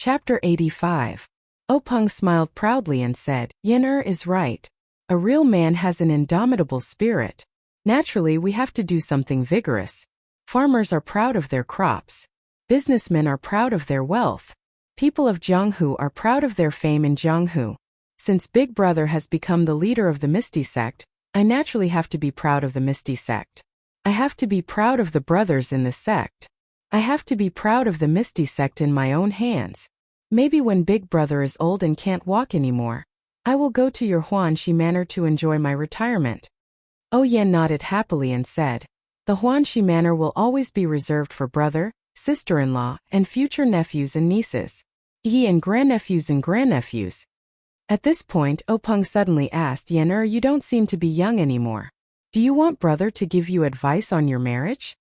Chapter 85. Openg smiled proudly and said, Yin is right. A real man has an indomitable spirit. Naturally, we have to do something vigorous. Farmers are proud of their crops. Businessmen are proud of their wealth. People of Jianghu are proud of their fame in Jianghu. Since Big Brother has become the leader of the Misty Sect, I naturally have to be proud of the Misty Sect. I have to be proud of the brothers in the sect. I have to be proud of the Misty Sect in my own hands. Maybe when Big Brother is old and can't walk anymore, I will go to your Huanxi Manor to enjoy my retirement. Yan nodded happily and said, the Huanxi Manor will always be reserved for brother, sister-in-law, and future nephews and nieces. And grandnephews and grandnephews. At this point, Openg suddenly asked, Yin, you don't seem to be young anymore. Do you want brother to give you advice on your marriage?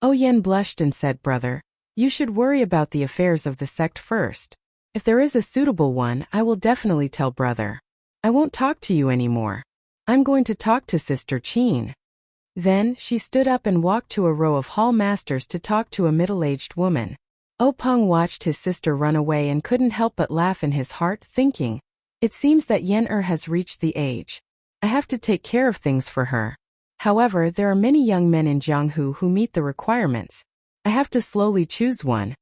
Yan blushed and said, Brother, you should worry about the affairs of the sect first. If there is a suitable one, I will definitely tell brother. I won't talk to you anymore. I'm going to talk to Sister Qin. Then, she stood up and walked to a row of hall masters to talk to a middle-aged woman. Openg watched his sister run away and couldn't help but laugh in his heart, thinking, it seems that Yin has reached the age. I have to take care of things for her. However, there are many young men in Jianghu who meet the requirements. I have to slowly choose one.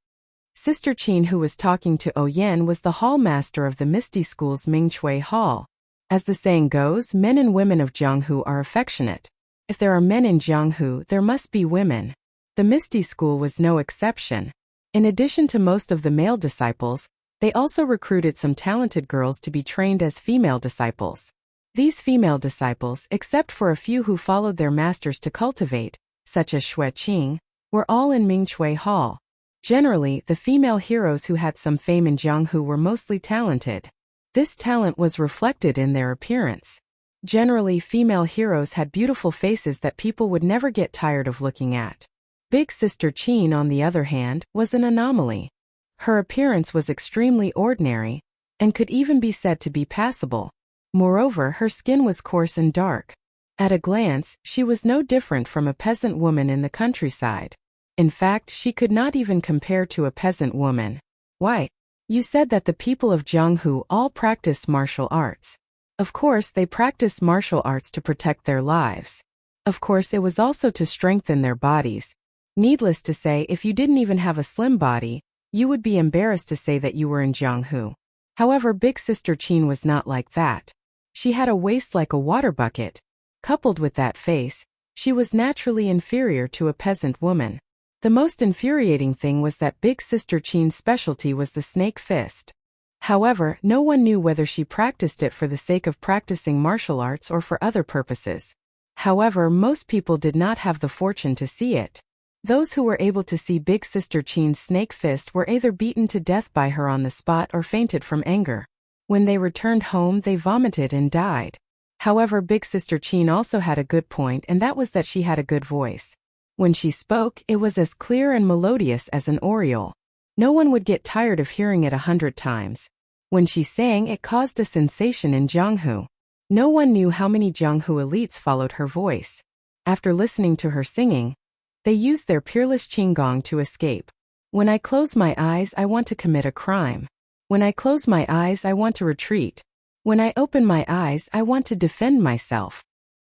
Sister Qin, who was talking to Yan, was the hall master of the Misty School's Mingchui Hall. As the saying goes, men and women of Jianghu are affectionate. If there are men in Jianghu, there must be women. The Misty School was no exception. In addition to most of the male disciples, they also recruited some talented girls to be trained as female disciples. These female disciples, except for a few who followed their masters to cultivate, such as Xue Qing, were all in Mingchui Hall. Generally, the female heroes who had some fame in Jianghu were mostly talented. This talent was reflected in their appearance. Generally, female heroes had beautiful faces that people would never get tired of looking at. Big Sister Qin, on the other hand, was an anomaly. Her appearance was extremely ordinary, and could even be said to be passable. Moreover, her skin was coarse and dark. At a glance, she was no different from a peasant woman in the countryside. In fact, she could not even compare to a peasant woman. Why? You said that the people of Jianghu all practice martial arts. Of course, they practice martial arts to protect their lives. Of course, it was also to strengthen their bodies. Needless to say, if you didn't even have a slim body, you would be embarrassed to say that you were in Jianghu. However, Big Sister Qin was not like that. She had a waist like a water bucket. Coupled with that face, she was naturally inferior to a peasant woman. The most infuriating thing was that Big Sister Qin's specialty was the snake fist. However, no one knew whether she practiced it for the sake of practicing martial arts or for other purposes. However, most people did not have the fortune to see it. Those who were able to see Big Sister Qin's snake fist were either beaten to death by her on the spot or fainted from anger. When they returned home, they vomited and died. However, Big Sister Qin also had a good point, and that was that she had a good voice. When she spoke, it was as clear and melodious as an oriole. No one would get tired of hearing it 100 times. When she sang, it caused a sensation in Jianghu. No one knew how many Jianghu elites followed her voice. After listening to her singing, they used their peerless qinggong to escape. When I close my eyes, I want to commit a crime. When I close my eyes, I want to retreat. When I open my eyes, I want to defend myself.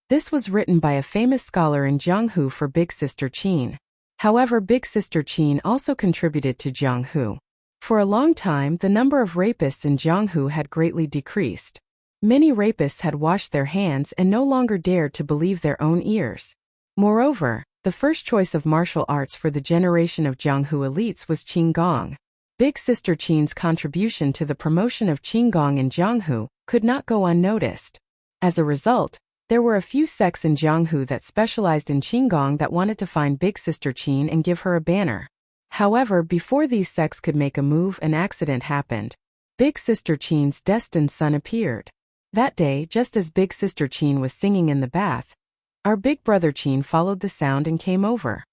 This was written by a famous scholar in Jianghu for Big Sister Qin. However, Big Sister Qin also contributed to Jianghu. For a long time, the number of rapists in Jianghu had greatly decreased. Many rapists had washed their hands and no longer dared to believe their own ears. Moreover, the first choice of martial arts for the generation of Jianghu elites was qinggong. Big Sister Qin's contribution to the promotion of qinggong in Jianghu could not go unnoticed. As a result, there were a few sects in Jianghu that specialized in qinggong that wanted to find Big Sister Qin and give her a banner. However, before these sects could make a move, an accident happened. Big Sister Qin's destined son appeared. That day, just as Big Sister Qin was singing in the bath, our big brother Qin followed the sound and came over.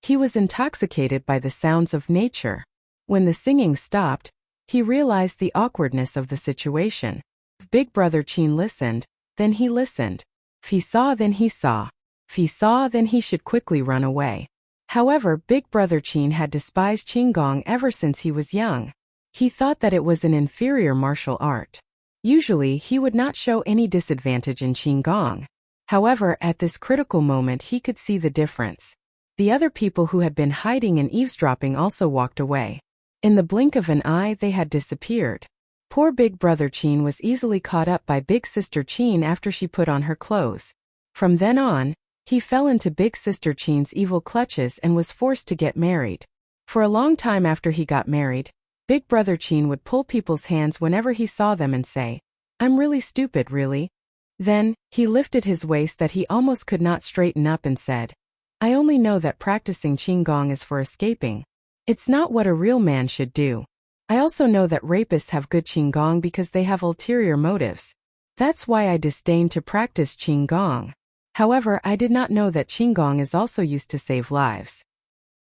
He was intoxicated by the sounds of nature. When the singing stopped, he realized the awkwardness of the situation. If Big Brother Qin listened, then he listened. If he saw, then he saw. If he saw, then he should quickly run away. However, Big Brother Qin had despised qinggong ever since he was young. He thought that it was an inferior martial art. Usually, he would not show any disadvantage in Qigong. However, at this critical moment he could see the difference. The other people who had been hiding and eavesdropping also walked away. In the blink of an eye they had disappeared. Poor Big Brother Qin was easily caught up by Big Sister Qin after she put on her clothes. From then on, he fell into Big Sister Qin's evil clutches and was forced to get married. For a long time after he got married, Big Brother Qin would pull people's hands whenever he saw them and say, "I'm really stupid, really?" Then, he lifted his waist that he almost could not straighten up and said, "I only know that practicing Qigong is for escaping. It's not what a real man should do. I also know that rapists have good Qigong because they have ulterior motives. That's why I disdain to practice Qigong. However, I did not know that Qigong is also used to save lives.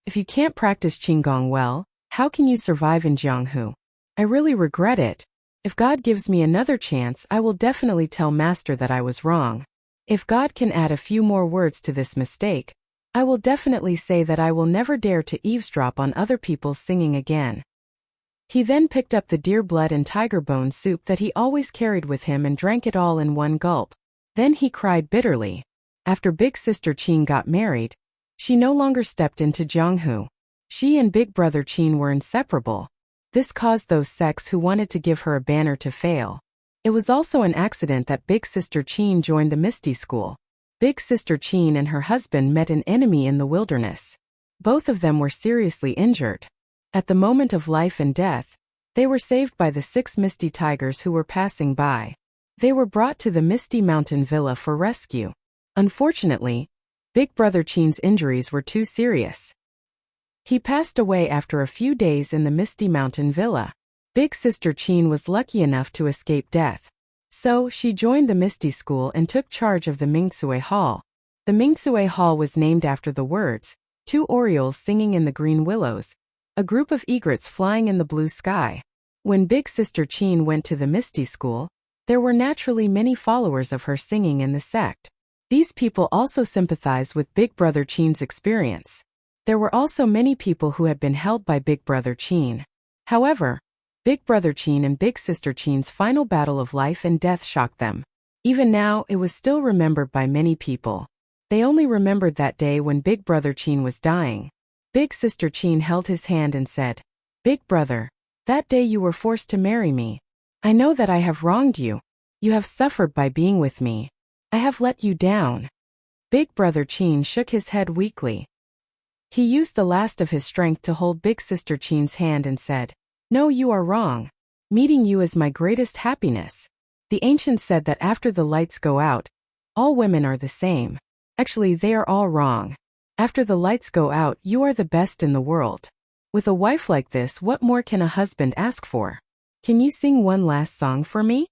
If you can't practice Qigong well, how can you survive in Jianghu? I really regret it. If God gives me another chance, I will definitely tell Master that I was wrong. If God can add a few more words to this mistake, I will definitely say that I will never dare to eavesdrop on other people's singing again." He then picked up the deer blood and tiger bone soup that he always carried with him and drank it all in one gulp. Then he cried bitterly. After Big Sister Qin got married, she no longer stepped into Jianghu. She and Big Brother Qin were inseparable. This caused those sects who wanted to give her a banner to fail. It was also an accident that Big Sister Qin joined the Misty School. Big Sister Qin and her husband met an enemy in the wilderness. Both of them were seriously injured. At the moment of life and death, they were saved by the 6 Misty Tigers who were passing by. They were brought to the Misty Mountain Villa for rescue. Unfortunately, Big Brother Qin's injuries were too serious. He passed away after a few days in the Misty Mountain Villa. Big Sister Qin was lucky enough to escape death. So, she joined the Misty School and took charge of the Mingsui Hall. The Mingsui Hall was named after the words, 2 orioles singing in the green willows, a group of egrets flying in the blue sky. When Big Sister Qin went to the Misty School, there were naturally many followers of her singing in the sect. These people also sympathized with Big Brother Qin's experience. There were also many people who had been held by Big Brother Qin. However, Big Brother Qin and Big Sister Qin's final battle of life and death shocked them. Even now, it was still remembered by many people. They only remembered that day when Big Brother Qin was dying. Big Sister Qin held his hand and said, "Big Brother, that day you were forced to marry me. I know that I have wronged you. You have suffered by being with me. I have let you down." Big Brother Qin shook his head weakly. He used the last of his strength to hold Big Sister Qin's hand and said, "No, you are wrong. Meeting you is my greatest happiness. The ancients said that after the lights go out, all women are the same. Actually, they are all wrong. After the lights go out, you are the best in the world. With a wife like this, what more can a husband ask for? Can you sing one last song for me?"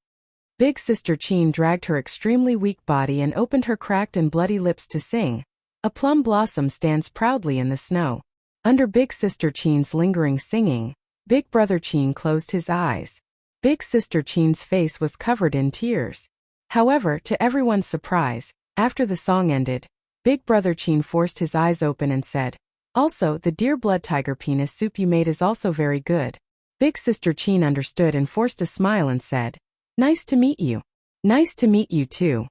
Big Sister Qin dragged her extremely weak body and opened her cracked and bloody lips to sing. A plum blossom stands proudly in the snow. Under Big Sister Qin's lingering singing, Big Brother Qin closed his eyes. Big Sister Qin's face was covered in tears. However, to everyone's surprise, after the song ended, Big Brother Qin forced his eyes open and said, "Also, the deer blood tiger penis soup you made is also very good." Big Sister Qin understood and forced a smile and said, "Nice to meet you." "Nice to meet you too."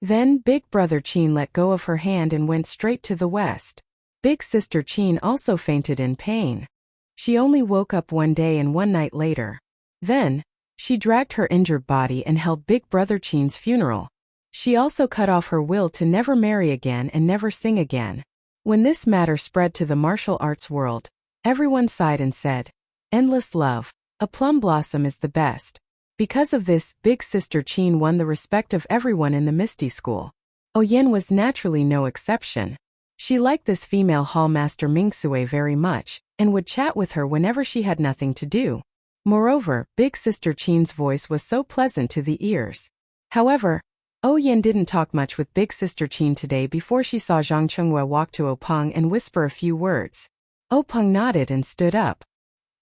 Then Big Brother Qin let go of her hand and went straight to the west. Big Sister Qin also fainted in pain. She only woke up one day and one night later. Then, she dragged her injured body and held Big Brother Qin's funeral. She also cut off her will to never marry again and never sing again. When this matter spread to the martial arts world, everyone sighed and said, "Endless love. A plum blossom is the best." Because of this, Big Sister Qin won the respect of everyone in the Misty School. Oyen was naturally no exception. She liked this female hallmaster Mingsui very much, and would chat with her whenever she had nothing to do. Moreover, Big Sister Qin's voice was so pleasant to the ears. However, Oyen didn't talk much with Big Sister Qin today before she saw Zhang Chengwe walk to Openg and whisper a few words. Openg nodded and stood up.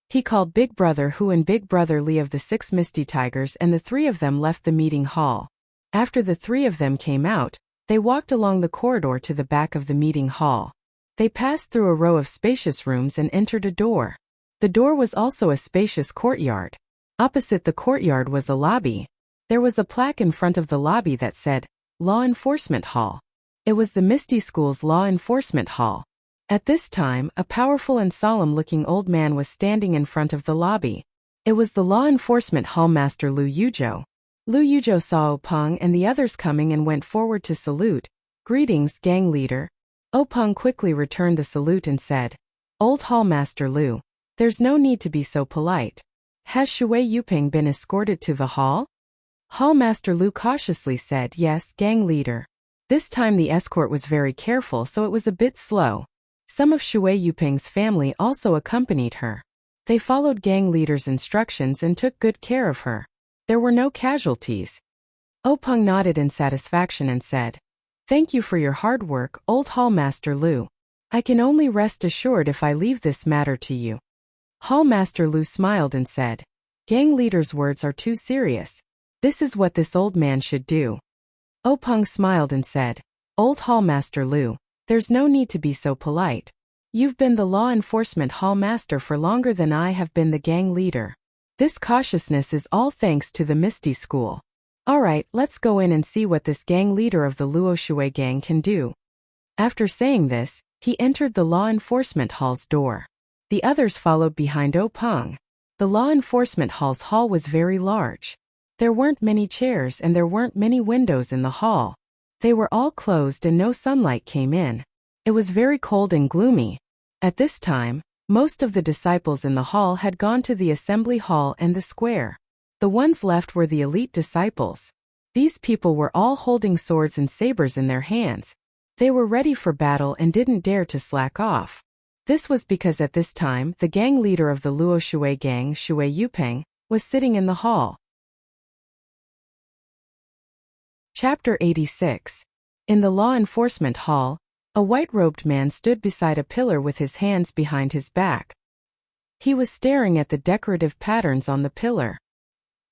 He called Big Brother Hu and Big Brother Li of the 6 Misty Tigers, and the 3 of them left the meeting hall. After the 3 of them came out, they walked along the corridor to the back of the meeting hall. They passed through a row of spacious rooms and entered a door. The door was also a spacious courtyard. Opposite the courtyard was a lobby. There was a plaque in front of the lobby that said, Law Enforcement Hall. It was the Misty School's Law Enforcement Hall. At this time, a powerful and solemn-looking old man was standing in front of the lobby. It was the Law Enforcement Hall Master Lu Yuzhou. Lu Yuzhou saw Openg and the others coming and went forward to salute. Greetings, gang leader. Openg quickly returned the salute and said, Old Hall Master Lu, there's no need to be so polite. Has Shui Yuping been escorted to the hall? Hall Master Lu cautiously said, Yes, gang leader. This time the escort was very careful, so it was a bit slow. Some of Shui Yuping's family also accompanied her. They followed gang leader's instructions and took good care of her. There were no casualties. Openg nodded in satisfaction and said, Thank you for your hard work, Old Hall Master Lu. I can only rest assured if I leave this matter to you. Hall Master Lu smiled and said, Gang leader's words are too serious. This is what this old man should do. Openg smiled and said, Old Hall Master Lu, there's no need to be so polite. You've been the law enforcement hall master for longer than I have been the gang leader. This cautiousness is all thanks to the Misty School. Alright, let's go in and see what this gang leader of the Luo Shui gang can do. After saying this, he entered the law enforcement hall's door. The others followed behind Openg. The law enforcement hall's hall was very large. There weren't many chairs and there weren't many windows in the hall. They were all closed and no sunlight came in. It was very cold and gloomy. At this time, most of the disciples in the hall had gone to the assembly hall and the square. The ones left were the elite disciples. These people were all holding swords and sabers in their hands. They were ready for battle and didn't dare to slack off. This was because at this time, the gang leader of the Luo Shui gang, Shui Yuping, was sitting in the hall. Chapter 86. In the law enforcement hall, a white-robed man stood beside a pillar with his hands behind his back. He was staring at the decorative patterns on the pillar.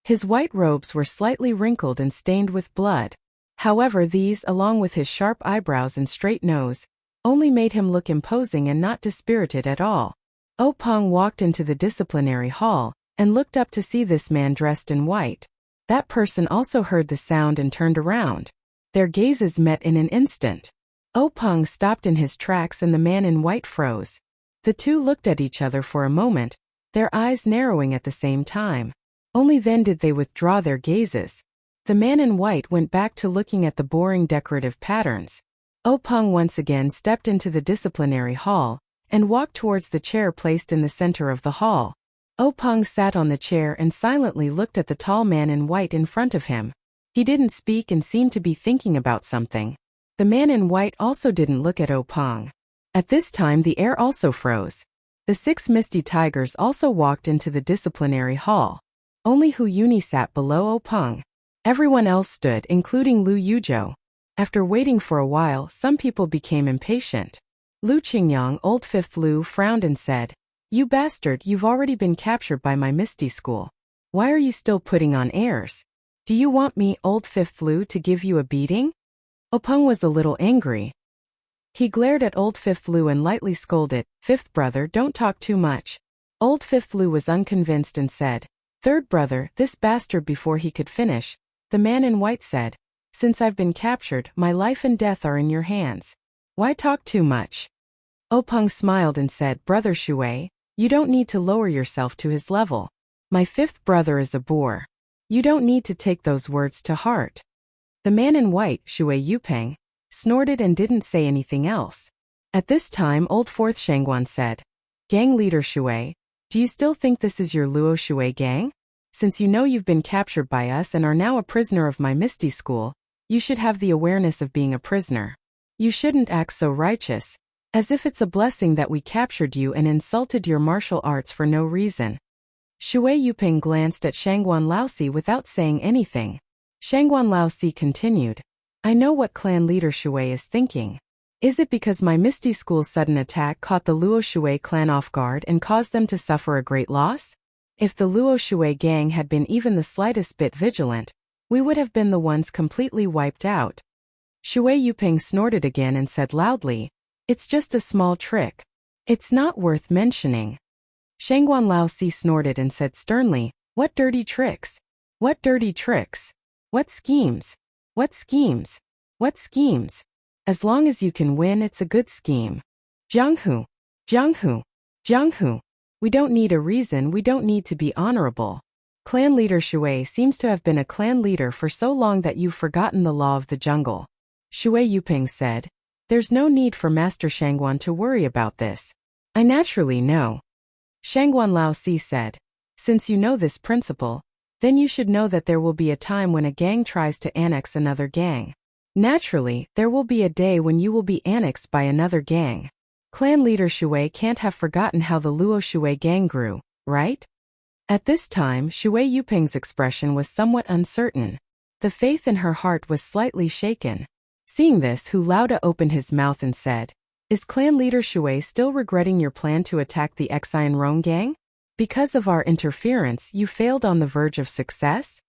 His white robes were slightly wrinkled and stained with blood. However, these, along with his sharp eyebrows and straight nose, only made him look imposing and not dispirited at all. Openg walked into the disciplinary hall and looked up to see this man dressed in white. That person also heard the sound and turned around. Their gazes met in an instant. Openg stopped in his tracks and the man in white froze. The two looked at each other for a moment, their eyes narrowing at the same time. Only then did they withdraw their gazes. The man in white went back to looking at the boring decorative patterns. Openg once again stepped into the disciplinary hall and walked towards the chair placed in the center of the hall. Openg sat on the chair and silently looked at the tall man in white in front of him. He didn't speak and seemed to be thinking about something. The man in white also didn't look at Openg. At this time the air also froze. The 6 misty tigers also walked into the disciplinary hall. Only Hu Yuni sat below Openg. Everyone else stood, including Lu Yuzhou. After waiting for a while, some people became impatient. Lu Qingyang, old fifth Lu, frowned and said, You bastard, you've already been captured by my Misty School. Why are you still putting on airs? Do you want me, old fifth Lu, to give you a beating? Openg was a little angry. He glared at old fifth Lu and lightly scolded, Fifth brother, don't talk too much. Old fifth Lu was unconvinced and said, Third brother, this bastard. Before he could finish, the man in white said, Since I've been captured, my life and death are in your hands. Why talk too much? Openg smiled and said, Brother Shui, you don't need to lower yourself to his level. My fifth brother is a boor. You don't need to take those words to heart. The man in white, Shui Yuping, snorted and didn't say anything else. At this time old fourth Shangguan said, Gang leader Shui, do you still think this is your Luo Shui gang? Since you know you've been captured by us and are now a prisoner of my Misty School, you should have the awareness of being a prisoner. You shouldn't act so righteous, as if it's a blessing that we captured you and insulted your martial arts for no reason. Shui Yuping glanced at Shangguan Laosi without saying anything. Shangguan Laosi continued, I know what clan leader Shui is thinking. Is it because my Misty School's sudden attack caught the Luo Shui clan off guard and caused them to suffer a great loss? If the Luo Shui gang had been even the slightest bit vigilant, we would have been the ones completely wiped out. Shui Yuping snorted again and said loudly, It's just a small trick. It's not worth mentioning. Shangguan Laozi snorted and said sternly, "What dirty tricks? What dirty tricks? What schemes? What schemes? What schemes? As long as you can win, it's a good scheme. Jianghu, Jianghu, Jianghu. We don't need a reason, we don't need to be honorable." Clan leader Shui seems to have been a clan leader for so long that you've forgotten the law of the jungle. Shui Yuping said, "There's no need for Master Shangguan to worry about this. I naturally know." Shangguan Laozi said, "Since you know this principle, then you should know that there will be a time when a gang tries to annex another gang. Naturally, there will be a day when you will be annexed by another gang. Clan leader Shui can't have forgotten how the Luo Shui gang grew, right?" At this time, Shui Yuping's expression was somewhat uncertain. The faith in her heart was slightly shaken. Seeing this, Hu Laoda opened his mouth and said, "Is clan leader Shui still regretting your plan to attack the Xian Rong gang? Because of our interference, you failed on the verge of success?"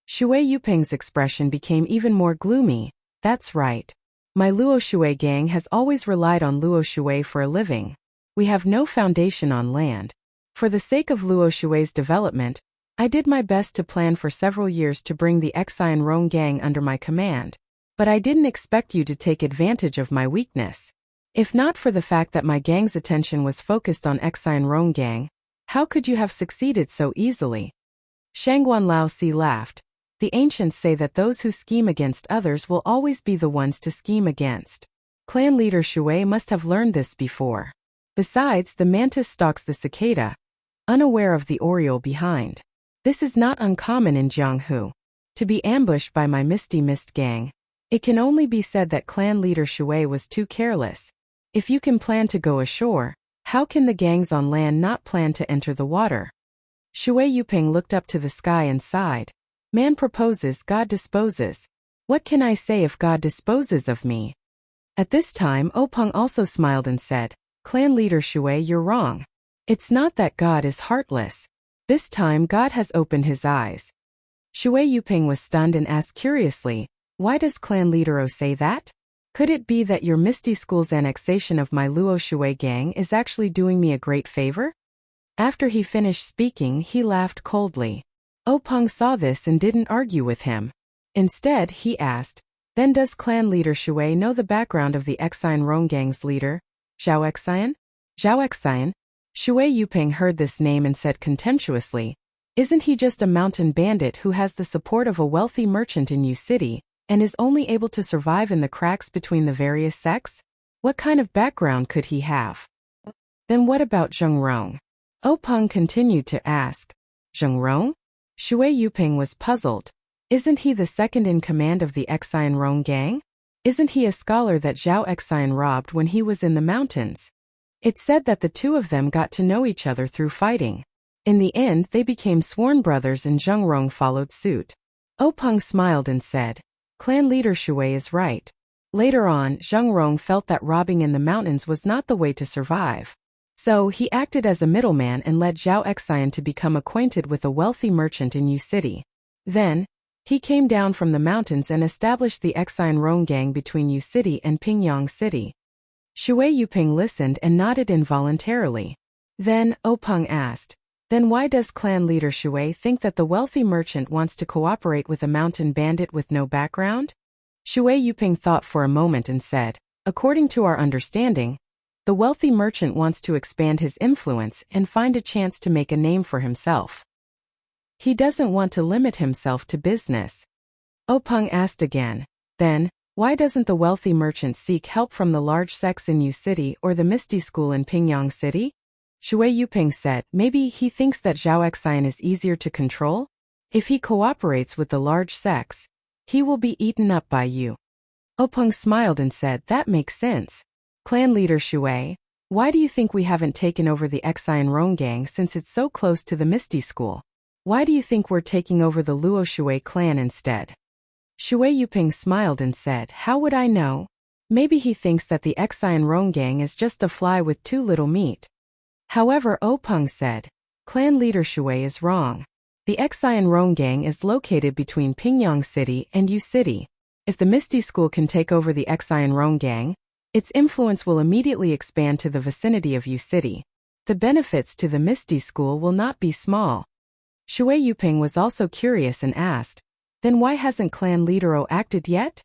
Shui Yuping's expression became even more gloomy. "That's right. My Luo Shui gang has always relied on Luo Shui for a living. We have no foundation on land. For the sake of Luo Shui's development, I did my best to plan for several years to bring the Xian Rong gang under my command. But I didn't expect you to take advantage of my weakness. If not for the fact that my gang's attention was focused on Xian Rong gang, how could you have succeeded so easily?" Shangguan Laozi laughed. "The ancients say that those who scheme against others will always be the ones to scheme against. Clan leader Shui must have learned this before. Besides, the mantis stalks the cicada, unaware of the oriole behind. This is not uncommon in Jianghu. To be ambushed by my Misty Mist gang, it can only be said that clan leader Shui was too careless. If you can plan to go ashore, how can the gangs on land not plan to enter the water?" Shui Yuping looked up to the sky and sighed. "Man proposes, God disposes. What can I say if God disposes of me?" At this time, Openg also smiled and said, "Clan leader Shui, you're wrong. It's not that God is heartless. This time God has opened his eyes." Shui Yuping was stunned and asked curiously, "Why does clan leader O say that? Could it be that your Misty School's annexation of my Luo Shui gang is actually doing me a great favor?" After he finished speaking, he laughed coldly. Openg saw this and didn't argue with him. Instead, he asked, "Then does clan leader Shui know the background of the Xian Rong gang's leader, Zhao Xian?" Zhao Xian? Shui Yuping heard this name and said contemptuously, "Isn't he just a mountain bandit who has the support of a wealthy merchant in Yu City, and is only able to survive in the cracks between the various sects? What kind of background could he have?" "Then what about Zheng Rong?" Openg continued to ask. "Zheng Rong?" Shui Yuping was puzzled. "Isn't he the second in command of the Xian Rong gang? Isn't he a scholar that Zhao Xian robbed when he was in the mountains? It's said that the two of them got to know each other through fighting. In the end, they became sworn brothers and Zheng Rong followed suit." Openg smiled and said, "Clan leader Shui is right. Later on, Zheng Rong felt that robbing in the mountains was not the way to survive. So he acted as a middleman and led Zhao Xian to become acquainted with a wealthy merchant in Yu City. Then, he came down from the mountains and established the Xian Rong gang between Yu City and Pingyang City." Shui Yuping listened and nodded involuntarily. Then, Openg asked, "Then why does clan leader Shui think that the wealthy merchant wants to cooperate with a mountain bandit with no background?" Shui Yuping thought for a moment and said, "According to our understanding, the wealthy merchant wants to expand his influence and find a chance to make a name for himself. He doesn't want to limit himself to business." Openg asked again, "Then, why doesn't the wealthy merchant seek help from the large sects in Yu City or the Misty School in Pingyang City?" Shui Yuping said, "Maybe he thinks that Zhao Xian is easier to control? If he cooperates with the large sects, he will be eaten up by you." Openg smiled and said, "That makes sense. Clan leader Shui, why do you think we haven't taken over the Xian Rong gang since it's so close to the Misty School? Why do you think we're taking over the Luo Shui clan instead?" Shui Yuping smiled and said, "How would I know? Maybe he thinks that the Xian Rong gang is just a fly with too little meat." However, Openg said, "Clan leader Shui is wrong. The Xian Rong gang is located between Pingyang City and Yu City. If the Misty School can take over the Xian Rong gang, its influence will immediately expand to the vicinity of Yu City. The benefits to the Misty School will not be small. Shui Yuping was also curious and asked, then why hasn't clan leader O acted yet?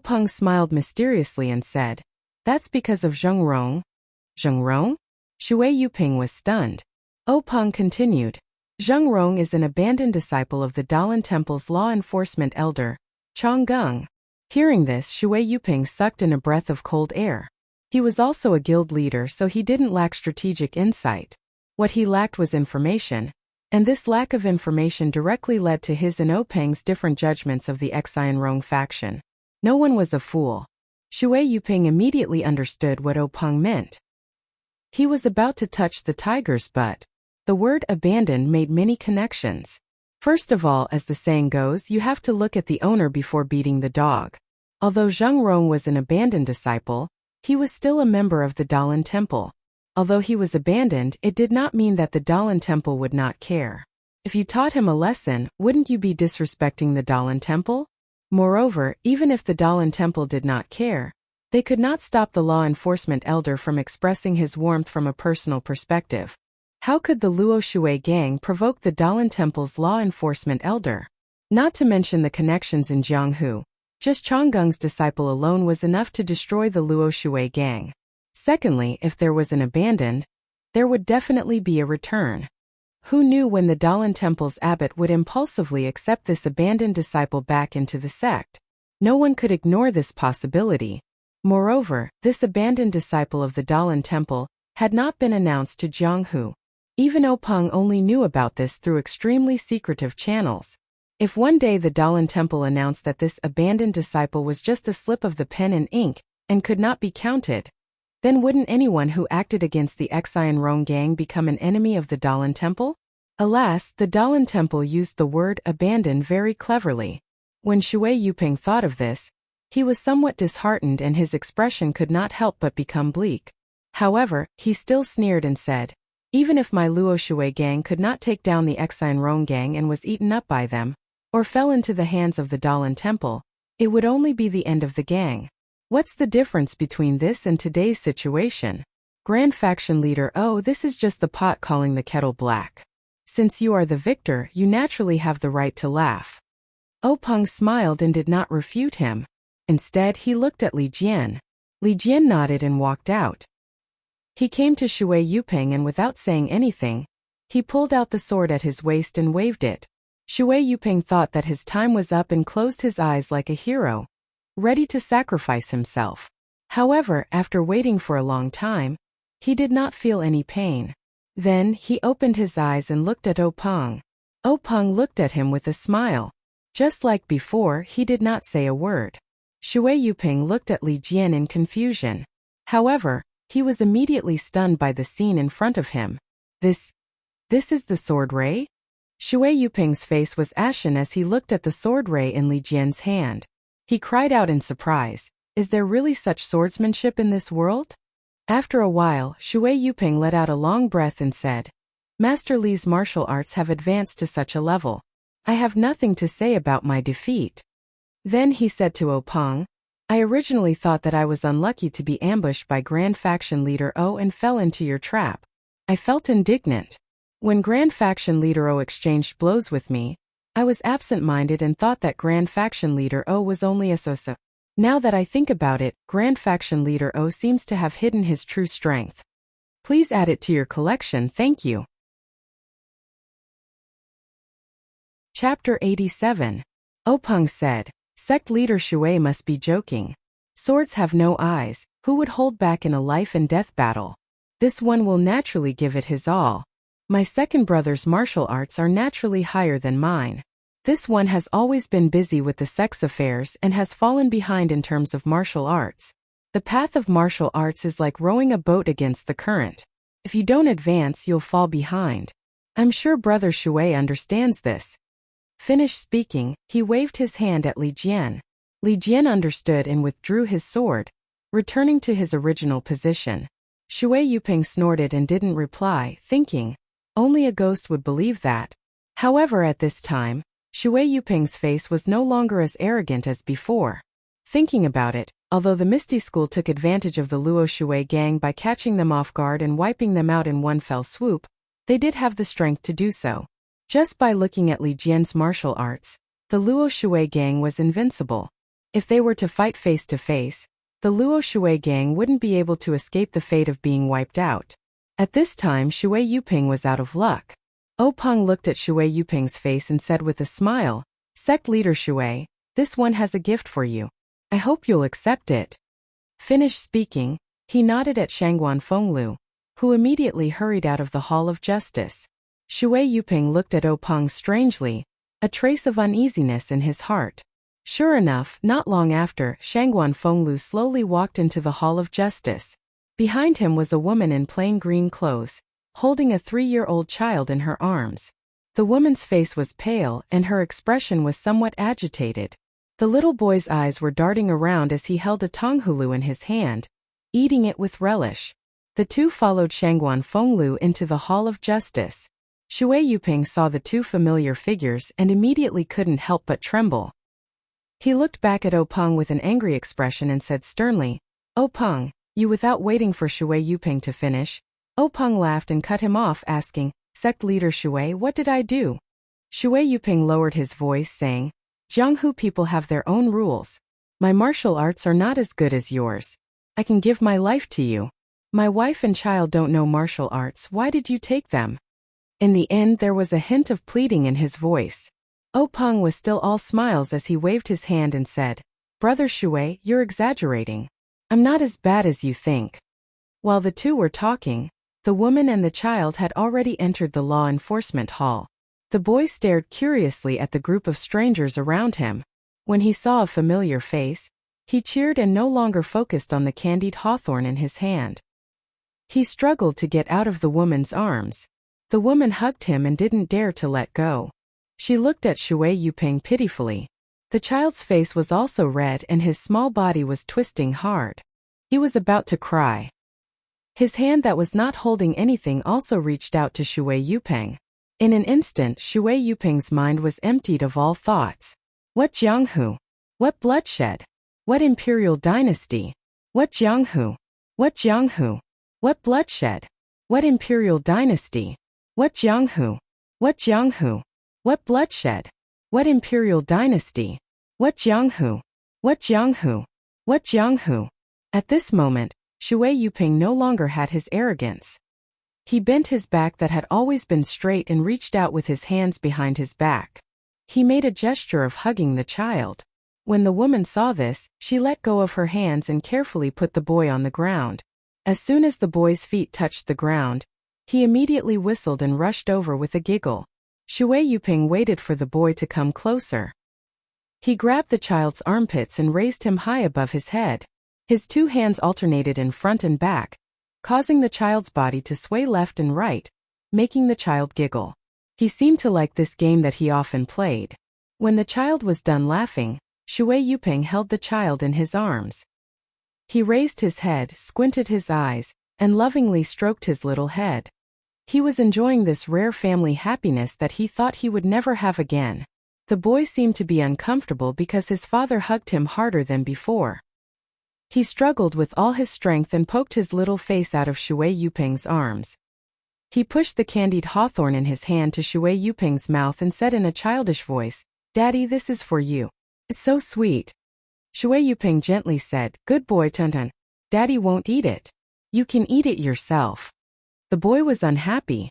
Peng smiled mysteriously and said, that's because of Zheng Rong. Zheng Rong? Shui Yuping was stunned. Peng continued, Zheng Rong is an abandoned disciple of the Dalan Temple's law enforcement elder, Chong Gung. Hearing this, Shui Yuping sucked in a breath of cold air. He was also a guild leader, so he didn't lack strategic insight. What he lacked was information, and this lack of information directly led to his and Peng's different judgments of the Xianrong faction. No one was a fool. Shui Yuping immediately understood what Peng meant. He was about to touch the tiger's butt. The word abandoned made many connections. First of all, as the saying goes, you have to look at the owner before beating the dog. Although Zheng Rong was an abandoned disciple, he was still a member of the Dalan Temple. Although he was abandoned, it did not mean that the Dalan Temple would not care. If you taught him a lesson, wouldn't you be disrespecting the Dalan Temple? Moreover, even if the Dalan Temple did not care, they could not stop the law enforcement elder from expressing his warmth from a personal perspective. How could the Luo Shui gang provoke the Dalan Temple's law enforcement elder? Not to mention the connections in Jianghu. Just Chonggung's disciple alone was enough to destroy the Luo Shui gang. Secondly, if there was an abandoned, there would definitely be a return. Who knew when the Dalan Temple's abbot would impulsively accept this abandoned disciple back into the sect? No one could ignore this possibility. Moreover, this abandoned disciple of the Dalan Temple had not been announced to Jianghu. Even Peng only knew about this through extremely secretive channels. If one day the Dalan Temple announced that this abandoned disciple was just a slip of the pen and ink, and could not be counted, then wouldn't anyone who acted against the Xianrong gang become an enemy of the Dalan Temple? Alas, the Dalan Temple used the word abandoned very cleverly. When Shui Yuping thought of this, he was somewhat disheartened and his expression could not help but become bleak. However, he still sneered and said, even if my Luo Shui gang could not take down the Xianrong gang and was eaten up by them, or fell into the hands of the Dalan Temple, it would only be the end of the gang. What's the difference between this and today's situation? Grand Faction Leader, this is just the pot calling the kettle black. Since you are the victor, you naturally have the right to laugh. Peng smiled and did not refute him. Instead, he looked at Li Jian. Li Jian nodded and walked out. He came to Shui Yuping and without saying anything, he pulled out the sword at his waist and waved it. Shui Yuping thought that his time was up and closed his eyes like a hero, ready to sacrifice himself. However, after waiting for a long time, he did not feel any pain. Then, he opened his eyes and looked at Peng. Peng looked at him with a smile. Just like before, he did not say a word. Shui Yuping looked at Li Jian in confusion. However, he was immediately stunned by the scene in front of him. This is the sword ray? Shui Yuping's face was ashen as he looked at the sword ray in Li Jian's hand. He cried out in surprise, is there really such swordsmanship in this world? After a while, Shui Yuping let out a long breath and said, Master Li's martial arts have advanced to such a level. I have nothing to say about my defeat. Then he said to Peng, I originally thought that I was unlucky to be ambushed by Grand Faction Leader O and fell into your trap. I felt indignant. When Grand Faction Leader O exchanged blows with me, I was absent-minded and thought that Grand Faction Leader O was only a so-so. Now that I think about it, Grand Faction Leader O seems to have hidden his true strength. Please add it to your collection, thank you. Chapter 87. Peng said, Sect Leader Shui must be joking. Swords have no eyes, who would hold back in a life and death battle? This one will naturally give it his all. My second brother's martial arts are naturally higher than mine. This one has always been busy with the sex affairs and has fallen behind in terms of martial arts. The path of martial arts is like rowing a boat against the current. If you don't advance, you'll fall behind. I'm sure Brother Shui understands this. Finished speaking, he waved his hand at Li Jian. Li Jian understood and withdrew his sword, returning to his original position. Shui Yuping snorted and didn't reply, thinking, only a ghost would believe that. However, at this time, Shui Yuping's face was no longer as arrogant as before. Thinking about it, although the Misty School took advantage of the Luo Shui gang by catching them off guard and wiping them out in one fell swoop, they did have the strength to do so. Just by looking at Li Jian's martial arts, the Luo Shui gang was invincible. If they were to fight face to face, the Luo Shui gang wouldn't be able to escape the fate of being wiped out. At this time, Shui Yuping was out of luck. Peng looked at Shui Yuping's face and said with a smile, "Sect leader Shui, this one has a gift for you. I hope you'll accept it." Finished speaking, he nodded at Shangguan Fenglu, who immediately hurried out of the Hall of Justice. Shui Yuping looked at Peng strangely, a trace of uneasiness in his heart. Sure enough, not long after, Shangguan Fenglu slowly walked into the Hall of Justice. Behind him was a woman in plain green clothes, holding a 3-year-old child in her arms. The woman's face was pale and her expression was somewhat agitated. The little boy's eyes were darting around as he held a tonghulu in his hand, eating it with relish. The two followed Shangguan Fenglu into the Hall of Justice. Shui Yuping saw the two familiar figures and immediately couldn't help but tremble. He looked back at Peng with an angry expression and said sternly, "Peng, you," without waiting for Shui Yuping to finish. Peng laughed and cut him off, asking, "Sect leader Shui, what did I do?" Shui Yuping lowered his voice, saying, "Jianghu people have their own rules. My martial arts are not as good as yours. I can give my life to you. My wife and child don't know martial arts, why did you take them?" In the end, there was a hint of pleading in his voice. Peng was still all smiles as he waved his hand and said, "Brother Shui, you're exaggerating. I'm not as bad as you think." While the two were talking, the woman and the child had already entered the law enforcement hall. The boy stared curiously at the group of strangers around him. When he saw a familiar face, he cheered and no longer focused on the candied hawthorn in his hand. He struggled to get out of the woman's arms. The woman hugged him and didn't dare to let go. She looked at Shui Yuping pitifully. The child's face was also red and his small body was twisting hard. He was about to cry. His hand that was not holding anything also reached out to Shui Yuping. In an instant, Shui Yuping's mind was emptied of all thoughts. What Jianghu? What bloodshed? What imperial dynasty? What Jianghu? What Jianghu? What bloodshed? What imperial dynasty? What Jianghu? What Jianghu? What bloodshed? What imperial dynasty? What Jianghu? What Jianghu? What Jianghu? At this moment, Shui Yuping no longer had his arrogance. He bent his back that had always been straight and reached out with his hands behind his back. He made a gesture of hugging the child. When the woman saw this, she let go of her hands and carefully put the boy on the ground. As soon as the boy's feet touched the ground, he immediately whistled and rushed over with a giggle. Shui Yuping waited for the boy to come closer. He grabbed the child's armpits and raised him high above his head. His two hands alternated in front and back, causing the child's body to sway left and right, making the child giggle. He seemed to like this game that he often played. When the child was done laughing, Shui Yuping held the child in his arms. He raised his head, squinted his eyes, and lovingly stroked his little head. He was enjoying this rare family happiness that he thought he would never have again. The boy seemed to be uncomfortable because his father hugged him harder than before. He struggled with all his strength and poked his little face out of Shui Yuping's arms. He pushed the candied hawthorn in his hand to Shui Yuping's mouth and said in a childish voice, "Daddy, this is for you. It's so sweet." Shui Yuping gently said, "Good boy, Tuntun. Daddy won't eat it. You can eat it yourself." The boy was unhappy.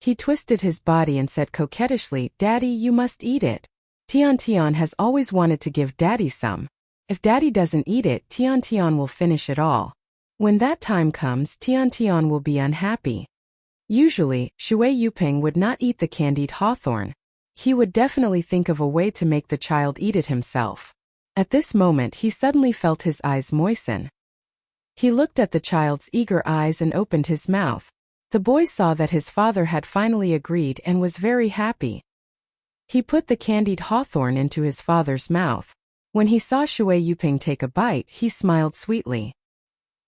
He twisted his body and said coquettishly, "Daddy, you must eat it. Tian Tian has always wanted to give Daddy some. If Daddy doesn't eat it, Tian Tian will finish it all. When that time comes, Tian Tian will be unhappy." Usually, Shui Yuping would not eat the candied hawthorn. He would definitely think of a way to make the child eat it himself. At this moment, he suddenly felt his eyes moisten. He looked at the child's eager eyes and opened his mouth. The boy saw that his father had finally agreed and was very happy. He put the candied hawthorn into his father's mouth. When he saw Shui Yuping take a bite, he smiled sweetly.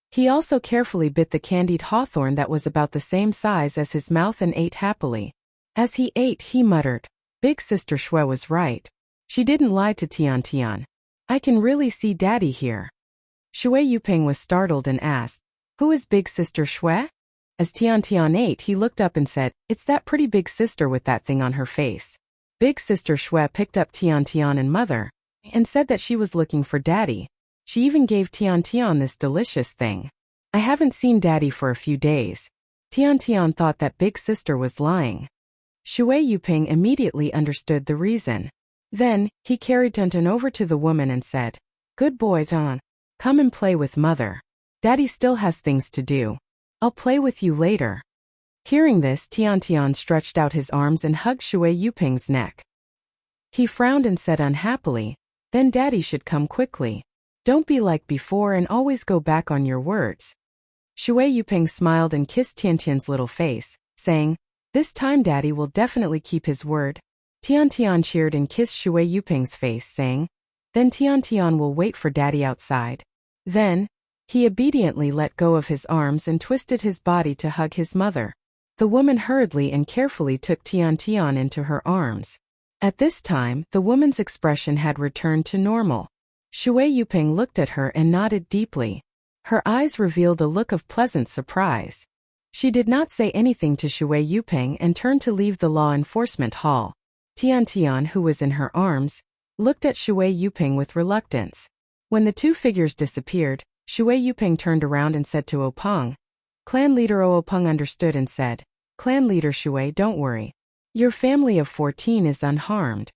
He also carefully bit the candied hawthorn that was about the same size as his mouth and ate happily. As he ate, he muttered, "Big Sister Shui was right. She didn't lie to Tian Tian. I can really see Daddy here. Shui Yuping was startled and asked, "Who is Big Sister Shui?" As Tian Tian ate, he looked up and said, "It's that pretty big sister with that thing on her face." Big Sister Shui picked up Tian Tian and Mother, and said that she was looking for Daddy. She even gave Tian Tian this delicious thing. "I haven't seen Daddy for a few days." Tian Tian thought that Big Sister was lying. Shui Yuping immediately understood the reason. Then, he carried Tunton over to the woman and said, "Good boy, Tan. Come and play with Mother. Daddy still has things to do. I'll play with you later." Hearing this, Tian Tian stretched out his arms and hugged Shui Yuping's neck. He frowned and said unhappily, "Then Daddy should come quickly. Don't be like before and always go back on your words." Shui Yuping smiled and kissed Tian Tian's little face, saying, "This time Daddy will definitely keep his word." Tian Tian cheered and kissed Shui Yuping's face, saying, "Then Tian Tian will wait for Daddy outside." Then, he obediently let go of his arms and twisted his body to hug his mother. The woman hurriedly and carefully took Tian Tian into her arms. At this time, the woman's expression had returned to normal. Shui Yuping looked at her and nodded deeply. Her eyes revealed a look of pleasant surprise. She did not say anything to Shui Yuping and turned to leave the law enforcement hall. Tian Tian, who was in her arms, looked at Shui Yuping with reluctance. When the two figures disappeared, Shui Yuping turned around and said to Openg. Clan leader Openg understood and said, "Clan leader Shui, don't worry. Your family of 14 is unharmed."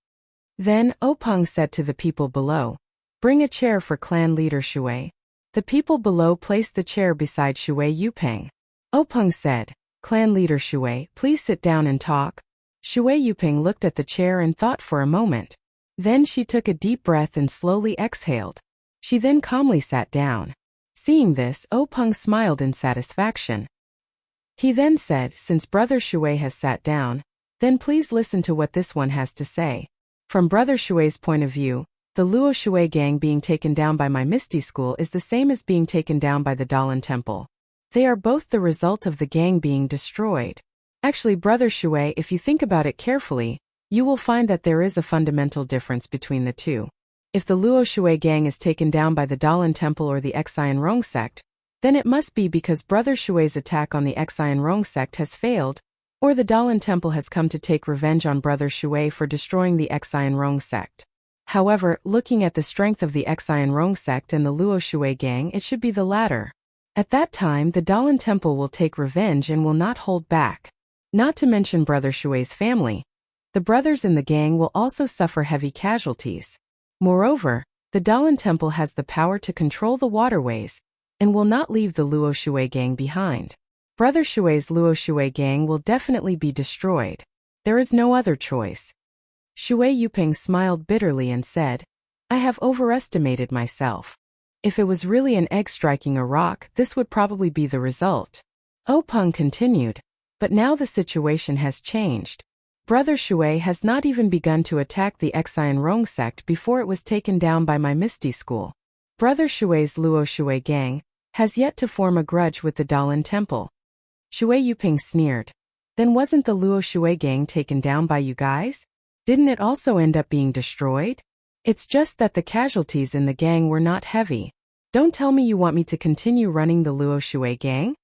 Then Openg said to the people below, "Bring a chair for clan leader Shui." The people below placed the chair beside Shui Yuping. Openg said, "Clan leader Shui, please sit down and talk." Shui Yuping looked at the chair and thought for a moment. Then she took a deep breath and slowly exhaled. She then calmly sat down. Seeing this, Openg smiled in satisfaction. He then said, "Since Brother Shui has sat down, then please listen to what this one has to say. From Brother Shui's point of view, the Luo Shui gang being taken down by my Misty School is the same as being taken down by the Dalan Temple. They are both the result of the gang being destroyed. Actually, Brother Shui, if you think about it carefully, you will find that there is a fundamental difference between the two. If the Luo Shui gang is taken down by the Dalan Temple or the Xian Rong sect, then it must be because Brother Shui's attack on the Xian Rong sect has failed, or the Dalan Temple has come to take revenge on Brother Shui for destroying the Xian Rong sect. However, looking at the strength of the Xian Rong sect and the Luo Shui gang, it should be the latter. At that time, the Dalan Temple will take revenge and will not hold back. Not to mention Brother Shui's family. The brothers in the gang will also suffer heavy casualties. Moreover, the Dalan Temple has the power to control the waterways, and will not leave the Luo Shui gang behind. Brother Shui's Luo Shui gang will definitely be destroyed. There is no other choice. Shui Yuping smiled bitterly and said, "I have overestimated myself. If it was really an egg striking a rock, this would probably be the result." Openg continued, "But now the situation has changed. Brother Shui has not even begun to attack the Xian Rong sect before it was taken down by my Misty School. Brother Shui's Luo Shui gang has yet to form a grudge with the Dalan Temple." Shui Yuping sneered. "Then wasn't the Luo Shui gang taken down by you guys? Didn't it also end up being destroyed? It's just that the casualties in the gang were not heavy. Don't tell me you want me to continue running the Luo Shui gang?"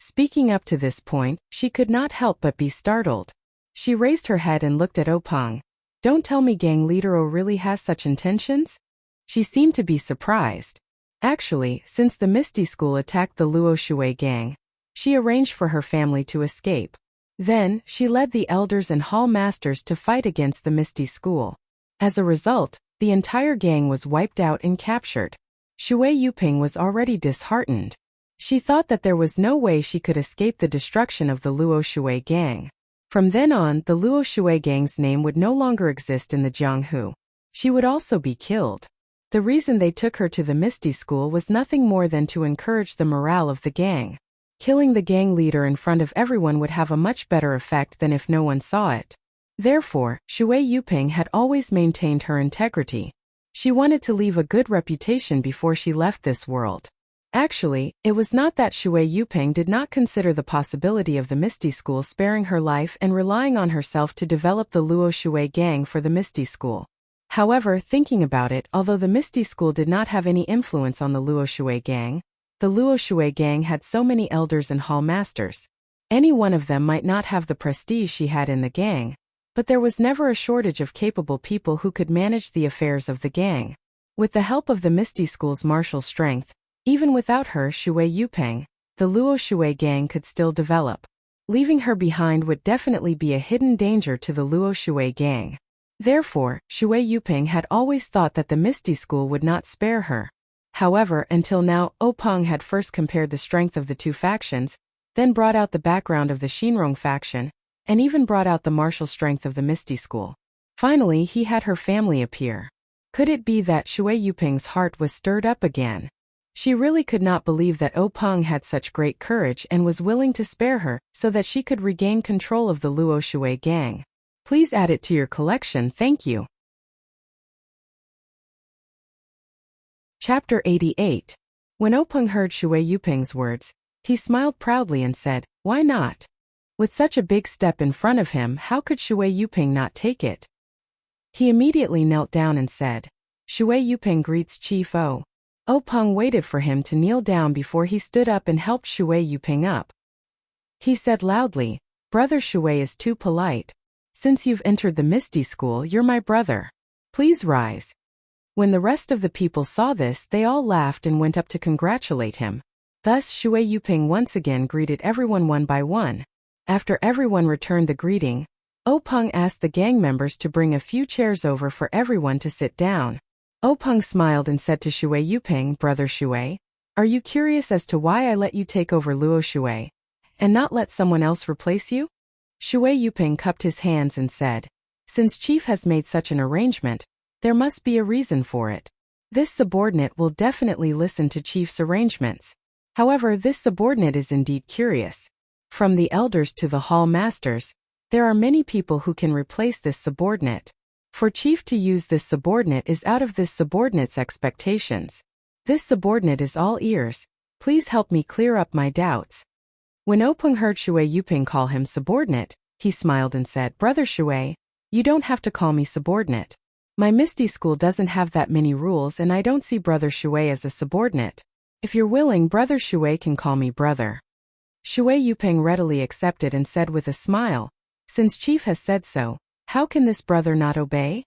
Speaking up to this point, she could not help but be startled. She raised her head and looked at Openg. "Don't tell me gang leader O really has such intentions?" She seemed to be surprised. Actually, since the Misty School attacked the Luo Shui gang, she arranged for her family to escape. Then, she led the elders and hall masters to fight against the Misty School. As a result, the entire gang was wiped out and captured. Shui Yuping was already disheartened. She thought that there was no way she could escape the destruction of the Luo Shui gang. From then on, the Luo Shui gang's name would no longer exist in the Jianghu. She would also be killed. The reason they took her to the Misty School was nothing more than to encourage the morale of the gang. Killing the gang leader in front of everyone would have a much better effect than if no one saw it. Therefore, Shui Yuping had always maintained her integrity. She wanted to leave a good reputation before she left this world. Actually, it was not that Shui Yuping did not consider the possibility of the Misty School sparing her life and relying on herself to develop the Luo Shui gang for the Misty School. However, thinking about it, although the Misty School did not have any influence on the Luo Shui gang, the Luo Shui gang had so many elders and hall masters. Any one of them might not have the prestige she had in the gang, but there was never a shortage of capable people who could manage the affairs of the gang. With the help of the Misty School's martial strength, even without her Shui Yupeng, the Luo Shui gang could still develop. Leaving her behind would definitely be a hidden danger to the Luo Shui gang. Therefore, Shui Yupeng had always thought that the Misty School would not spare her. However, until now, Peng had first compared the strength of the two factions, then brought out the background of the Shinrong faction, and even brought out the martial strength of the Misty School. Finally, he had her family appear. Could it be that Shui Yupeng's heart was stirred up again? She really could not believe that Peng had such great courage and was willing to spare her so that she could regain control of the Luo Shui gang. Please add it to your collection, thank you. Chapter 88. When Peng heard Shui Yupeng's words, he smiled proudly and said, "Why not?" With such a big step in front of him, how could Shui Yupeng not take it? He immediately knelt down and said, "Shui Yupeng greets Chief O." Peng waited for him to kneel down before he stood up and helped Shui Yupeng up. He said loudly, "Brother Shui is too polite. Since you've entered the Misty School, you're my brother. Please rise." When the rest of the people saw this, they all laughed and went up to congratulate him. Thus Shui Yupeng once again greeted everyone one by one. After everyone returned the greeting, Peng asked the gang members to bring a few chairs over for everyone to sit down. Peng smiled and said to Shui Yupeng, "Brother Shui, are you curious as to why I let you take over Luo Shui, and not let someone else replace you?" Shui Yupeng cupped his hands and said, "Since Chief has made such an arrangement, there must be a reason for it. This subordinate will definitely listen to Chief's arrangements. However, this subordinate is indeed curious. From the elders to the hall masters, there are many people who can replace this subordinate. For Chief to use this subordinate is out of this subordinate's expectations. This subordinate is all ears. Please help me clear up my doubts." When Peng heard Shui Yupeng call him subordinate, he smiled and said, "Brother Shui, you don't have to call me subordinate. My Misty School doesn't have that many rules and I don't see Brother Shui as a subordinate. If you're willing, Brother Shui can call me brother." Shui Yupeng readily accepted and said with a smile, "Since Chief has said so, how can this brother not obey?"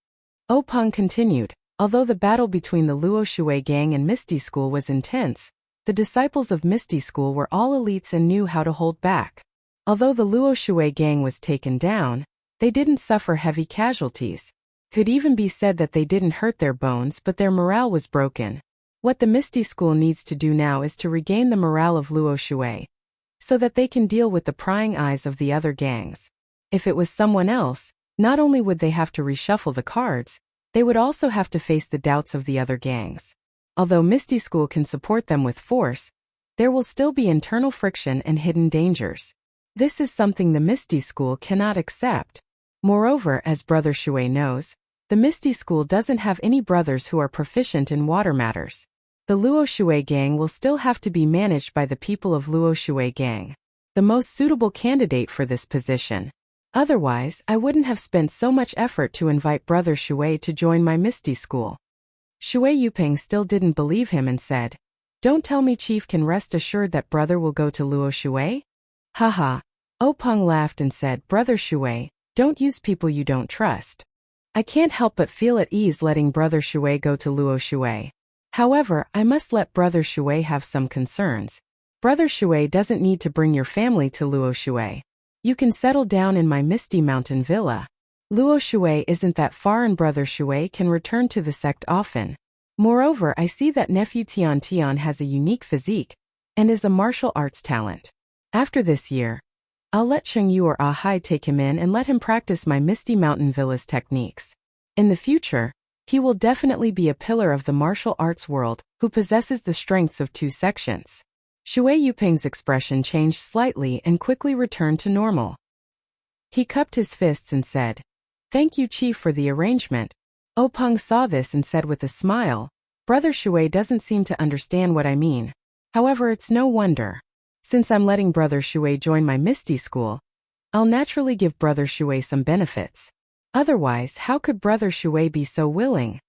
Peng continued, "Although the battle between the Luo Shui gang and Misty School was intense, the disciples of Misty School were all elites and knew how to hold back. Although the Luo Shui gang was taken down, they didn't suffer heavy casualties. Could even be said that they didn't hurt their bones, but their morale was broken. What the Misty School needs to do now is to regain the morale of Luo Shui, so that they can deal with the prying eyes of the other gangs. If it was someone else, not only would they have to reshuffle the cards, they would also have to face the doubts of the other gangs. Although Misty School can support them with force, there will still be internal friction and hidden dangers. This is something the Misty School cannot accept. Moreover, as Brother Shui knows, the Misty School doesn't have any brothers who are proficient in water matters. The Luo Shui gang will still have to be managed by the people of Luo Shui gang, the most suitable candidate for this position. Otherwise, I wouldn't have spent so much effort to invite Brother Shui to join my Misty School." Shui Yupeng still didn't believe him and said, "Don't tell me Chief can rest assured that brother will go to Luo Shui?" Haha. Peng laughed and said, "Brother Shui, don't use people you don't trust. I can't help but feel at ease letting Brother Shui go to Luo Shui. However, I must let Brother Shui have some concerns. Brother Shui doesn't need to bring your family to Luo Shui. You can settle down in my Misty Mountain Villa. Luo Shui isn't that far and Brother Shui can return to the sect often. Moreover, I see that nephew Tian Tian has a unique physique and is a martial arts talent. After this year, I'll let Cheng Yu or Ahai take him in and let him practice my Misty Mountain Villa's techniques. In the future, he will definitely be a pillar of the martial arts world who possesses the strengths of two sections." Shui Yupeng's expression changed slightly and quickly returned to normal. He cupped his fists and said, "Thank you, Chief, for the arrangement." Peng saw this and said with a smile, "Brother Shui doesn't seem to understand what I mean. However, it's no wonder. Since I'm letting Brother Shui join my Misty School, I'll naturally give Brother Shui some benefits. Otherwise, how could Brother Shui be so willing?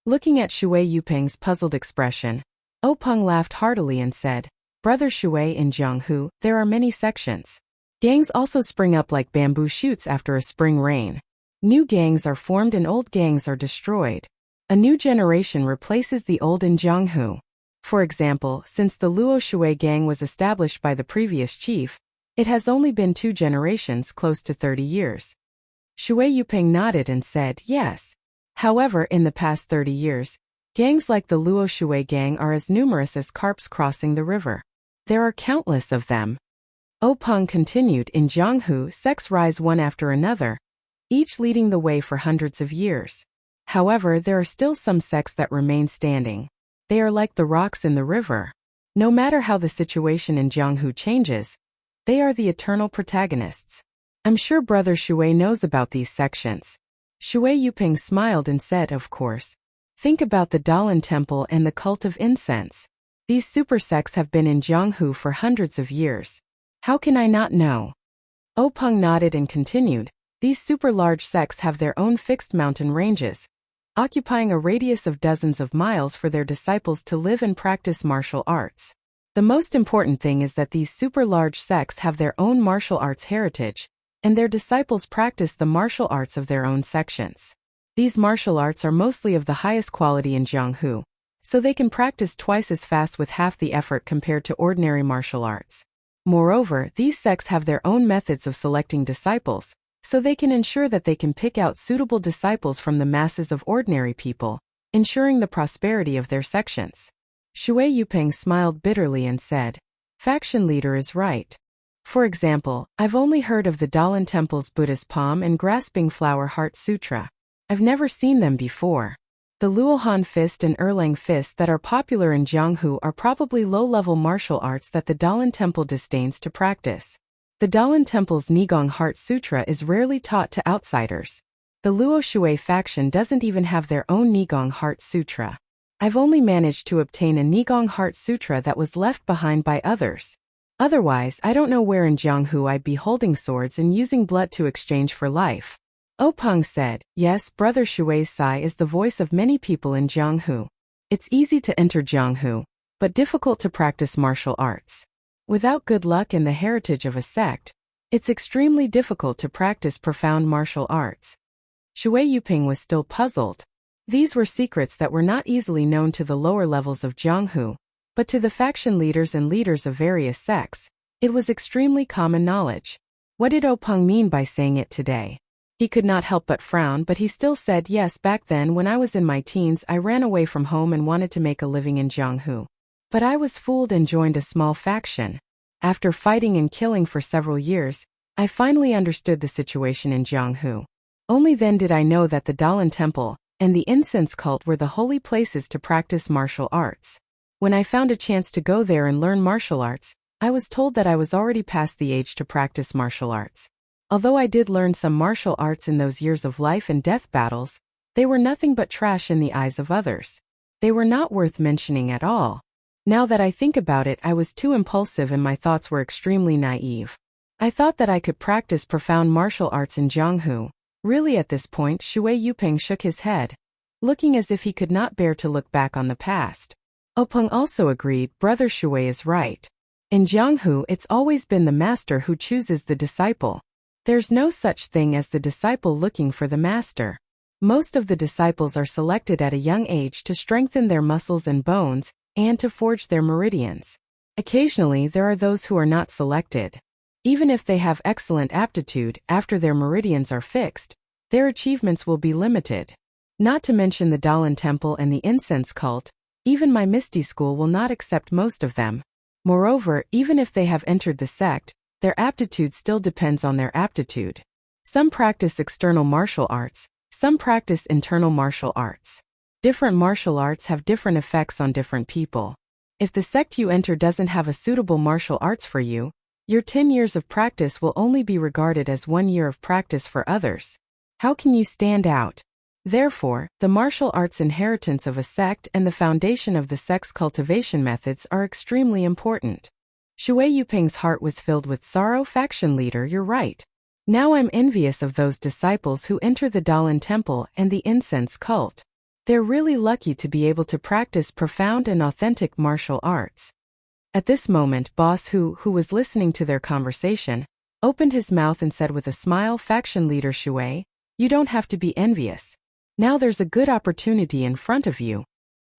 Looking at Shui Yuping's puzzled expression, Openg laughed heartily and said, Brother Shui, in Jianghu, there are many sections. Gangs also spring up like bamboo shoots after a spring rain. New gangs are formed and old gangs are destroyed. A new generation replaces the old in Jianghu. For example, since the Luo Shui gang was established by the previous chief, it has only been 2 generations, close to 30 years. Shui Yuping nodded and said, yes. However, in the past 30 years, gangs like the Luo Shui gang are as numerous as carps crossing the river. There are countless of them. Openg continued, in Jianghu, sects rise one after another, each leading the way for hundreds of years. However, there are still some sects that remain standing. They are like the rocks in the river. No matter how the situation in Jianghu changes, they are the eternal protagonists. I'm sure Brother Shui knows about these sections. Shui Yuping smiled and said, of course. Think about the Dalan Temple and the cult of incense. These super sects have been in Jianghu for hundreds of years. How can I not know? Openg nodded and continued, these super large sects have their own fixed mountain ranges, occupying a radius of dozens of miles for their disciples to live and practice martial arts. The most important thing is that these super large sects have their own martial arts heritage, and their disciples practice the martial arts of their own sections. These martial arts are mostly of the highest quality in Jianghu, so they can practice twice as fast with half the effort compared to ordinary martial arts. Moreover, these sects have their own methods of selecting disciples, so they can ensure that they can pick out suitable disciples from the masses of ordinary people, ensuring the prosperity of their sections. Shui Yuping smiled bitterly and said, faction leader is right. For example, I've only heard of the Dalan Temple's Buddhist palm and grasping flower heart sutra. I've never seen them before. The Luohan fist and Erlang fist that are popular in Jianghu are probably low-level martial arts that the Dalan Temple disdains to practice. The Dalan Temple's Nigong Heart Sutra is rarely taught to outsiders. The Luo Shui faction doesn't even have their own Nigong Heart Sutra. I've only managed to obtain a Nigong Heart Sutra that was left behind by others. Otherwise, I don't know where in Jianghu I'd be holding swords and using blood to exchange for life. Openg said, yes, Brother Shui's Sai is the voice of many people in Jianghu. It's easy to enter Jianghu, but difficult to practice martial arts. Without good luck and the heritage of a sect, it's extremely difficult to practice profound martial arts. Shui Yuping was still puzzled. These were secrets that were not easily known to the lower levels of Jianghu, but to the faction leaders and leaders of various sects, it was extremely common knowledge. What did Openg mean by saying it today? He could not help but frown, but he still said, yes, back then when I was in my teens I ran away from home and wanted to make a living in Jianghu. But I was fooled and joined a small faction. After fighting and killing for several years, I finally understood the situation in Jianghu. Only then did I know that the Dalan Temple and the incense cult were the holy places to practice martial arts. When I found a chance to go there and learn martial arts, I was told that I was already past the age to practice martial arts. Although I did learn some martial arts in those years of life and death battles, they were nothing but trash in the eyes of others. They were not worth mentioning at all. Now that I think about it, I was too impulsive and my thoughts were extremely naive. I thought that I could practice profound martial arts in Jianghu. Really, at this point, Shui Yuping shook his head, looking as if he could not bear to look back on the past. Openg also agreed, Brother Shui is right. In Jianghu, it's always been the master who chooses the disciple. There's no such thing as the disciple looking for the master. Most of the disciples are selected at a young age to strengthen their muscles and bones, and to forge their meridians. Occasionally there are those who are not selected. Even if they have excellent aptitude, after their meridians are fixed, their achievements will be limited. Not to mention the Dalan Temple and the incense cult, even my Misty School will not accept most of them. Moreover, even if they have entered the sect, their aptitude still depends on their aptitude. Some practice external martial arts, some practice internal martial arts. Different martial arts have different effects on different people. If the sect you enter doesn't have a suitable martial arts for you, your 10 years of practice will only be regarded as 1 year of practice for others. How can you stand out? Therefore, the martial arts inheritance of a sect and the foundation of the sect's cultivation methods are extremely important. Shui Yuping's heart was filled with sorrow. Faction leader, you're right. Now I'm envious of those disciples who enter the Dalan temple and the incense cult. They're really lucky to be able to practice profound and authentic martial arts. At this moment, Boss who was listening to their conversation, opened his mouth and said with a smile, Faction Leader Shui, you don't have to be envious. Now there's a good opportunity in front of you.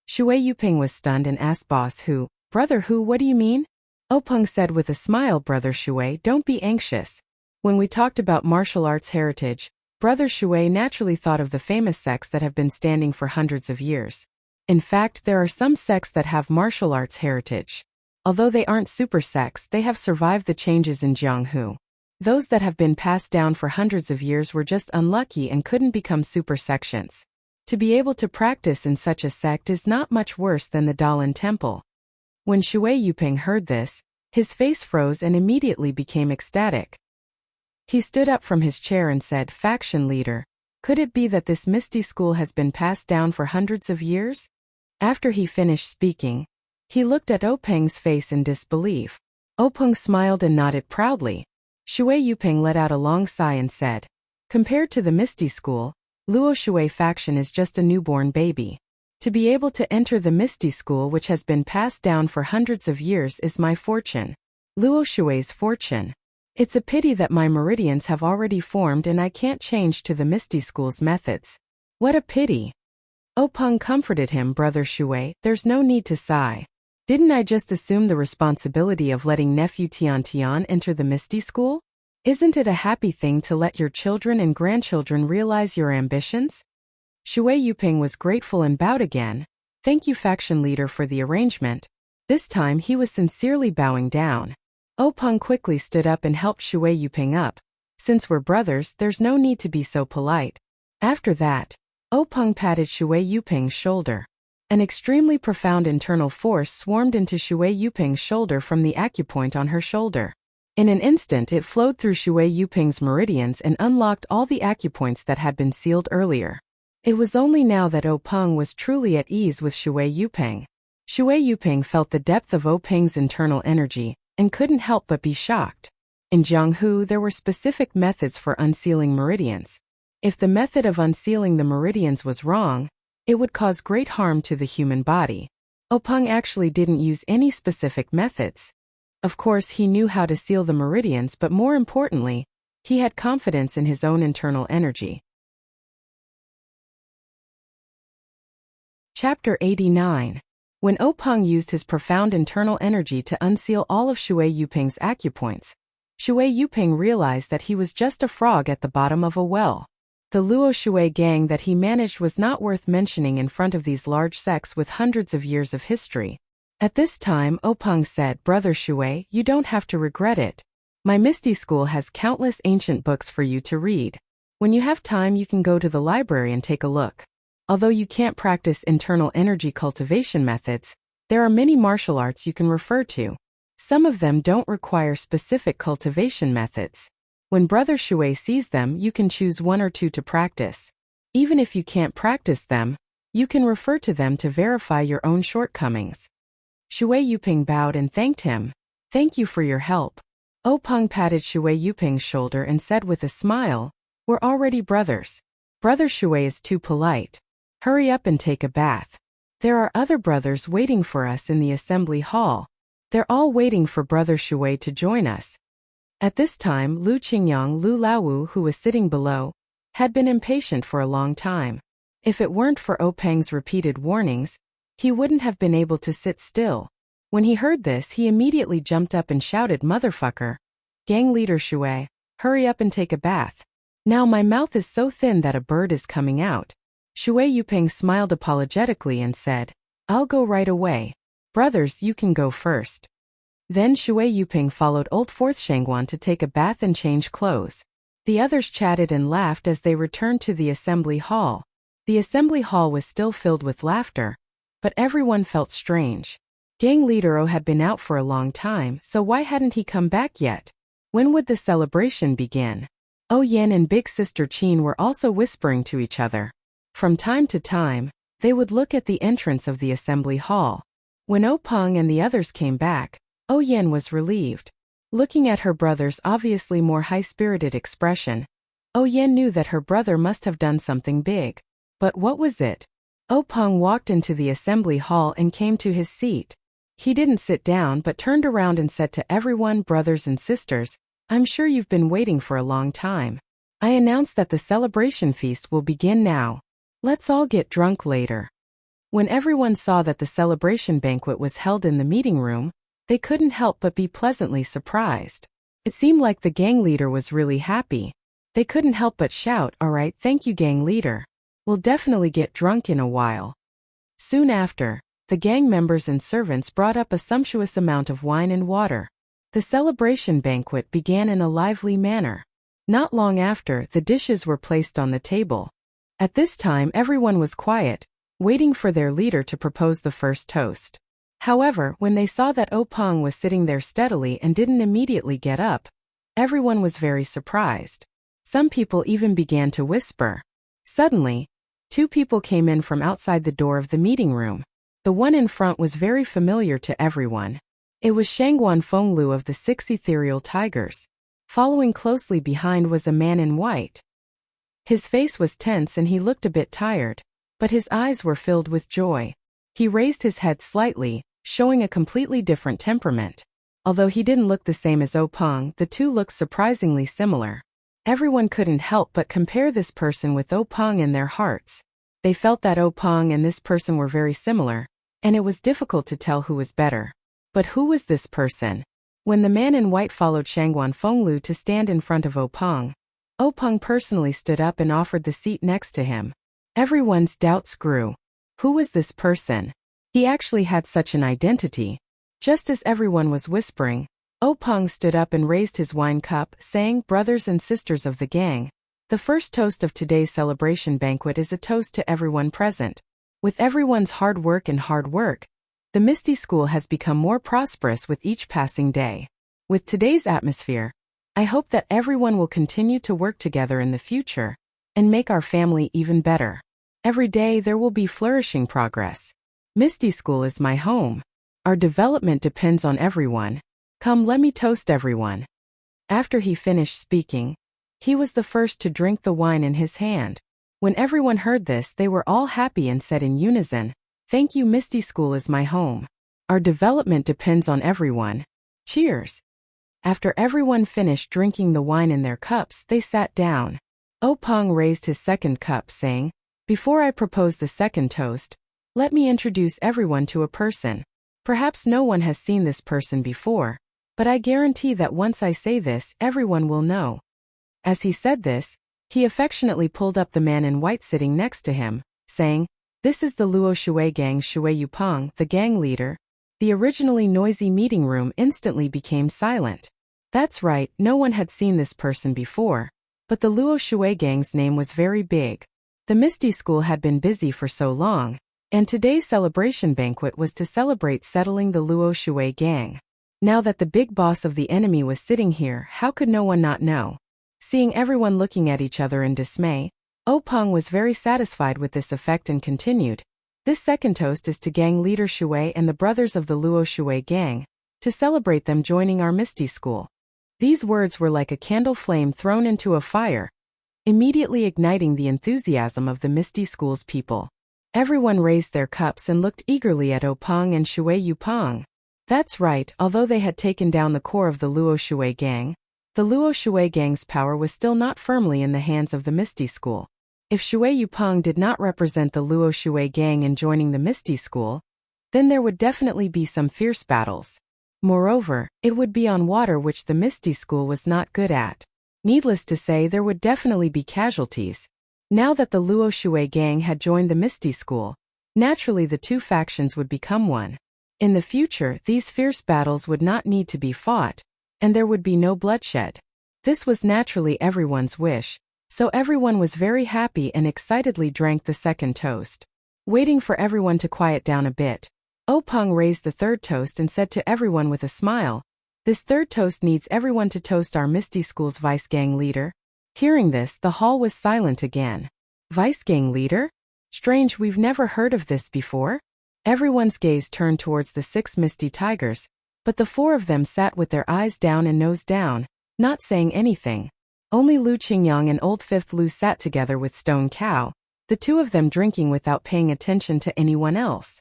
Shui Yuping was stunned and asked Boss Hu, Brother Hu, what do you mean? Openg said with a smile, Brother Shui, don't be anxious. When we talked about martial arts heritage, Brother Shui naturally thought of the famous sects that have been standing for hundreds of years. In fact, there are some sects that have martial arts heritage. Although they aren't super sects, they have survived the changes in Jianghu. Those that have been passed down for hundreds of years were just unlucky and couldn't become super sections. To be able to practice in such a sect is not much worse than the Dalan temple. When Shui Yuping heard this, his face froze and immediately became ecstatic. He stood up from his chair and said, Faction leader, could it be that this misty school has been passed down for hundreds of years? After he finished speaking, he looked at Openg's face in disbelief. Openg smiled and nodded proudly. Shui Yuping let out a long sigh and said, compared to the Misty School, Luo Shui faction is just a newborn baby. To be able to enter the Misty School which has been passed down for hundreds of years is my fortune. Luo Shui's fortune. It's a pity that my meridians have already formed and I can't change to the Misty School's methods. What a pity. Openg comforted him, Brother Shui, there's no need to sigh. Didn't I just assume the responsibility of letting nephew Tian Tian enter the Misty School? Isn't it a happy thing to let your children and grandchildren realize your ambitions? Shui Yuping was grateful and bowed again. Thank you, faction leader, for the arrangement. This time he was sincerely bowing down. Openg quickly stood up and helped Shui Yuping up. Since we're brothers, there's no need to be so polite. After that, Openg patted Shui Yuping's shoulder. An extremely profound internal force swarmed into Shui Yuping's shoulder from the acupoint on her shoulder. In an instant it flowed through Shui Yuping's meridians and unlocked all the acupoints that had been sealed earlier. It was only now that Openg was truly at ease with Shui Yuping. Shui Yuping felt the depth of Openg's internal energy, and couldn't help but be shocked. In Jianghu there were specific methods for unsealing meridians. If the method of unsealing the meridians was wrong, it would cause great harm to the human body. Openg actually didn't use any specific methods. Of course he knew how to seal the meridians, but more importantly, he had confidence in his own internal energy. Chapter 89. When Openg used his profound internal energy to unseal all of Shui Yuping's acupoints, Shui Yuping realized that he was just a frog at the bottom of a well. The Luo Shui gang that he managed was not worth mentioning in front of these large sects with hundreds of years of history. At this time Openg said, Brother Shui, you don't have to regret it. My Misty School has countless ancient books for you to read. When you have time you can go to the library and take a look. Although you can't practice internal energy cultivation methods, there are many martial arts you can refer to. Some of them don't require specific cultivation methods. When Brother Shui sees them, you can choose one or two to practice. Even if you can't practice them, you can refer to them to verify your own shortcomings. Shui Yuping bowed and thanked him. Thank you for your help. Openg patted Shui Yuping's shoulder and said with a smile, we're already brothers. Brother Shui is too polite. Hurry up and take a bath. There are other brothers waiting for us in the assembly hall. They're all waiting for Brother Shui to join us. At this time, Lu Qingyang Lu Laowu, who was sitting below, had been impatient for a long time. If it weren't for Openg's repeated warnings, he wouldn't have been able to sit still. When he heard this, he immediately jumped up and shouted, Motherfucker! Gang leader Shui, hurry up and take a bath. Now my mouth is so thin that a bird is coming out. Shui Yuping smiled apologetically and said, I'll go right away. Brothers, you can go first. Then Shui Yuping followed old Fourth Shangguan to take a bath and change clothes. The others chatted and laughed as they returned to the assembly hall. The assembly hall was still filled with laughter, but everyone felt strange. Gang leader O had been out for a long time, so why hadn't he come back yet? When would the celebration begin? O Yen and big sister Qin were also whispering to each other. From time to time, they would look at the entrance of the assembly hall. When Openg and the others came back, O Yen was relieved. Looking at her brother's obviously more high-spirited expression, Oh Yan knew that her brother must have done something big. But what was it? Oh Peng walked into the assembly hall and came to his seat. He didn't sit down but turned around and said to everyone, brothers and sisters, I'm sure you've been waiting for a long time. I announce that the celebration feast will begin now. Let's all get drunk later. When everyone saw that the celebration banquet was held in the meeting room, they couldn't help but be pleasantly surprised. It seemed like the gang leader was really happy. They couldn't help but shout, all right, thank you gang leader. We'll definitely get drunk in a while. Soon after, the gang members and servants brought up a sumptuous amount of wine and water. The celebration banquet began in a lively manner. Not long after, the dishes were placed on the table. At this time everyone was quiet, waiting for their leader to propose the first toast. However, when they saw that Oh Peng was sitting there steadily and didn't immediately get up, everyone was very surprised. Some people even began to whisper. Suddenly, two people came in from outside the door of the meeting room. The one in front was very familiar to everyone. It was Shangguan Fenglu of the 6 ethereal tigers. Following closely behind was a man in white. His face was tense and he looked a bit tired, but his eyes were filled with joy. He raised his head slightly, showing a completely different temperament. Although he didn't look the same as Oh Peng, the two looked surprisingly similar. Everyone couldn't help but compare this person with Oh Peng in their hearts. They felt that Oh Peng and this person were very similar, and it was difficult to tell who was better. But who was this person? When the man in white followed Shangguan Fenglu to stand in front of Oh Peng personally stood up and offered the seat next to him. Everyone's doubts grew. Who was this person? He actually had such an identity. Just as everyone was whispering, Oh Peng stood up and raised his wine cup, saying, brothers and sisters of the gang, the first toast of today's celebration banquet is a toast to everyone present. With everyone's hard work, the Misty School has become more prosperous with each passing day. With today's atmosphere, I hope that everyone will continue to work together in the future and make our family even better. Every day there will be flourishing progress. Misty School is my home. Our development depends on everyone. Come, let me toast everyone. After he finished speaking, he was the first to drink the wine in his hand. When everyone heard this, they were all happy and said in unison, thank you, Misty School is my home. Our development depends on everyone. Cheers. After everyone finished drinking the wine in their cups, they sat down. Oh Peng raised his second cup, saying, before I propose the second toast, let me introduce everyone to a person. Perhaps no one has seen this person before, but I guarantee that once I say this, everyone will know. As he said this, he affectionately pulled up the man in white sitting next to him, saying, this is the Luo Shui gang Shui Yupeng, the gang leader. The originally noisy meeting room instantly became silent. That's right, no one had seen this person before, but the Luo Shui gang's name was very big. The Misty School had been busy for so long, and today's celebration banquet was to celebrate settling the Luo Shui gang. Now that the big boss of the enemy was sitting here, how could no one not know? Seeing everyone looking at each other in dismay, Oh Peng was very satisfied with this effect and continued, this second toast is to gang leader Shui and the brothers of the Luo Shui gang, to celebrate them joining our Misty School. These words were like a candle flame thrown into a fire, immediately igniting the enthusiasm of the Misty School's people. Everyone raised their cups and looked eagerly at Oh Peng and Shui Yupeng. That's right, although they had taken down the core of the Luo Shui gang, the Luo Shui gang's power was still not firmly in the hands of the Misty School. If Shui Yupeng did not represent the Luo Shui gang in joining the Misty School, then there would definitely be some fierce battles. Moreover, it would be on water, which the Misty School was not good at. Needless to say, there would definitely be casualties. Now that the Luo Shui gang had joined the Misty School, naturally the two factions would become one. In the future, these fierce battles would not need to be fought, and there would be no bloodshed. This was naturally everyone's wish, so everyone was very happy and excitedly drank the second toast. Waiting for everyone to quiet down a bit, Oh Peng raised the third toast and said to everyone with a smile, this third toast needs everyone to toast our Misty School's vice gang leader. Hearing this, the hall was silent again. Vice gang leader? Strange, we've never heard of this before. Everyone's gaze turned towards the 6 Misty Tigers, But the four of them sat with their eyes down and nose down, not saying anything. Only Lu Qingyang and old Fifth Lu sat together with Stone Cow, the two of them drinking without paying attention to anyone else.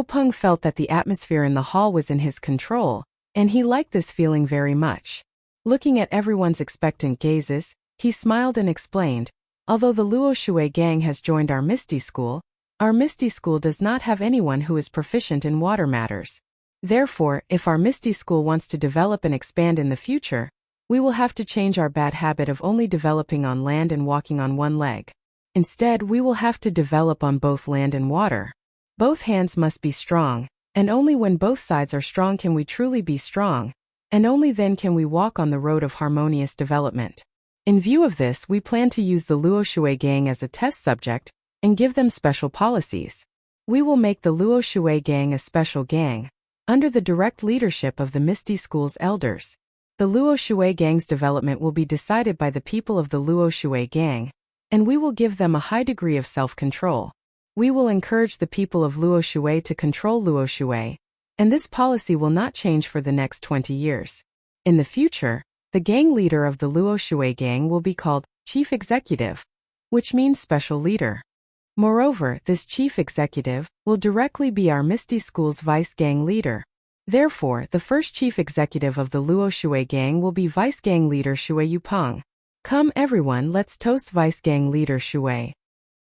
Peng felt that the atmosphere in the hall was in his control, and he liked this feeling very much. Looking at everyone's expectant gazes, he smiled and explained, although the Luo Shui gang has joined our Misty School does not have anyone who is proficient in water matters. Therefore, if our Misty School wants to develop and expand in the future, we will have to change our bad habit of only developing on land and walking on one leg. Instead, we will have to develop on both land and water. Both hands must be strong, and only when both sides are strong can we truly be strong, and only then can we walk on the road of harmonious development. In view of this, we plan to use the Luo Shui gang as a test subject and give them special policies. We will make the Luo Shui gang a special gang, under the direct leadership of the Misty School's elders. The Luo Shui gang's development will be decided by the people of the Luo Shui gang, and we will give them a high degree of self-control. We will encourage the people of Luo Shui to control Luo Shui, and this policy will not change for the next 20 years. In the future, the gang leader of the Luo Shui gang will be called Chief Executive, which means special leader. Moreover, this Chief Executive will directly be our Misty School's Vice Gang leader. Therefore, the first Chief Executive of the Luo Shui gang will be Vice Gang leader Shui Yupeng. Come everyone, let's toast Vice Gang leader Shui.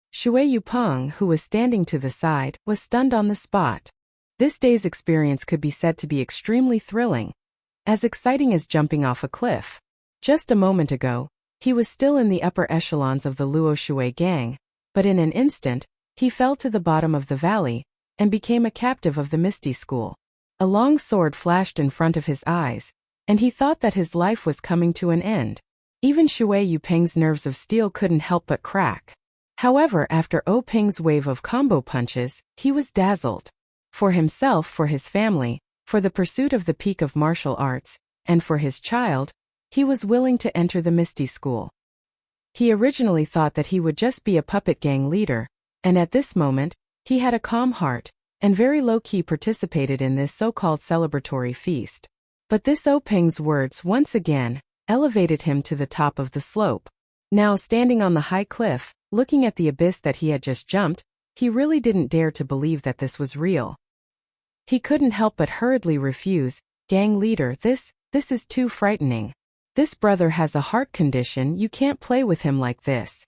Shui Yupeng, who was standing to the side, was stunned on the spot. This day's experience could be said to be extremely thrilling, as exciting as jumping off a cliff. Just a moment ago, he was still in the upper echelons of the Luo Shui gang, but in an instant, he fell to the bottom of the valley and became a captive of the Misty School. A long sword flashed in front of his eyes, and he thought that his life was coming to an end. Even Shui Yupeng's nerves of steel couldn't help but crack. However, after Peng's wave of combo punches, he was dazzled. For himself, for his family, for the pursuit of the peak of martial arts, and for his child, he was willing to enter the Misty School. He originally thought that he would just be a puppet gang leader, and at this moment, he had a calm heart, and very low-key participated in this so-called celebratory feast. But this Peng's words once again elevated him to the top of the slope. Now standing on the high cliff, looking at the abyss that he had just jumped, he really didn't dare to believe that this was real. He couldn't help but hurriedly refuse, "Gang leader, this is too frightening. This brother has a heart condition, you can't play with him like this."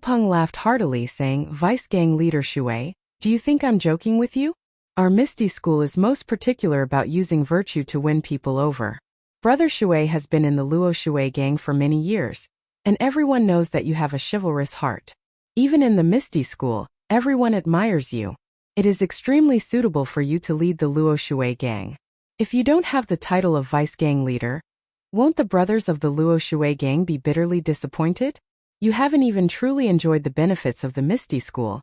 Peng laughed heartily saying, "Vice gang leader Shui, do you think I'm joking with you? Our Misty School is most particular about using virtue to win people over. Brother Shui has been in the Luo Shui gang for many years, and everyone knows that you have a chivalrous heart. Even in the Misty School, everyone admires you. It is extremely suitable for you to lead the Luo Shui gang. If you don't have the title of Vice Gang leader, won't the brothers of the Luo Shui gang be bitterly disappointed? You haven't even truly enjoyed the benefits of the Misty School,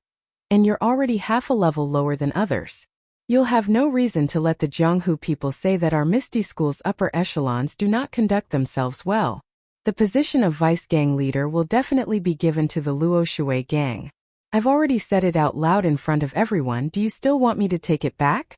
and you're already half a level lower than others. You'll have no reason to let the Jianghu people say that our Misty School's upper echelons do not conduct themselves well. The position of Vice Gang leader will definitely be given to the Luo Shui gang. I've already said it out loud in front of everyone, do you still want me to take it back?"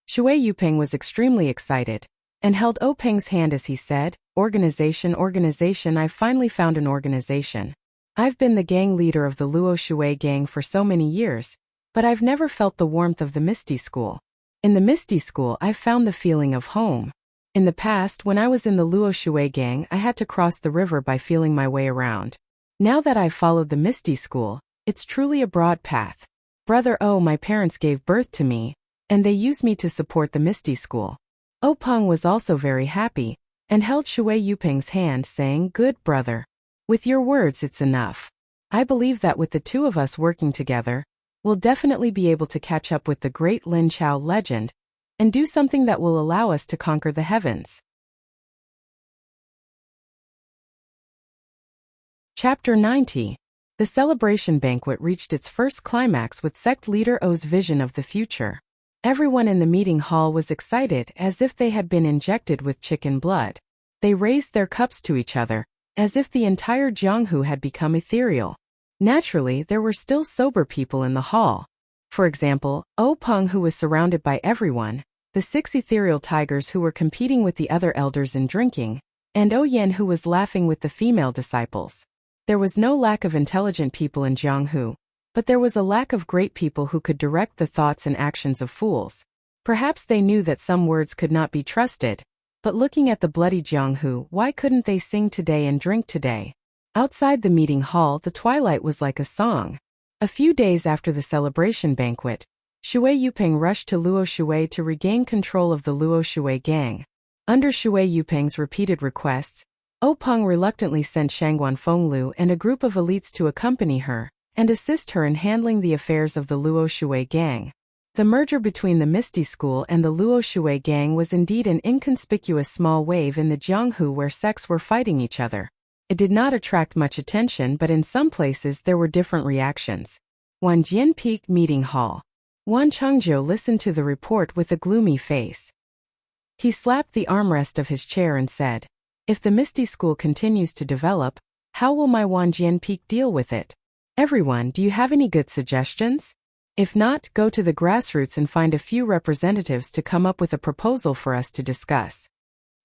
Shui Yupeng was extremely excited, and held Peng's hand as he said, Organization, I've finally found an organization. I've been the gang leader of the Luo Shui gang for so many years, but I've never felt the warmth of the Misty School. In the Misty School, I've found the feeling of home. In the past, when I was in the Luo Shui gang, I had to cross the river by feeling my way around. Now that I've followed the Misty School, it's truly a broad path. Brother my parents gave birth to me, and they used me to support the Misty School. Peng was also very happy, and held Shui Yupeng's hand saying, "Good brother. With your words it's enough. I believe that with the two of us working together, we'll definitely be able to catch up with the great Lin Chao legend, and do something that will allow us to conquer the heavens." Chapter 90. The celebration banquet reached its first climax with sect leader O's vision of the future. Everyone in the meeting hall was excited as if they had been injected with chicken blood. They raised their cups to each other, as if the entire Jianghu had become ethereal. Naturally, there were still sober people in the hall. For example, Peng, who was surrounded by everyone, the 6 ethereal tigers who were competing with the other elders in drinking, and Yen who was laughing with the female disciples. There was no lack of intelligent people in Jianghu, but there was a lack of great people who could direct the thoughts and actions of fools. Perhaps they knew that some words could not be trusted, but looking at the bloody Jianghu, why couldn't they sing today and drink today? Outside the meeting hall, the twilight was like a song. A few days after the celebration banquet, Shui Yupeng rushed to Luo Shui to regain control of the Luo Shui gang. Under Shui Yupeng's repeated requests, Peng reluctantly sent Shangguan Fenglu and a group of elites to accompany her and assist her in handling the affairs of the Luo Shui gang. The merger between the Misty School and the Luo Shui gang was indeed an inconspicuous small wave in the Jianghu where sects were fighting each other. It did not attract much attention, but in some places there were different reactions. Wanjian Peak Meeting Hall. Wan Chengzhou listened to the report with a gloomy face. He slapped the armrest of his chair and said, "If the Misty School continues to develop, how will my Wanjian Peak deal with it? Everyone, do you have any good suggestions? If not, go to the grassroots and find a few representatives to come up with a proposal for us to discuss."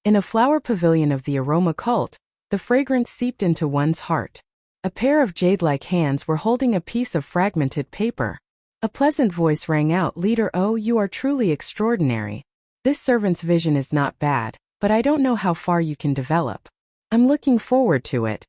In a flower pavilion of the aroma cult, the fragrance seeped into one's heart. A pair of jade-like hands were holding a piece of fragmented paper. A pleasant voice rang out, "Leader Oh, you are truly extraordinary. This servant's vision is not bad, but I don't know how far you can develop. I'm looking forward to it."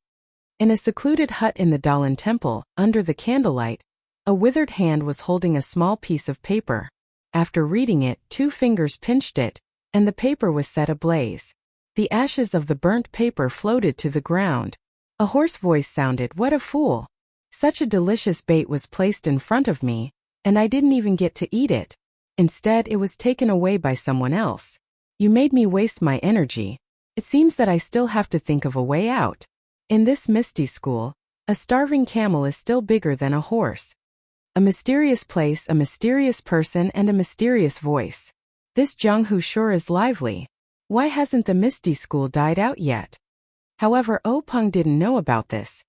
In a secluded hut in the Dalan Temple, under the candlelight, a withered hand was holding a small piece of paper. After reading it, 2 fingers pinched it, and the paper was set ablaze. The ashes of the burnt paper floated to the ground. A hoarse voice sounded, "What a fool! Such a delicious bait was placed in front of me, and I didn't even get to eat it. Instead, it was taken away by someone else. You made me waste my energy. It seems that I still have to think of a way out. In this Misty School, a starving camel is still bigger than a horse." A mysterious place, a mysterious person, and a mysterious voice. This Jianghu sure is lively. Why hasn't the Misty School died out yet? However, Peng didn't know about this.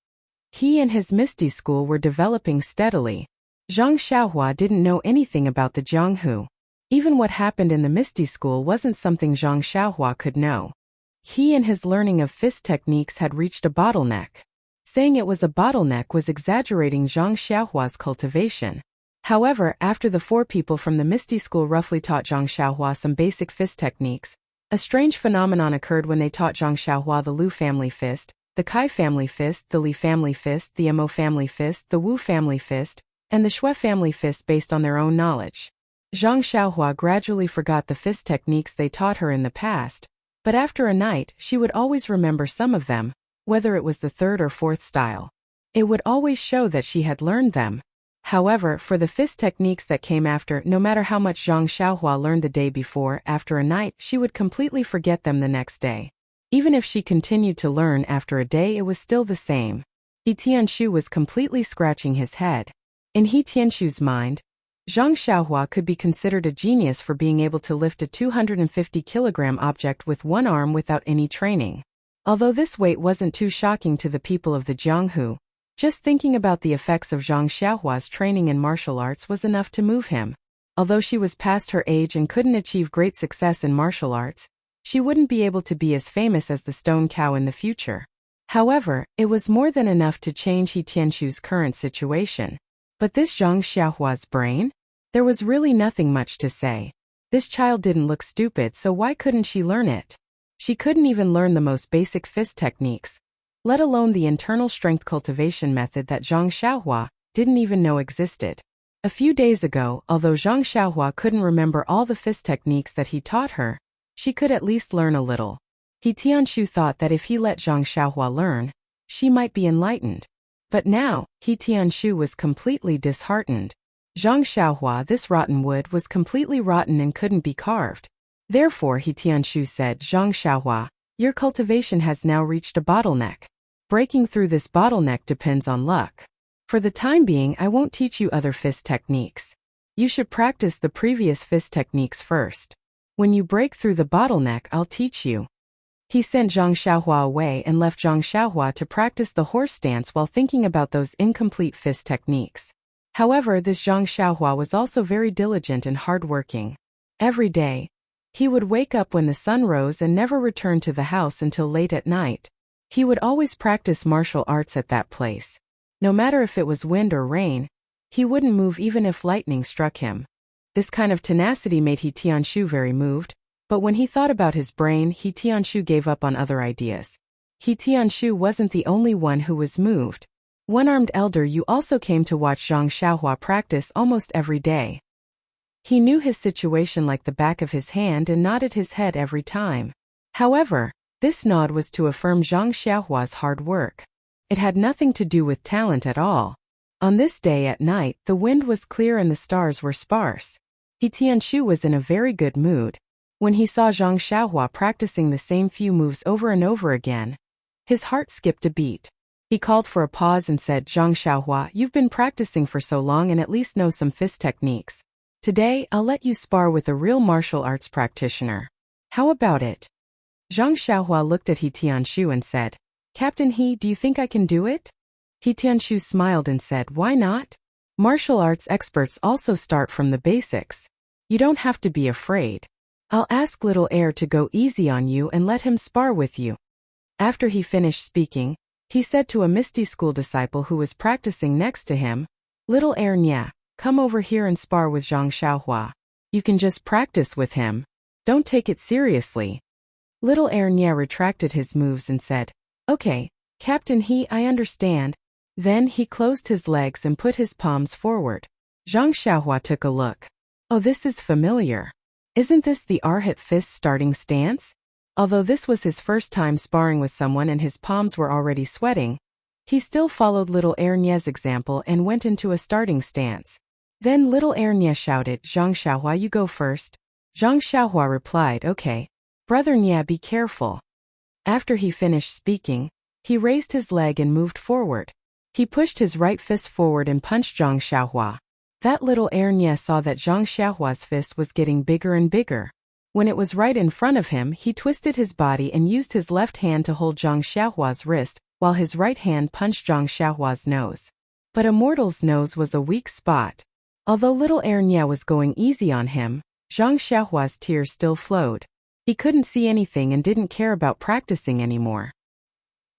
He and his Misty School were developing steadily. Zhang Xiaohua didn't know anything about the Jianghu. Even what happened in the Misty School wasn't something Zhang Xiaohua could know. He and his learning of fist techniques had reached a bottleneck. Saying it was a bottleneck was exaggerating Zhang Xiaohua's cultivation. However, after the 4 people from the Misty School roughly taught Zhang Xiaohua some basic fist techniques, a strange phenomenon occurred when they taught Zhang Xiaohua the Lu family fist, the Kai family fist, the Li family fist, the Mo family fist, the Wu family fist, and the Shui family fist based on their own knowledge. Zhang Xiaohua gradually forgot the fist techniques they taught her in the past, but after a night, she would always remember some of them, whether it was the 3rd or 4th style. It would always show that she had learned them. However, for the fist techniques that came after, no matter how much Zhang Xiaohua learned the day before, after a night, she would completely forget them the next day. Even if she continued to learn after a day, it was still the same. He Tianshu was completely scratching his head. In He Tianshu's mind, Zhang Xiaohua could be considered a genius for being able to lift a 250-kilogram object with one arm without any training. Although this weight wasn't too shocking to the people of the Jianghu, just thinking about the effects of Zhang Xiaohua's training in martial arts was enough to move him. Although she was past her age and couldn't achieve great success in martial arts, she wouldn't be able to be as famous as the stone cow in the future. However, it was more than enough to change He Tianshu's current situation. But this Zhang Xiaohua's brain? There was really nothing much to say. This child didn't look stupid, so why couldn't she learn it? She couldn't even learn the most basic fist techniques, let alone the internal strength cultivation method that Zhang Xiaohua didn't even know existed. A few days ago, although Zhang Xiaohua couldn't remember all the fist techniques that he taught her, she could at least learn a little. He Tianshu thought that if he let Zhang Xiaohua learn, she might be enlightened. But now, He Tianshu was completely disheartened. Zhang Xiaohua, this rotten wood was completely rotten and couldn't be carved. Therefore, He Tianshu said, "Zhang Xiaohua, your cultivation has now reached a bottleneck. Breaking through this bottleneck depends on luck. For the time being, I won't teach you other fist techniques. You should practice the previous fist techniques first. When you break through the bottleneck, I'll teach you." He sent Zhang Xiaohua away and left Zhang Xiaohua to practice the horse stance while thinking about those incomplete fist techniques. However, this Zhang Xiaohua was also very diligent and hardworking. Every day, He would wake up when the sun rose and never return to the house until late at night. He would always practice martial arts at that place. No matter if it was wind or rain, he wouldn't move even if lightning struck him. This kind of tenacity made He Tianshu very moved, but when he thought about his brain, He Tianshu gave up on other ideas. He Tianshu wasn't the only one who was moved. One-armed elder Yu also came to watch Zhang Xiaohua practice almost every day. He knew his situation like the back of his hand and nodded his head every time. However, this nod was to affirm Zhang Xiaohua's hard work. It had nothing to do with talent at all. On this day at night, the wind was clear and the stars were sparse. He Tianshu was in a very good mood. When he saw Zhang Xiaohua practicing the same few moves over and over again, his heart skipped a beat. He called for a pause and said, "Zhang Xiaohua, you've been practicing for so long and at least know some fist techniques. Today, I'll let you spar with a real martial arts practitioner. How about it?" Zhang Xiaohua looked at He Tianshu and said, "Captain He, do you think I can do it?" He Tianshu smiled and said, "Why not? Martial arts experts also start from the basics. You don't have to be afraid. I'll ask little heir to go easy on you and let him spar with you." After he finished speaking, he said to a Misty school disciple who was practicing next to him, "Little heir Nya, come over here and spar with Zhang Xiaohua. You can just practice with him. Don't take it seriously." Little heir Nya retracted his moves and said, "Okay, Captain He, I understand." Then he closed his legs and put his palms forward. Zhang Xiaohua took a look. "Oh, this is familiar. Isn't this the Arhat fist starting stance?" Although this was his first time sparring with someone and his palms were already sweating, he still followed little heir Nya's example and went into a starting stance. Then little heir Nya shouted, "Zhang Xiaohua, you go first." Zhang Xiaohua replied, "Okay. Brother Nya, be careful." After he finished speaking, he raised his leg and moved forward. He pushed his right fist forward and punched Zhang Xiaohua. That little heir Nya saw that Zhang Xiaohua's fist was getting bigger and bigger. When it was right in front of him, he twisted his body and used his left hand to hold Zhang Xiaohua's wrist, while his right hand punched Zhang Xiaohua's nose. But a mortal's nose was a weak spot. Although little heir Nya was going easy on him, Zhang Xiaohua's tears still flowed. He couldn't see anything and didn't care about practicing anymore.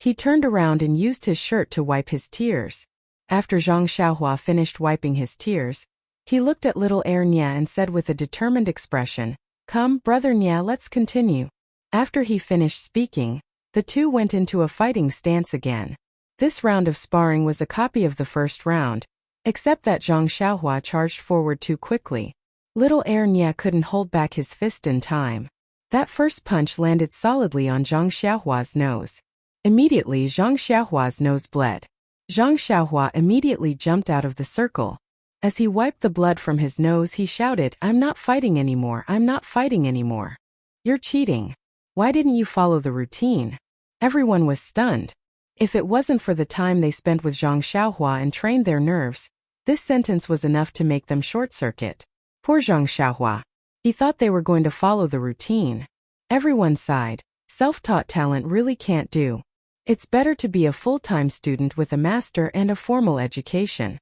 He turned around and used his shirt to wipe his tears. After Zhang Xiaohua finished wiping his tears, he looked at little heir Nya and said with a determined expression, "Come, brother Nya, let's continue." After he finished speaking, the two went into a fighting stance again. This round of sparring was a copy of the first round, except that Zhang Xiaohua charged forward too quickly. Little heir Nya couldn't hold back his fist in time. That first punch landed solidly on Zhang Xiaohua's nose. Immediately Zhang Xiaohua's nose bled. Zhang Xiaohua immediately jumped out of the circle. As he wiped the blood from his nose, he shouted, "I'm not fighting anymore, I'm not fighting anymore. You're cheating. Why didn't you follow the routine?" Everyone was stunned. If it wasn't for the time they spent with Zhang Xiaohua and trained their nerves, this sentence was enough to make them short-circuit. Poor Zhang Xiaohua. He thought they were going to follow the routine. Everyone sighed. Self-taught talent really can't do. It's better to be a full-time student with a master and a formal education.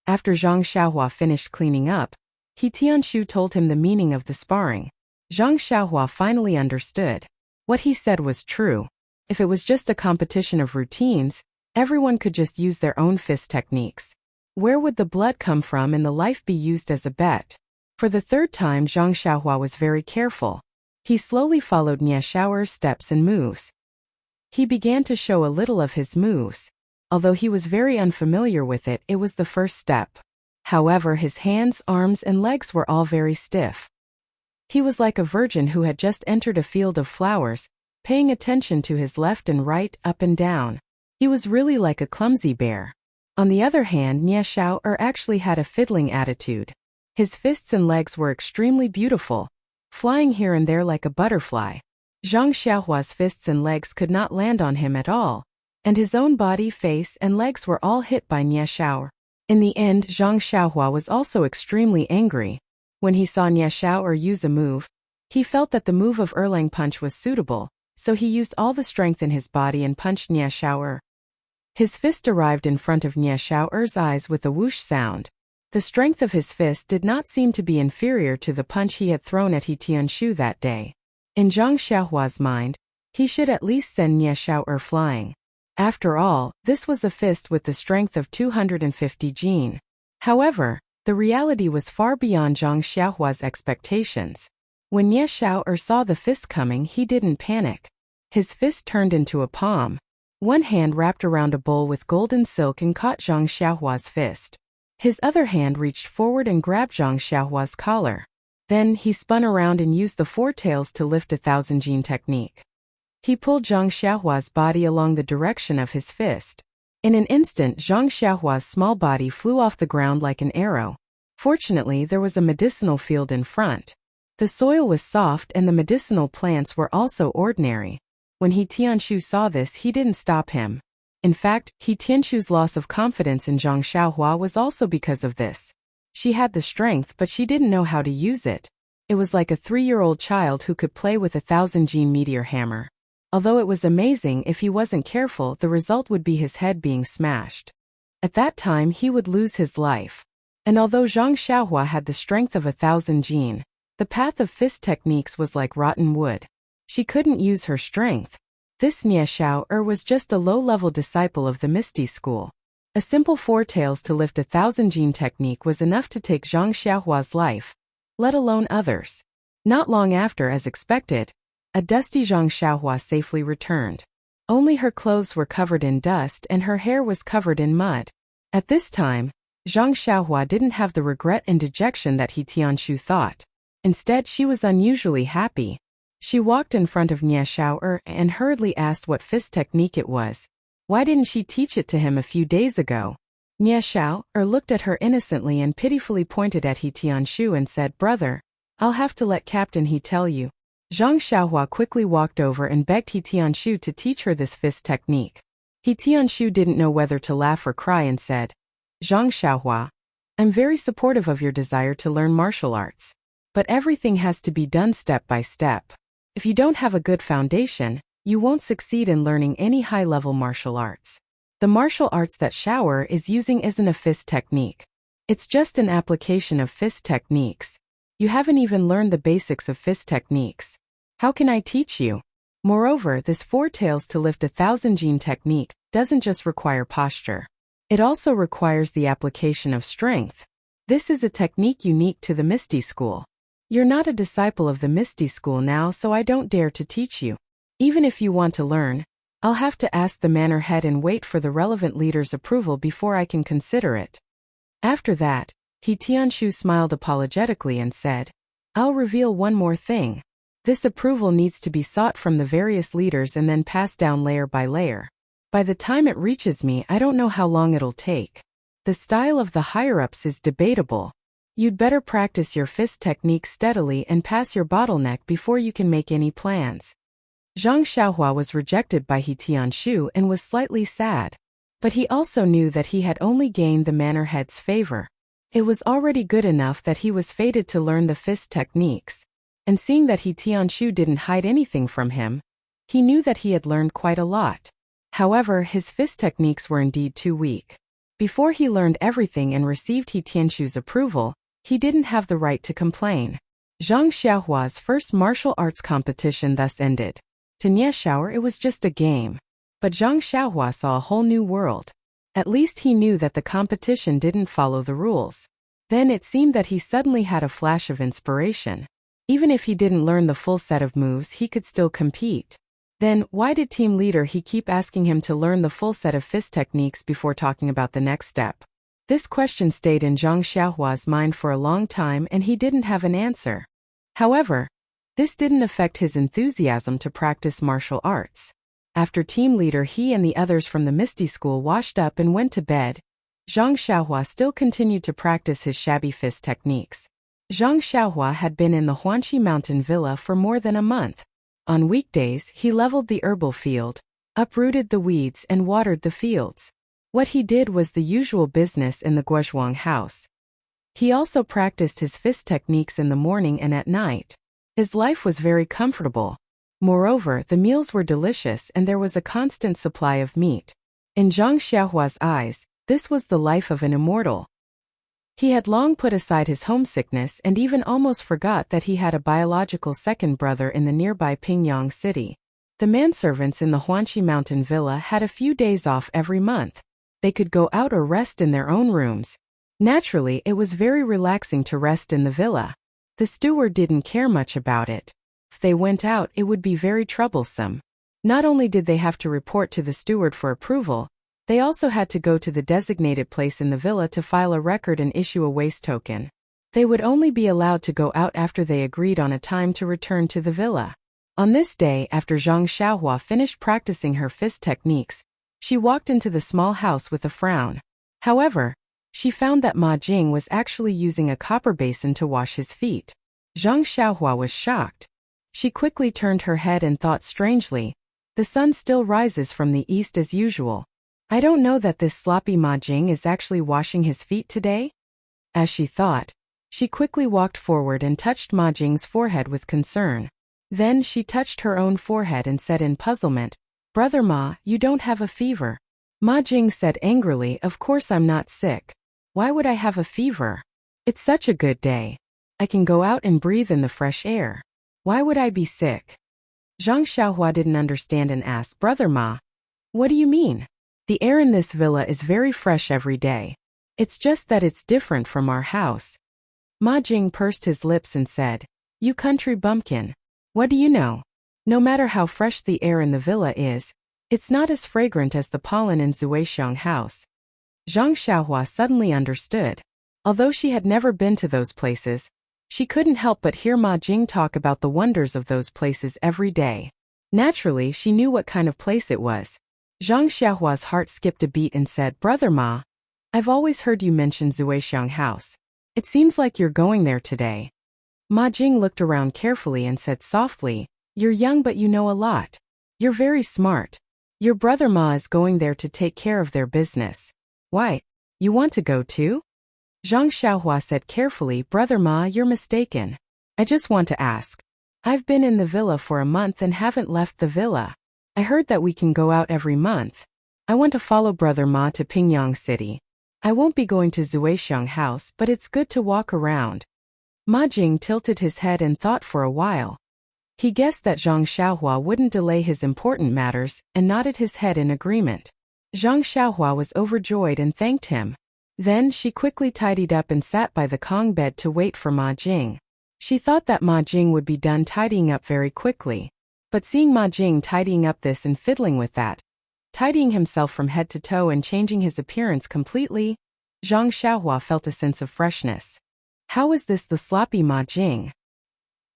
After Zhang Xiaohua finished cleaning up, He Tianshu told him the meaning of the sparring. Zhang Xiaohua finally understood. What he said was true. If it was just a competition of routines, everyone could just use their own fist techniques. Where would the blood come from and the life be used as a bet? For the third time, Zhang Xiaohua was very careful. He slowly followed Nya Xiaoer's steps and moves. He began to show a little of his moves. Although he was very unfamiliar with it, it was the first step. However, his hands, arms, and legs were all very stiff. He was like a virgin who had just entered a field of flowers, paying attention to his left and right, up and down. He was really like a clumsy bear. On the other hand, Nya Xiaoer actually had a fiddling attitude. His fists and legs were extremely beautiful, flying here and there like a butterfly. Zhang Xiaohua's fists and legs could not land on him at all, and his own body, face, and legs were all hit by Nya Xiaoer. In the end, Zhang Xiaohua was also extremely angry. When he saw Nya Xiaoer use a move, he felt that the move of Erlang punch was suitable, so he used all the strength in his body and punched Nya Xiaoer. His fist arrived in front of Nya Xiaoer's eyes with a whoosh sound. The strength of his fist did not seem to be inferior to the punch he had thrown at He Tianshu that day. In Zhang Xiaohua's mind, he should at least send Nie Xiao'er flying. After all, this was a fist with the strength of 250 jin. However, the reality was far beyond Zhang Xiaohua's expectations. When Nie Xiao'er saw the fist coming, he didn't panic. His fist turned into a palm. One hand wrapped around a bowl with golden silk and caught Zhang Xiaohua's fist. His other hand reached forward and grabbed Zhang Xiaohua's collar. Then, he spun around and used the four tails to lift 1,000 jin technique. He pulled Zhang Xiaohua's body along the direction of his fist. In an instant, Zhang Xiaohua's small body flew off the ground like an arrow. Fortunately, there was a medicinal field in front. The soil was soft and the medicinal plants were also ordinary. When He Tianshu saw this, he didn't stop him. In fact, He Tianshu's loss of confidence in Zhang Xiaohua was also because of this. She had the strength, but she didn't know how to use it. It was like a 3-year-old child who could play with 1,000 jin meteor hammer. Although it was amazing, if he wasn't careful, the result would be his head being smashed. At that time, he would lose his life. And although Zhang Xiaohua had the strength of 1,000 jin, the path of fist techniques was like rotten wood. She couldn't use her strength. This Nie Xiao'er was just a low-level disciple of the Misty School. A simple four tails to lift 1,000 jin technique was enough to take Zhang Xiaohua's life, let alone others. Not long after, as expected, a dusty Zhang Xiaohua safely returned. Only her clothes were covered in dust and her hair was covered in mud. At this time, Zhang Xiaohua didn't have the regret and dejection that He Tianshu thought. Instead, she was unusually happy. She walked in front of Nie Xiao'er and hurriedly asked what fist technique it was. Why didn't she teach it to him a few days ago? Nie Xiao'er looked at her innocently and pitifully pointed at He Tianshu and said, "Brother, I'll have to let Captain He tell you." Zhang Xiaohua quickly walked over and begged He Tianshu to teach her this fist technique. He Tianshu didn't know whether to laugh or cry and said, "Zhang Xiaohua, I'm very supportive of your desire to learn martial arts. But everything has to be done step by step. If you don't have a good foundation, you won't succeed in learning any high-level martial arts. The martial arts that Xiao'er is using isn't a fist technique. It's just an application of fist techniques. You haven't even learned the basics of fist techniques. How can I teach you? Moreover, this four tails to lift 1,000 jin technique doesn't just require posture. It also requires the application of strength. This is a technique unique to the Misty School. You're not a disciple of the Misty School now, so I don't dare to teach you. Even if you want to learn, I'll have to ask the manor head and wait for the relevant leader's approval before I can consider it." After that, He Tianshu smiled apologetically and said, "I'll reveal one more thing. This approval needs to be sought from the various leaders and then passed down layer by layer. By the time it reaches me, I don't know how long it'll take. The style of the higher-ups is debatable. You'd better practice your fist technique steadily and pass your bottleneck before you can make any plans." Zhang Xiaohua was rejected by He Tianshu and was slightly sad. But he also knew that he had only gained the manor head's favor. It was already good enough that he was fated to learn the fist techniques. And seeing that He Tianshu didn't hide anything from him, he knew that he had learned quite a lot. However, his fist techniques were indeed too weak. Before he learned everything and received He Tianshu's approval, he didn't have the right to complain. Zhang Xiaohua's first martial arts competition thus ended. To Nie Xiao'er, it was just a game. But Zhang Xiaohua saw a whole new world. At least he knew that the competition didn't follow the rules. Then it seemed that he suddenly had a flash of inspiration. Even if he didn't learn the full set of moves, he could still compete. Then, why did team leader He keep asking him to learn the full set of fist techniques before talking about the next step? This question stayed in Zhang Xiaohua's mind for a long time and he didn't have an answer. However, this didn't affect his enthusiasm to practice martial arts. After team leader He and the others from the Misty School washed up and went to bed, Zhang Xiaohua still continued to practice his shabby fist techniques. Zhang Xiaohua had been in the Huanqi mountain villa for more than a month. On weekdays, he leveled the herbal field, uprooted the weeds and watered the fields. What he did was the usual business in the Guozhuang house. He also practiced his fist techniques in the morning and at night. His life was very comfortable. Moreover, the meals were delicious and there was a constant supply of meat. In Zhang Xiaohua's eyes, this was the life of an immortal. He had long put aside his homesickness and even almost forgot that he had a biological second brother in the nearby Pingyang city. The manservants in the Huanxi mountain villa had a few days off every month. They could go out or rest in their own rooms. Naturally, it was very relaxing to rest in the villa. The steward didn't care much about it. If they went out, it would be very troublesome. Not only did they have to report to the steward for approval, they also had to go to the designated place in the villa to file a record and issue a waste token. They would only be allowed to go out after they agreed on a time to return to the villa. On this day, after Zhang Xiaohua finished practicing her fist techniques, she walked into the small house with a frown. However, she found that Ma Jing was actually using a copper basin to wash his feet. Zhang Xiaohua was shocked. She quickly turned her head and thought strangely, the sun still rises from the east as usual. I don't know that this sloppy Ma Jing is actually washing his feet today? As she thought, she quickly walked forward and touched Ma Jing's forehead with concern. Then she touched her own forehead and said in puzzlement, "Brother Ma, you don't have a fever." Ma Jing said angrily, "Of course I'm not sick. Why would I have a fever? It's such a good day. I can go out and breathe in the fresh air. Why would I be sick?" Zhang Xiaohua didn't understand and asked, "Brother Ma, what do you mean? The air in this villa is very fresh every day. It's just that it's different from our house." Ma Jing pursed his lips and said, "You country bumpkin. What do you know? No matter how fresh the air in the villa is, it's not as fragrant as the pollen in Zuixiang house." Zhang Xiaohua suddenly understood. Although she had never been to those places, she couldn't help but hear Ma Jing talk about the wonders of those places every day. Naturally, she knew what kind of place it was. Zhang Xiaohua's heart skipped a beat and said, "Brother Ma, I've always heard you mention Zuixiang house. It seems like you're going there today." Ma Jing looked around carefully and said softly, "You're young but you know a lot. You're very smart. Your brother Ma is going there to take care of their business. Why, you want to go too?" Zhang Xiaohua said carefully, "Brother Ma, you're mistaken. I just want to ask. I've been in the villa for a month and haven't left the villa. I heard that we can go out every month. I want to follow Brother Ma to Pingyang City. I won't be going to Zuixiang house, but it's good to walk around." Ma Jing tilted his head and thought for a while. He guessed that Zhang Xiaohua wouldn't delay his important matters and nodded his head in agreement. Zhang Xiaohua was overjoyed and thanked him. Then she quickly tidied up and sat by the Kong bed to wait for Ma Jing. She thought that Ma Jing would be done tidying up very quickly. But seeing Ma Jing tidying up this and fiddling with that, tidying himself from head to toe and changing his appearance completely, Zhang Xiaohua felt a sense of freshness. How was this the sloppy Ma Jing?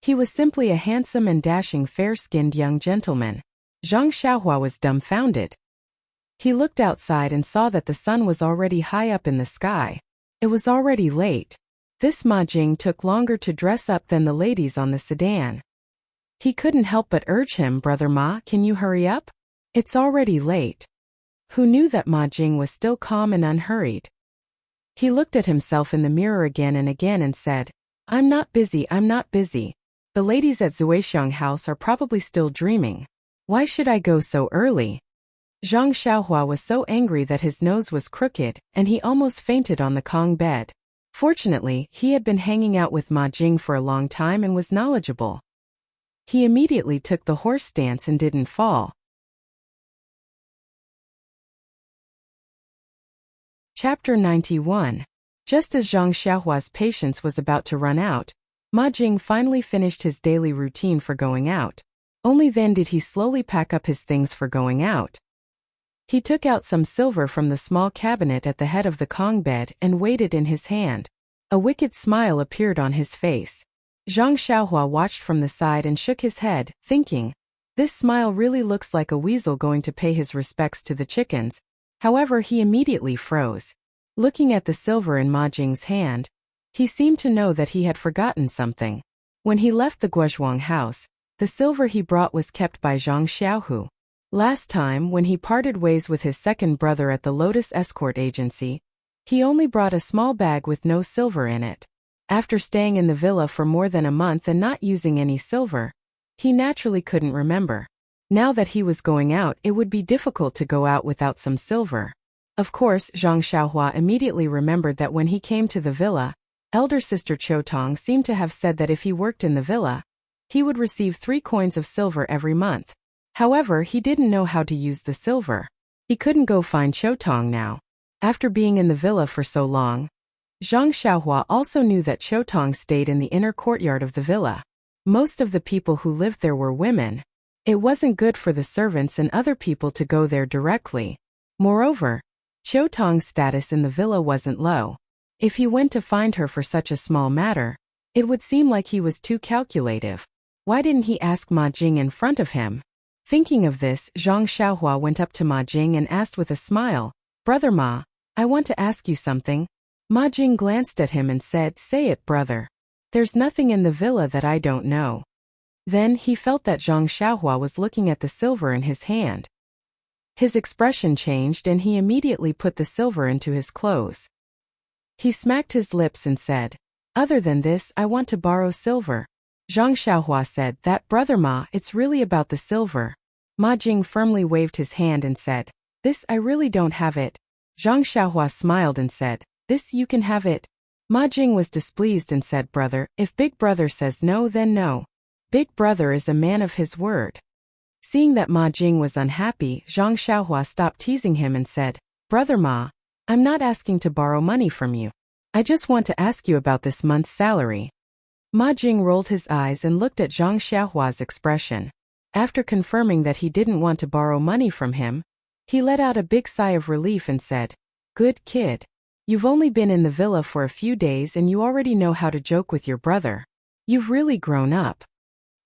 He was simply a handsome and dashing fair-skinned young gentleman. Zhang Xiaohua was dumbfounded. He looked outside and saw that the sun was already high up in the sky. It was already late. This Ma Jing took longer to dress up than the ladies on the sedan. He couldn't help but urge him, "Brother Ma, can you hurry up? It's already late." Who knew that Ma Jing was still calm and unhurried? He looked at himself in the mirror again and said, I'm not busy. The ladies at Zuixiang house are probably still dreaming. Why should I go so early?" Zhang Xiaohua was so angry that his nose was crooked, and he almost fainted on the Kong bed. Fortunately, he had been hanging out with Ma Jing for a long time and was knowledgeable. He immediately took the horse stance and didn't fall. Chapter 91. Just as Zhang Xiaohua's patience was about to run out, Ma Jing finally finished his daily routine for going out. Only then did he slowly pack up his things for going out. He took out some silver from the small cabinet at the head of the Kong bed and weighed it in his hand. A wicked smile appeared on his face. Zhang Xiaohua watched from the side and shook his head, thinking, this smile really looks like a weasel going to pay his respects to the chickens. However, he immediately froze. Looking at the silver in Ma Jing's hand, he seemed to know that he had forgotten something. When he left the Guozhuang house, the silver he brought was kept by Zhang Xiaohu. Last time, when he parted ways with his second brother at the Lotus Escort Agency, he only brought a small bag with no silver in it. After staying in the villa for more than a month and not using any silver, he naturally couldn't remember. Now that he was going out, it would be difficult to go out without some silver. Of course, Zhang Xiaohua immediately remembered that when he came to the villa, elder sister Chotong seemed to have said that if he worked in the villa, he would receive 3 coins of silver every month. However, he didn't know how to use the silver. He couldn't go find Chotong now. After being in the villa for so long, Zhang Xiaohua also knew that Chotong stayed in the inner courtyard of the villa. Most of the people who lived there were women. It wasn't good for the servants and other people to go there directly. Moreover, Chotong's status in the villa wasn't low. If he went to find her for such a small matter, it would seem like he was too calculative. Why didn't he ask Ma Jing in front of him? Thinking of this, Zhang Xiaohua went up to Ma Jing and asked with a smile, "Brother Ma, I want to ask you something." Ma Jing glanced at him and said, "Say it, brother. There's nothing in the villa that I don't know." Then he felt that Zhang Xiaohua was looking at the silver in his hand. His expression changed and he immediately put the silver into his clothes. He smacked his lips and said, "Other than this, I want to borrow silver." Zhang Xiaohua said, "That, brother Ma, it's really about the silver." Ma Jing firmly waved his hand and said, "This, I really don't have it." Zhang Xiaohua smiled and said, "This, you can have it." Ma Jing was displeased and said, "Brother, if Big Brother says no, then no. Big Brother is a man of his word." Seeing that Ma Jing was unhappy, Zhang Xiaohua stopped teasing him and said, "Brother Ma, I'm not asking to borrow money from you. I just want to ask you about this month's salary." Ma Jing rolled his eyes and looked at Zhang Xiaohua's expression. After confirming that he didn't want to borrow money from him, he let out a big sigh of relief and said, "Good kid. You've only been in the villa for a few days and you already know how to joke with your brother. You've really grown up."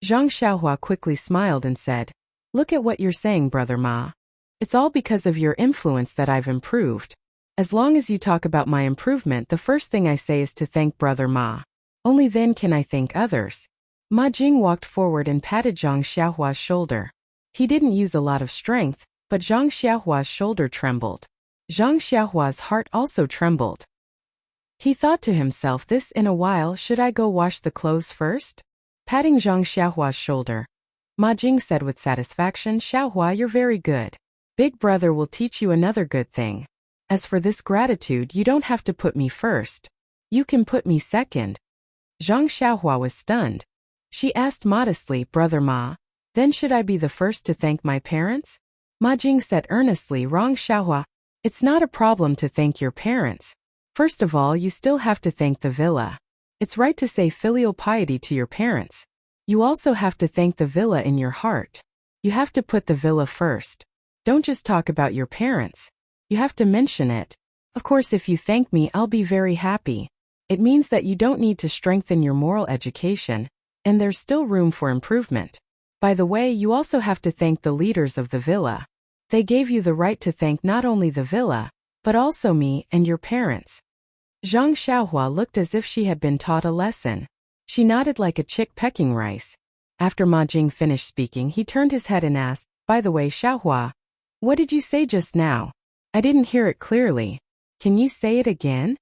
Zhang Xiaohua quickly smiled and said, "Look at what you're saying, brother Ma. It's all because of your influence that I've improved. As long as you talk about my improvement, the first thing I say is to thank brother Ma. Only then can I thank others." Ma Jing walked forward and patted Zhang Xiaohua's shoulder. He didn't use a lot of strength, but Zhang Xiaohua's shoulder trembled. Zhang Xiaohua's heart also trembled. He thought to himself, "This in a while, should I go wash the clothes first?" Patting Zhang Xiaohua's shoulder, Ma Jing said with satisfaction, "Xiaohua, you're very good. Big Brother will teach you another good thing. As for this gratitude, you don't have to put me first. You can put me second." Zhang Xiaohua was stunned. She asked modestly, "Brother Ma, then should I be the first to thank my parents?" Ma Jing said earnestly, "Wrong, Xiaohua. It's not a problem to thank your parents. First of all, you still have to thank the villa. It's right to say filial piety to your parents. You also have to thank the villa in your heart. You have to put the villa first. Don't just talk about your parents. You have to mention it. Of course, if you thank me, I'll be very happy. It means that you don't need to strengthen your moral education, and there's still room for improvement. By the way, you also have to thank the leaders of the villa. They gave you the right to thank not only the villa, but also me and your parents." Zhang Xiaohua looked as if she had been taught a lesson. She nodded like a chick pecking rice. After Ma Jing finished speaking, he turned his head and asked, "By the way, Xiaohua, what did you say just now? I didn't hear it clearly. Can you say it again?"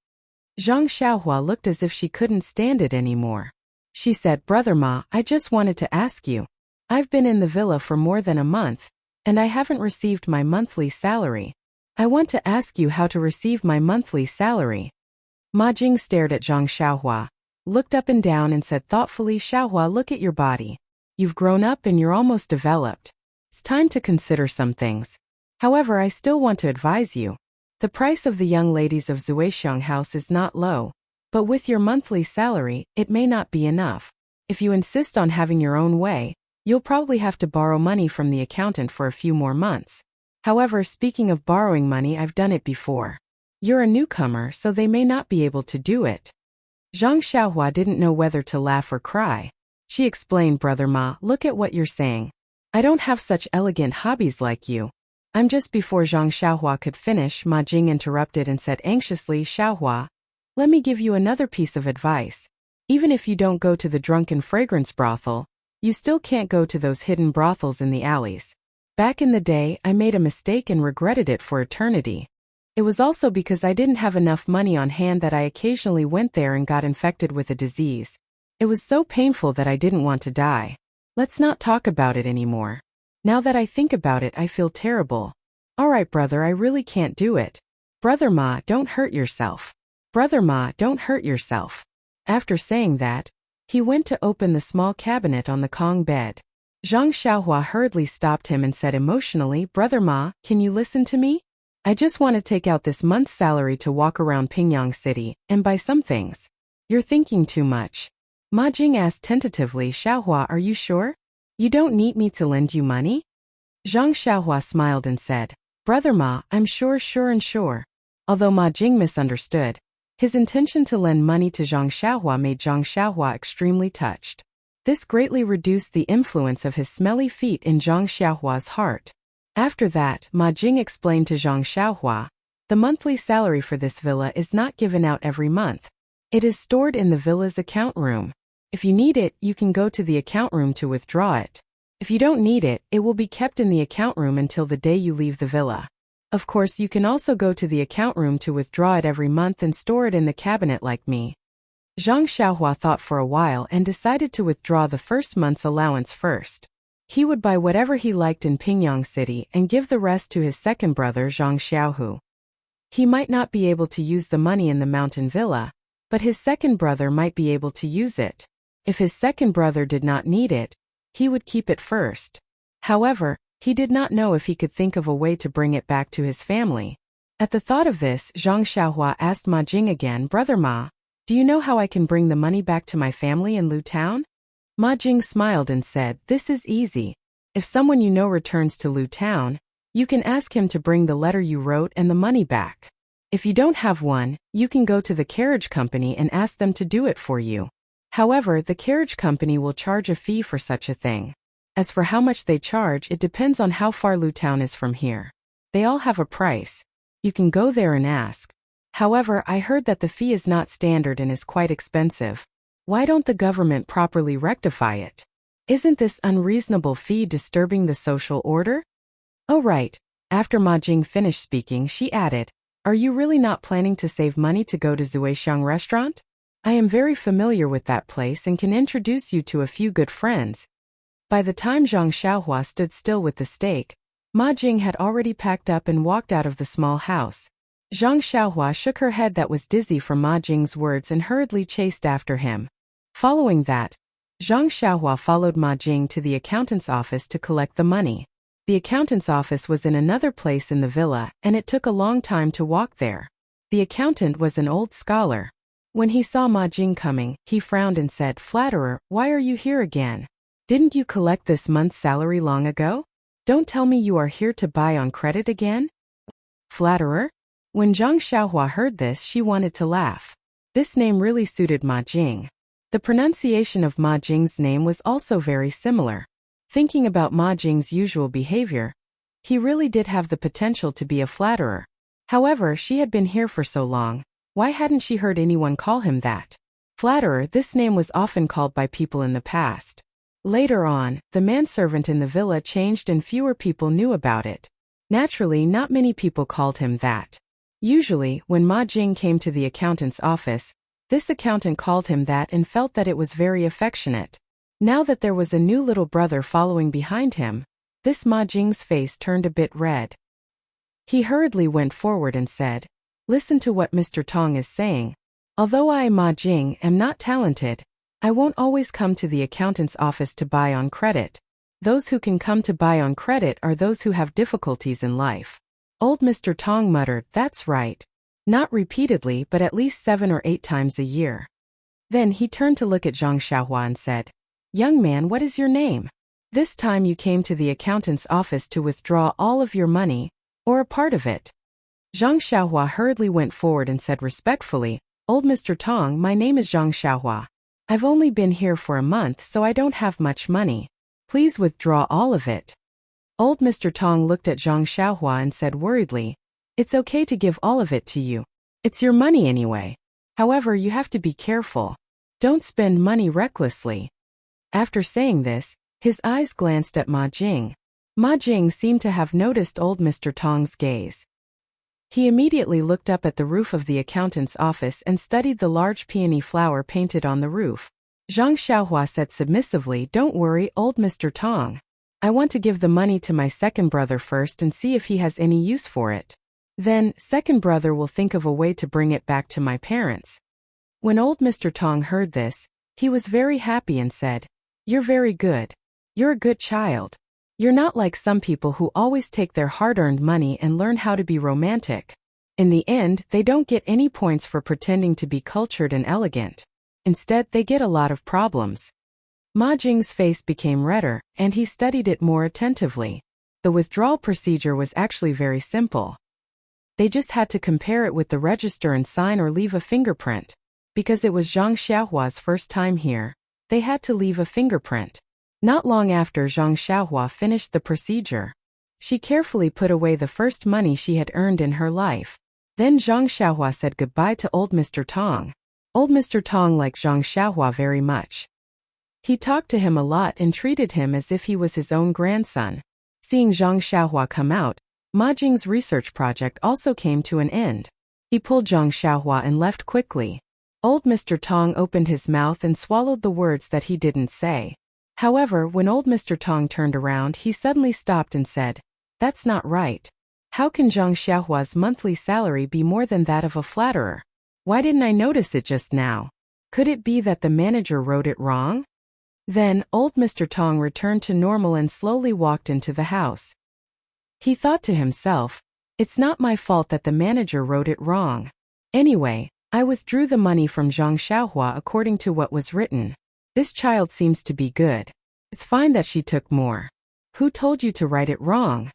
Zhang Xiaohua looked as if she couldn't stand it anymore. She said, "Brother Ma, I just wanted to ask you. I've been in the villa for more than a month, and I haven't received my monthly salary. I want to ask you how to receive my monthly salary." Ma Jing stared at Zhang Xiaohua, looked up and down and said thoughtfully, "Xiaohua, look at your body. You've grown up and you're almost developed. It's time to consider some things. However, I still want to advise you. The price of the young ladies of Zuixiang House is not low, but with your monthly salary, it may not be enough. If you insist on having your own way, you'll probably have to borrow money from the accountant for a few more months. However, speaking of borrowing money, I've done it before. You're a newcomer, so they may not be able to do it." Zhang Xiaohua didn't know whether to laugh or cry. She explained, "Brother Ma, look at what you're saying. I don't have such elegant hobbies like you." I'm just before Zhang Xiaohua could finish, Ma Jing interrupted and said anxiously, "Xiaohua, let me give you another piece of advice. Even if you don't go to the drunken fragrance brothel, you still can't go to those hidden brothels in the alleys. Back in the day, I made a mistake and regretted it for eternity. It was also because I didn't have enough money on hand that I occasionally went there and got infected with a disease. It was so painful that I didn't want to die. Let's not talk about it anymore. Now that I think about it, I feel terrible. All right, brother, I really can't do it. Brother Ma, don't hurt yourself. Brother Ma, don't hurt yourself. After saying that, he went to open the small cabinet on the Kong bed. Zhang Xiaohua hurriedly stopped him and said emotionally, Brother Ma, can you listen to me? I just want to take out this month's salary to walk around Pingyang City and buy some things. You're thinking too much. Ma Jing asked tentatively, Xiaohua, are you sure? You don't need me to lend you money? Zhang Xiaohua smiled and said, Brother Ma, I'm sure. Although Ma Jing misunderstood, his intention to lend money to Zhang Xiaohua made Zhang Xiaohua extremely touched. This greatly reduced the influence of his smelly feet in Zhang Xiaohua's heart. After that, Ma Jing explained to Zhang Xiaohua, the monthly salary for this villa is not given out every month. It is stored in the villa's account room. If you need it, you can go to the account room to withdraw it. If you don't need it, it will be kept in the account room until the day you leave the villa. Of course, you can also go to the account room to withdraw it every month and store it in the cabinet like me. Zhang Xiaohua thought for a while and decided to withdraw the first month's allowance first. He would buy whatever he liked in Pingyang City and give the rest to his second brother Zhang Xiaohu. He might not be able to use the money in the mountain villa, but his second brother might be able to use it. If his second brother did not need it, he would keep it first. However, he did not know if he could think of a way to bring it back to his family. At the thought of this, Zhang Xiaohua asked Ma Jing again, Brother Ma, do you know how I can bring the money back to my family in Lu Town? Ma Jing smiled and said, this is easy. If someone you know returns to Lu Town, you can ask him to bring the letter you wrote and the money back. If you don't have one, you can go to the carriage company and ask them to do it for you. However, the carriage company will charge a fee for such a thing. As for how much they charge, it depends on how far Lu Town is from here. They all have a price. You can go there and ask. However, I heard that the fee is not standard and is quite expensive. Why don't the government properly rectify it? Isn't this unreasonable fee disturbing the social order? Oh right. After Ma Jing finished speaking, she added, are you really not planning to save money to go to Zuixiang restaurant? I am very familiar with that place and can introduce you to a few good friends. By the time Zhang Xiaohua stood still with the steak, Ma Jing had already packed up and walked out of the small house. Zhang Xiaohua shook her head that was dizzy from Ma Jing's words and hurriedly chased after him. Following that, Zhang Xiaohua followed Ma Jing to the accountant's office to collect the money. The accountant's office was in another place in the villa, and it took a long time to walk there. The accountant was an old scholar. When he saw Ma Jing coming, he frowned and said, Flatterer, why are you here again? Didn't you collect this month's salary long ago? Don't tell me you are here to buy on credit again? Flatterer? When Zhang Xiaohua heard this, she wanted to laugh. This name really suited Ma Jing. The pronunciation of Ma Jing's name was also very similar. Thinking about Ma Jing's usual behavior, he really did have the potential to be a flatterer. However, she had been here for so long, why hadn't she heard anyone call him that? Flatterer, this name was often called by people in the past. Later on, the manservant in the villa changed and fewer people knew about it. Naturally, not many people called him that. Usually, when Ma Jing came to the accountant's office, this accountant called him that and felt that it was very affectionate. Now that there was a new little brother following behind him, this Ma Jing's face turned a bit red. He hurriedly went forward and said, Listen to what Mr. Tong is saying. Although I, Ma Jing, am not talented, I won't always come to the accountant's office to buy on credit. Those who can come to buy on credit are those who have difficulties in life. Old Mr. Tong muttered, That's right. Not repeatedly, but at least 7 or 8 times a year. Then he turned to look at Zhang Xiaohua and said, Young man, what is your name? This time you came to the accountant's office to withdraw all of your money, or a part of it. Zhang Xiaohua hurriedly went forward and said respectfully, Old Mr. Tong, my name is Zhang Xiaohua. I've only been here for a month, so I don't have much money. Please withdraw all of it. Old Mr. Tong looked at Zhang Xiaohua and said worriedly, It's okay to give all of it to you. It's your money anyway. However, you have to be careful. Don't spend money recklessly. After saying this, his eyes glanced at Ma Jing. Ma Jing seemed to have noticed old Mr. Tong's gaze. He immediately looked up at the roof of the accountant's office and studied the large peony flower painted on the roof. Zhang Xiaohua said submissively, Don't worry, old Mr. Tong. I want to give the money to my second brother first and see if he has any use for it. Then, second brother will think of a way to bring it back to my parents. When old Mr. Tong heard this, he was very happy and said, "You're very good. You're a good child. You're not like some people who always take their hard-earned money and learn how to be romantic. In the end, they don't get any points for pretending to be cultured and elegant. Instead, they get a lot of problems." Ma Jing's face became redder, and he studied it more attentively. The withdrawal procedure was actually very simple. They just had to compare it with the register and sign or leave a fingerprint. Because it was Zhang Xiaohua's first time here, they had to leave a fingerprint. Not long after Zhang Xiaohua finished the procedure, she carefully put away the first money she had earned in her life. Then Zhang Xiaohua said goodbye to old Mr. Tong. Old Mr. Tong liked Zhang Xiaohua very much. He talked to him a lot and treated him as if he was his own grandson. Seeing Zhang Xiaohua come out, Ma Jing's research project also came to an end. He pulled Zhang Xiaohua and left quickly. Old Mr. Tong opened his mouth and swallowed the words that he didn't say. However, when old Mr. Tong turned around, he suddenly stopped and said, "That's not right. How can Zhang Xiaohua's monthly salary be more than that of a flatterer? Why didn't I notice it just now? Could it be that the manager wrote it wrong?" Then, old Mr. Tong returned to normal and slowly walked into the house. He thought to himself, "It's not my fault that the manager wrote it wrong. Anyway, I withdrew the money from Zhang Xiaohua according to what was written. This child seems to be good. It's fine that she took more. Who told you to write it wrong?"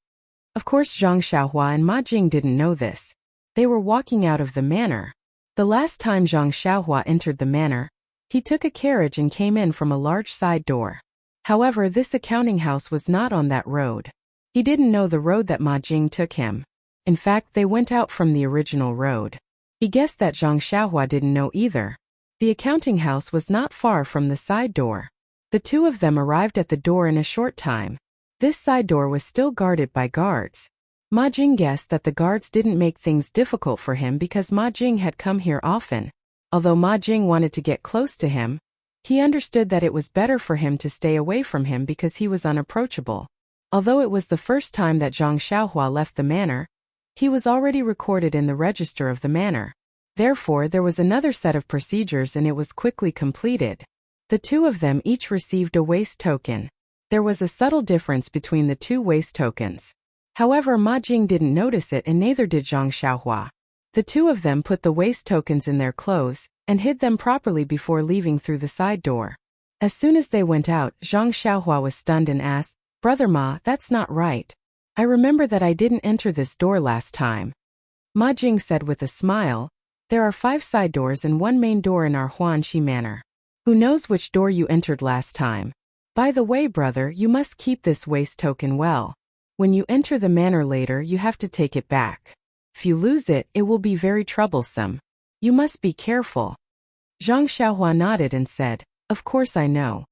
Of course, Zhang Xiaohua and Ma Jing didn't know this. They were walking out of the manor. The last time Zhang Xiaohua entered the manor, he took a carriage and came in from a large side door. However, this accounting house was not on that road. He didn't know the road that Ma Jing took him. In fact, they went out from the original road. He guessed that Zhang Xiaohua didn't know either. The accounting house was not far from the side door. The two of them arrived at the door in a short time. This side door was still guarded by guards. Ma Jing guessed that the guards didn't make things difficult for him because Ma Jing had come here often. Although Ma Jing wanted to get close to him, he understood that it was better for him to stay away from him because he was unapproachable. Although it was the first time that Zhang Xiaohua left the manor, he was already recorded in the register of the manor. Therefore, there was another set of procedures and it was quickly completed. The two of them each received a waste token. There was a subtle difference between the two waste tokens. However, Ma Jing didn't notice it and neither did Zhang Xiaohua. The two of them put the waste tokens in their clothes and hid them properly before leaving through the side door. As soon as they went out, Zhang Xiaohua was stunned and asked, "Brother Ma, that's not right. I remember that I didn't enter this door last time." Ma Jing said with a smile, "There are 5 side doors and 1 main door in our Huanxi manor. Who knows which door you entered last time? By the way, brother, you must keep this waste token well. When you enter the manor later, you have to take it back. If you lose it, it will be very troublesome. You must be careful." Zhang Xiaohua nodded and said, "Of course I know.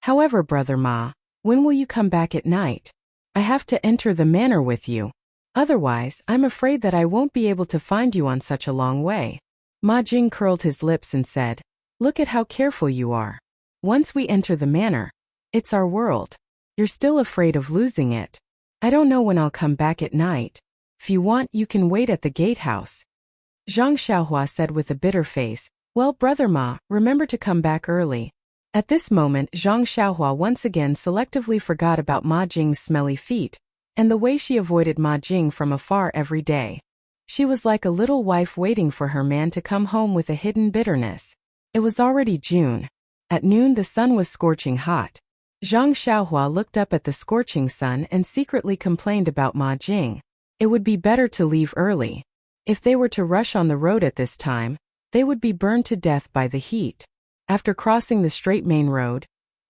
However, Brother Ma, when will you come back at night? I have to enter the manor with you. Otherwise, I'm afraid that I won't be able to find you on such a long way." Ma Jing curled his lips and said, "Look at how careful you are. Once we enter the manor, it's our world. You're still afraid of losing it. I don't know when I'll come back at night. If you want, you can wait at the gatehouse." Zhang Xiaohua said with a bitter face, "Well, Brother Ma, remember to come back early." At this moment, Zhang Xiaohua once again selectively forgot about Ma Jing's smelly feet, and the way she avoided Ma Jing from afar every day. She was like a little wife waiting for her man to come home with a hidden bitterness. It was already June. At noon the sun was scorching hot. Zhang Xiaohua looked up at the scorching sun and secretly complained about Ma Jing. It would be better to leave early. If they were to rush on the road at this time, they would be burned to death by the heat. After crossing the straight main road,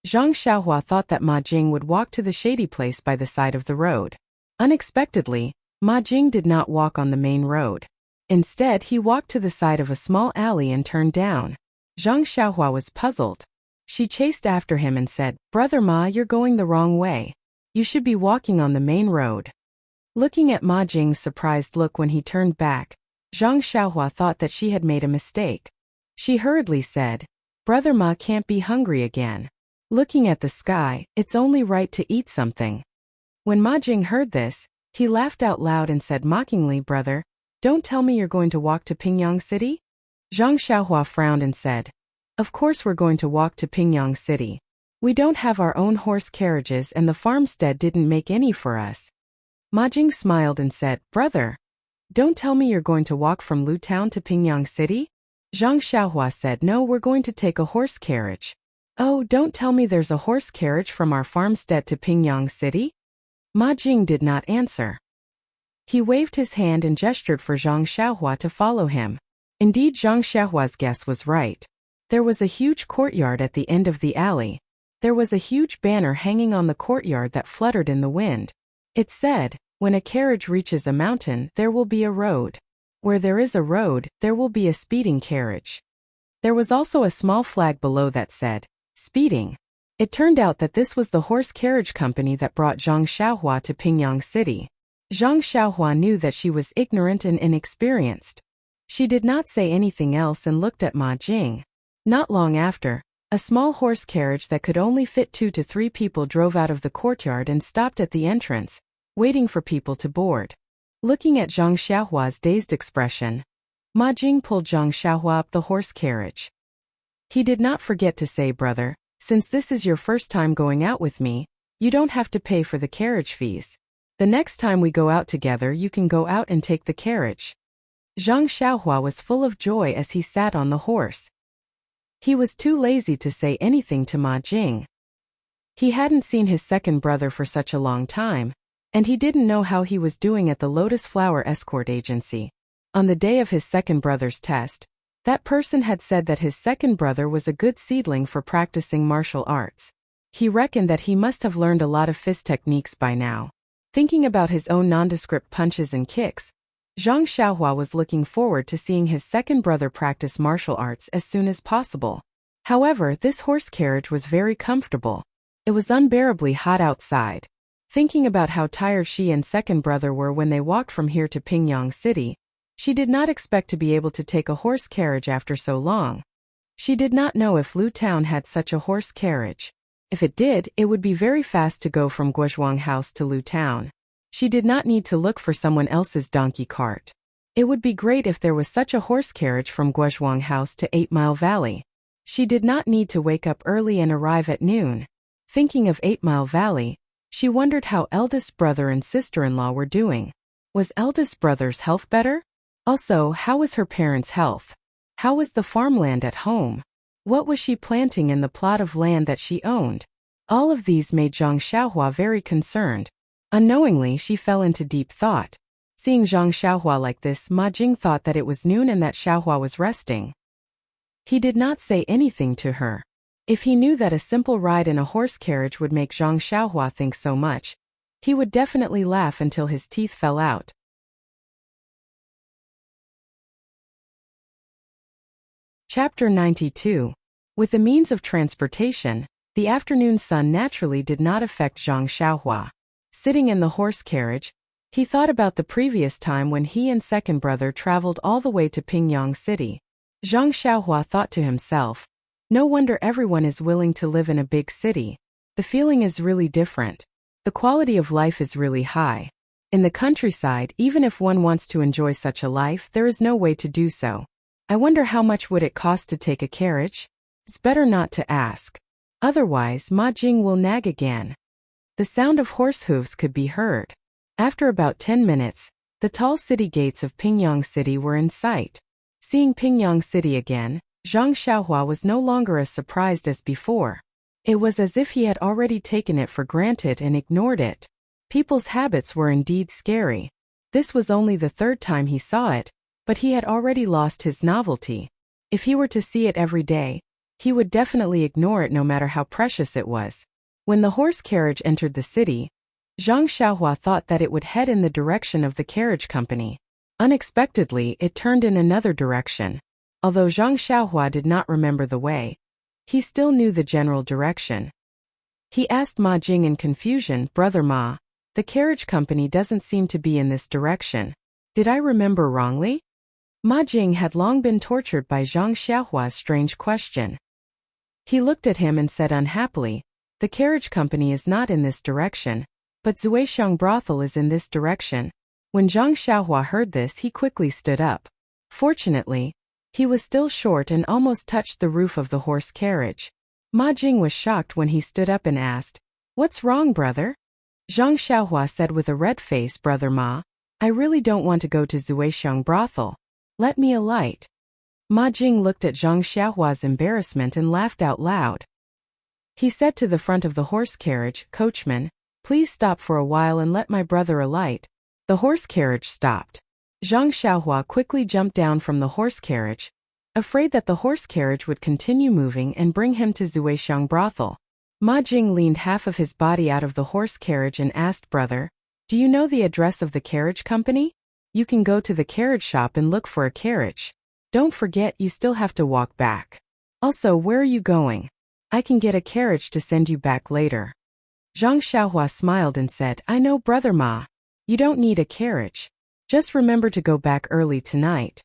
Zhang Xiaohua thought that Ma Jing would walk to the shady place by the side of the road. Unexpectedly, Ma Jing did not walk on the main road. Instead, he walked to the side of a small alley and turned down. Zhang Xiaohua was puzzled. She chased after him and said, "Brother Ma, you're going the wrong way. You should be walking on the main road." Looking at Ma Jing's surprised look when he turned back, Zhang Xiaohua thought that she had made a mistake. She hurriedly said, "Brother Ma can't be hungry again. Looking at the sky, it's only right to eat something." When Ma Jing heard this, he laughed out loud and said mockingly, "Brother, Don't tell me you're going to walk to Pingyang City? Zhang Xiaohua frowned and said, Of course we're going to walk to Pingyang City. We don't have our own horse carriages and the farmstead didn't make any for us. Ma Jing smiled and said, Brother, don't tell me you're going to walk from Lu Town to Pingyang City? Zhang Xiaohua said, No, we're going to take a horse carriage. Oh, don't tell me there's a horse carriage from our farmstead to Pingyang City? Ma Jing did not answer. He waved his hand and gestured for Zhang Xiaohua to follow him. Indeed, Zhang Xiaohua's guess was right. There was a huge courtyard at the end of the alley. There was a huge banner hanging on the courtyard that fluttered in the wind. It said, When a carriage reaches a mountain, there will be a road. Where there is a road, there will be a speeding carriage. There was also a small flag below that said, Speeding. It turned out that this was the horse carriage company that brought Zhang Xiaohua to Pingyang City. Zhang Xiaohua knew that she was ignorant and inexperienced. She did not say anything else and looked at Ma Jing. Not long after, a small horse carriage that could only fit 2 to 3 people drove out of the courtyard and stopped at the entrance, waiting for people to board. Looking at Zhang Xiaohua's dazed expression, Ma Jing pulled Zhang Xiaohua up the horse carriage. He did not forget to say, Brother, since this is your first time going out with me, you don't have to pay for the carriage fees. The next time we go out together you can go out and take the carriage. Zhang Xiaohua was full of joy as he sat on the horse. He was too lazy to say anything to Ma Jing. He hadn't seen his second brother for such a long time, and he didn't know how he was doing at the Lotus Flower Escort Agency. On the day of his second brother's test, that person had said that his second brother was a good seedling for practicing martial arts. He reckoned that he must have learned a lot of fist techniques by now. Thinking about his own nondescript punches and kicks, Zhang Xiaohua was looking forward to seeing his second brother practice martial arts as soon as possible. However, this horse carriage was very comfortable. It was unbearably hot outside. Thinking about how tired she and second brother were when they walked from here to Pingyang City, she did not expect to be able to take a horse carriage after so long. She did not know if Lu Town had such a horse carriage. If it did, it would be very fast to go from Guozhuang House to Lu Town. She did not need to look for someone else's donkey cart. It would be great if there was such a horse carriage from Guozhuang House to 8 Mile Valley. She did not need to wake up early and arrive at noon. Thinking of 8 Mile Valley, she wondered how eldest brother and sister-in-law were doing. Was eldest brother's health better? Also, how was her parents' health? How was the farmland at home? What was she planting in the plot of land that she owned? All of these made Zhang Xiaohua very concerned. Unknowingly, she fell into deep thought. Seeing Zhang Xiaohua like this, Ma Jing thought that it was noon and that Xiaohua was resting. He did not say anything to her. If he knew that a simple ride in a horse carriage would make Zhang Xiaohua think so much, he would definitely laugh until his teeth fell out. Chapter 92. With the means of transportation, the afternoon sun naturally did not affect Zhang Xiaohua. Sitting in the horse carriage, he thought about the previous time when he and second brother traveled all the way to Pingyang City. Zhang Xiaohua thought to himself, no wonder everyone is willing to live in a big city. The feeling is really different. The quality of life is really high. In the countryside, even if one wants to enjoy such a life, there is no way to do so. I wonder how much would it cost to take a carriage? It's better not to ask. Otherwise, Ma Jing will nag again. The sound of horse hooves could be heard. After about 10 minutes, the tall city gates of Pingyang City were in sight. Seeing Pingyang City again, Zhang Xiaohua was no longer as surprised as before. It was as if he had already taken it for granted and ignored it. People's habits were indeed scary. This was only the third time he saw it, but he had already lost his novelty. If he were to see it every day, he would definitely ignore it no matter how precious it was. When the horse carriage entered the city, Zhang Xiaohua thought that it would head in the direction of the carriage company. Unexpectedly, it turned in another direction. Although Zhang Xiaohua did not remember the way, he still knew the general direction. He asked Ma Jing in confusion, Brother Ma, the carriage company doesn't seem to be in this direction. Did I remember wrongly? Ma Jing had long been tortured by Zhang Xiaohua's strange question. He looked at him and said unhappily, the carriage company is not in this direction, but Zuixiang brothel is in this direction. When Zhang Xiaohua heard this, he quickly stood up. Fortunately, he was still short and almost touched the roof of the horse carriage. Ma Jing was shocked when he stood up and asked, "What's wrong, brother?" Zhang Xiaohua said with a red face, "Brother Ma, I really don't want to go to Zuixiang brothel. Let me alight." Ma Jing looked at Zhang Xiaohua's embarrassment and laughed out loud. He said to the front of the horse carriage, "Coachman, please stop for a while and let my brother alight." The horse carriage stopped. Zhang Xiaohua quickly jumped down from the horse carriage, afraid that the horse carriage would continue moving and bring him to Zuixiang brothel. Ma Jing leaned half of his body out of the horse carriage and asked, "Brother, do you know the address of the carriage company? You can go to the carriage shop and look for a carriage. Don't forget you still have to walk back. Also, where are you going? I can get a carriage to send you back later." Zhang Xiaohua smiled and said, "I know, Brother Ma. You don't need a carriage. Just remember to go back early tonight."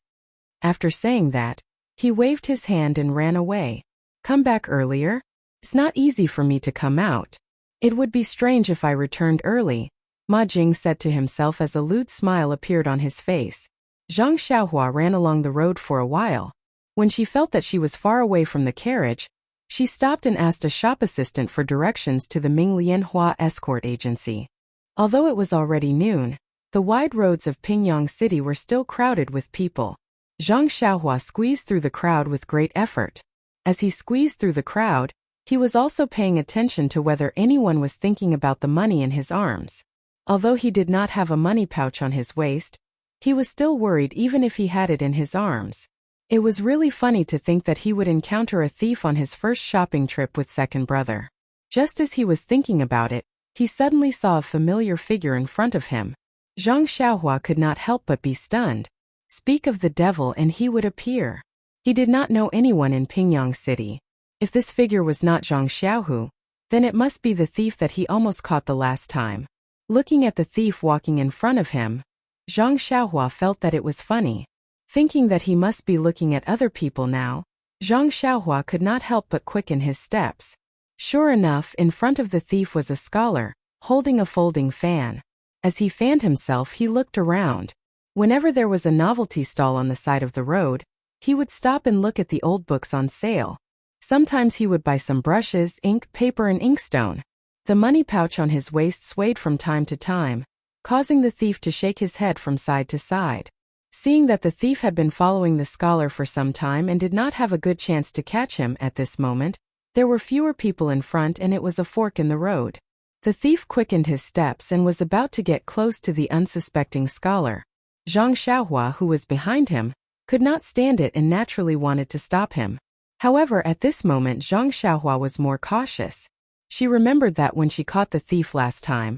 After saying that, he waved his hand and ran away. "Come back earlier? It's not easy for me to come out. It would be strange if I returned early," Ma Jing said to himself as a lewd smile appeared on his face. Zhang Xiaohua ran along the road for a while. When she felt that she was far away from the carriage, she stopped and asked a shop assistant for directions to the Minglianhua escort agency. Although it was already noon, the wide roads of Pingyang City were still crowded with people. Zhang Xiaohua squeezed through the crowd with great effort. As he squeezed through the crowd, he was also paying attention to whether anyone was thinking about the money in his arms. Although he did not have a money pouch on his waist, he was still worried even if he had it in his arms. It was really funny to think that he would encounter a thief on his first shopping trip with second brother. Just as he was thinking about it, he suddenly saw a familiar figure in front of him. Zhang Xiaohua could not help but be stunned. Speak of the devil and he would appear. He did not know anyone in Pingyang City. If this figure was not Zhang Xiaohu, then it must be the thief that he almost caught the last time. Looking at the thief walking in front of him, Zhang Xiaohua felt that it was funny. Thinking that he must be looking at other people now, Zhang Xiaohua could not help but quicken his steps. Sure enough, in front of the thief was a scholar, holding a folding fan. As he fanned himself, he looked around. Whenever there was a novelty stall on the side of the road, he would stop and look at the old books on sale. Sometimes he would buy some brushes, ink, paper, and inkstone. The money pouch on his waist swayed from time to time, causing the thief to shake his head from side to side. Seeing that the thief had been following the scholar for some time and did not have a good chance to catch him at this moment, there were fewer people in front and it was a fork in the road. The thief quickened his steps and was about to get close to the unsuspecting scholar. Zhang Xiaohua, who was behind him, could not stand it and naturally wanted to stop him. However, at this moment Zhang Xiaohua was more cautious. She remembered that when she caught the thief last time,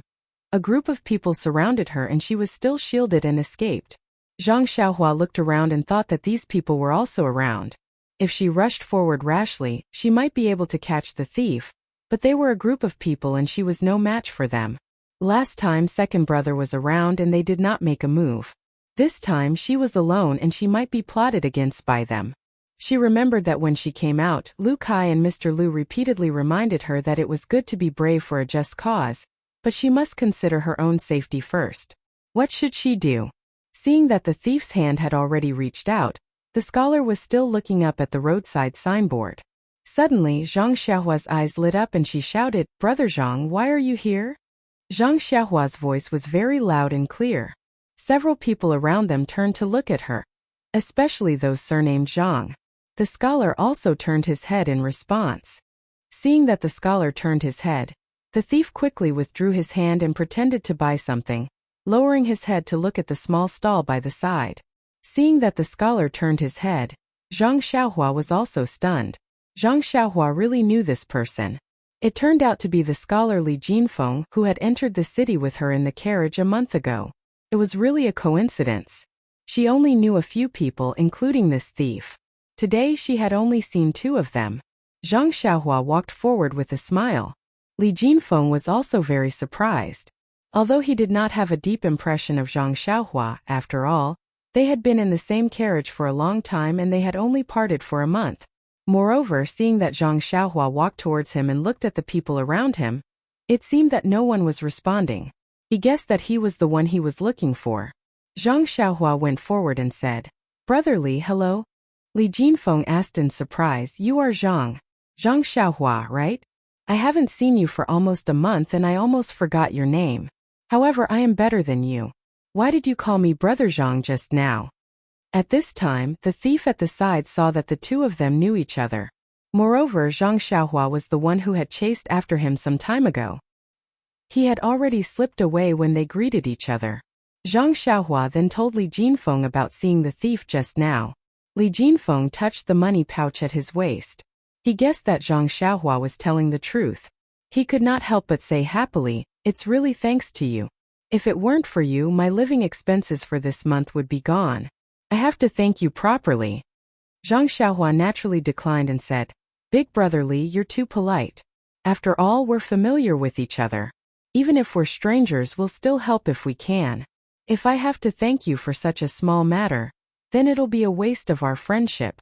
a group of people surrounded her and she was still shielded and escaped. Zhang Xiaohua looked around and thought that these people were also around. If she rushed forward rashly, she might be able to catch the thief, but they were a group of people and she was no match for them. Last time second brother was around and they did not make a move. This time she was alone and she might be plotted against by them. She remembered that when she came out, Lu Kai and Mr. Lu repeatedly reminded her that it was good to be brave for a just cause, but she must consider her own safety first. What should she do? Seeing that the thief's hand had already reached out, the scholar was still looking up at the roadside signboard. Suddenly, Zhang Xiaohua's eyes lit up and she shouted, "Brother Zhang, why are you here?" Zhang Xiaohua's voice was very loud and clear. Several people around them turned to look at her, especially those surnamed Zhang. The scholar also turned his head in response. Seeing that the scholar turned his head, the thief quickly withdrew his hand and pretended to buy something, lowering his head to look at the small stall by the side. Seeing that the scholar turned his head, Zhang Xiaohua was also stunned. Zhang Xiaohua really knew this person. It turned out to be the scholar Li Jinfeng who had entered the city with her in the carriage a month ago. It was really a coincidence. She only knew a few people, including this thief. Today she had only seen two of them. Zhang Xiaohua walked forward with a smile. Li Jinfeng was also very surprised. Although he did not have a deep impression of Zhang Xiaohua, after all, they had been in the same carriage for a long time and they had only parted for a month. Moreover, seeing that Zhang Xiaohua walked towards him and looked at the people around him, it seemed that no one was responding. He guessed that he was the one he was looking for. Zhang Xiaohua went forward and said, Brother Li, hello? Li Jinfeng asked in surprise, You are Zhang Xiaohua, right? I haven't seen you for almost a month and I almost forgot your name. However, I am better than you. Why did you call me Brother Zhang just now? At this time, the thief at the side saw that the two of them knew each other. Moreover, Zhang Xiaohua was the one who had chased after him some time ago. He had already slipped away when they greeted each other. Zhang Xiaohua then told Li Jinfeng about seeing the thief just now. Li Jinfeng touched the money pouch at his waist. He guessed that Zhang Xiaohua was telling the truth. He could not help but say happily, It's really thanks to you. If it weren't for you, my living expenses for this month would be gone. I have to thank you properly. Zhang Xiaohua naturally declined and said, Big Brother Li, you're too polite. After all, we're familiar with each other. Even if we're strangers, we'll still help if we can. If I have to thank you for such a small matter, then it'll be a waste of our friendship.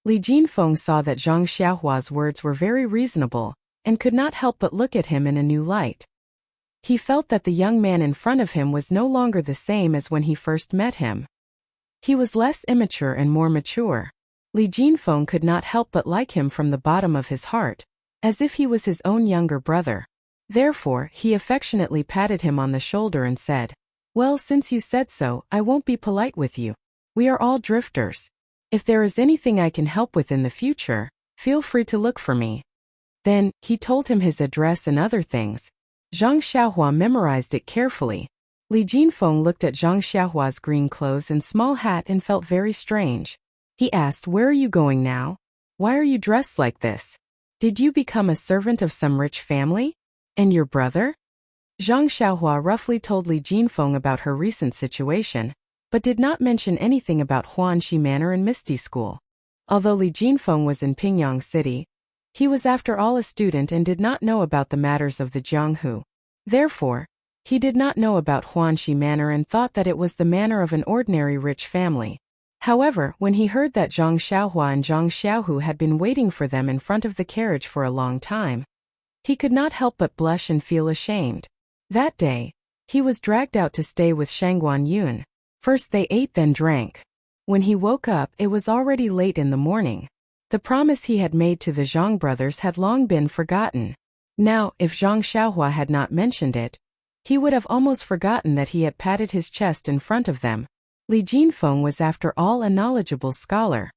Li Jinfeng saw that Zhang Xiaohua's words were very reasonable, and could not help but look at him in a new light. He felt that the young man in front of him was no longer the same as when he first met him. He was less immature and more mature. Li Jinfeng could not help but like him from the bottom of his heart, as if he was his own younger brother. Therefore, he affectionately patted him on the shoulder and said, Well, since you said so, I won't be polite with you. We are all drifters. If there is anything I can help with in the future, feel free to look for me. Then, he told him his address and other things. Zhang Xiaohua memorized it carefully. Li Jinfeng looked at Zhang Xiaohua's green clothes and small hat and felt very strange. He asked, Where are you going now? Why are you dressed like this? Did you become a servant of some rich family? And your brother? Zhang Xiaohua roughly told Li Jinfeng about her recent situation, but did not mention anything about Huanxi Manor and Misty School. Although Li Jinfeng was in Pingyang City, he was after all a student and did not know about the matters of the Jianghu. Therefore, he did not know about Huanxi Manor and thought that it was the manor of an ordinary rich family. However, when he heard that Zhang Xiaohua and Zhang Xiaohu had been waiting for them in front of the carriage for a long time, he could not help but blush and feel ashamed. That day, he was dragged out to stay with Shangguan Yun. First they ate then drank. When he woke up, it was already late in the morning. The promise he had made to the Zhang brothers had long been forgotten. Now, if Zhang Xiaohua had not mentioned it, he would have almost forgotten that he had patted his chest in front of them. Li Jinfeng was after all a knowledgeable scholar.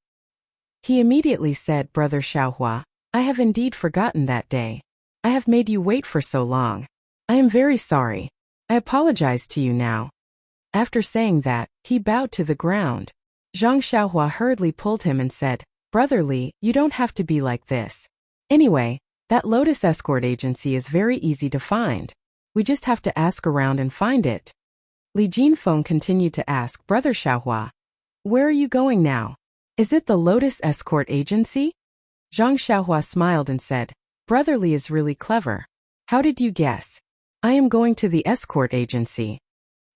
He immediately said, Brother Xiaohua, I have indeed forgotten that day. I have made you wait for so long. I am very sorry. I apologize to you now. After saying that, he bowed to the ground. Zhang Xiaohua hurriedly pulled him and said, Brother Li, you don't have to be like this. Anyway, that Lotus escort agency is very easy to find. We just have to ask around and find it. Li Jinfeng continued to ask, Brother Xiaohua, where are you going now? Is it the Lotus escort agency? Zhang Xiaohua smiled and said, Brother Li is really clever. How did you guess? I am going to the escort agency.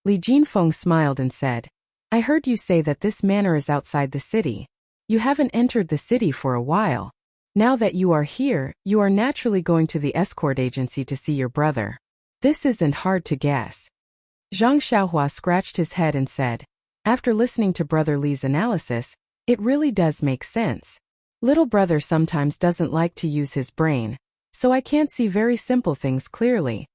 Li Jinfeng smiled and said, I heard you say that this manor is outside the city. You haven't entered the city for a while. Now that you are here, you are naturally going to the escort agency to see your brother. This isn't hard to guess. Zhang Xiaohua scratched his head and said, After listening to Brother Li's analysis, it really does make sense. Little brother sometimes doesn't like to use his brain, so I can't see very simple things clearly.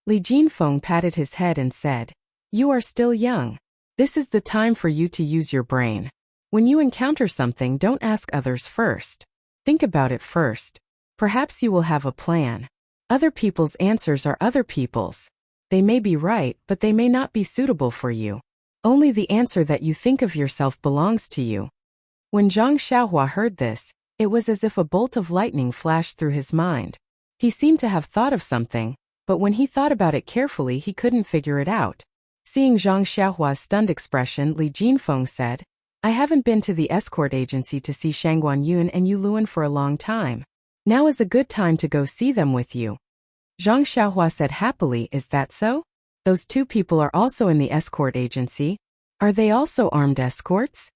Li Jinfeng patted his head and said, You are still young. This is the time for you to use your brain. When you encounter something, don't ask others first. Think about it first. Perhaps you will have a plan. Other people's answers are other people's. They may be right, but they may not be suitable for you. Only the answer that you think of yourself belongs to you. When Zhang Xiaohua heard this, it was as if a bolt of lightning flashed through his mind. He seemed to have thought of something, but when he thought about it carefully, he couldn't figure it out. Seeing Zhang Xiaohua's stunned expression, Li Jinfeng said, I haven't been to the escort agency to see Shangguan Yun and Yu Luan for a long time. Now is a good time to go see them with you. Zhang Xiaohua said happily, Is that so? Those two people are also in the escort agency. Are they also armed escorts?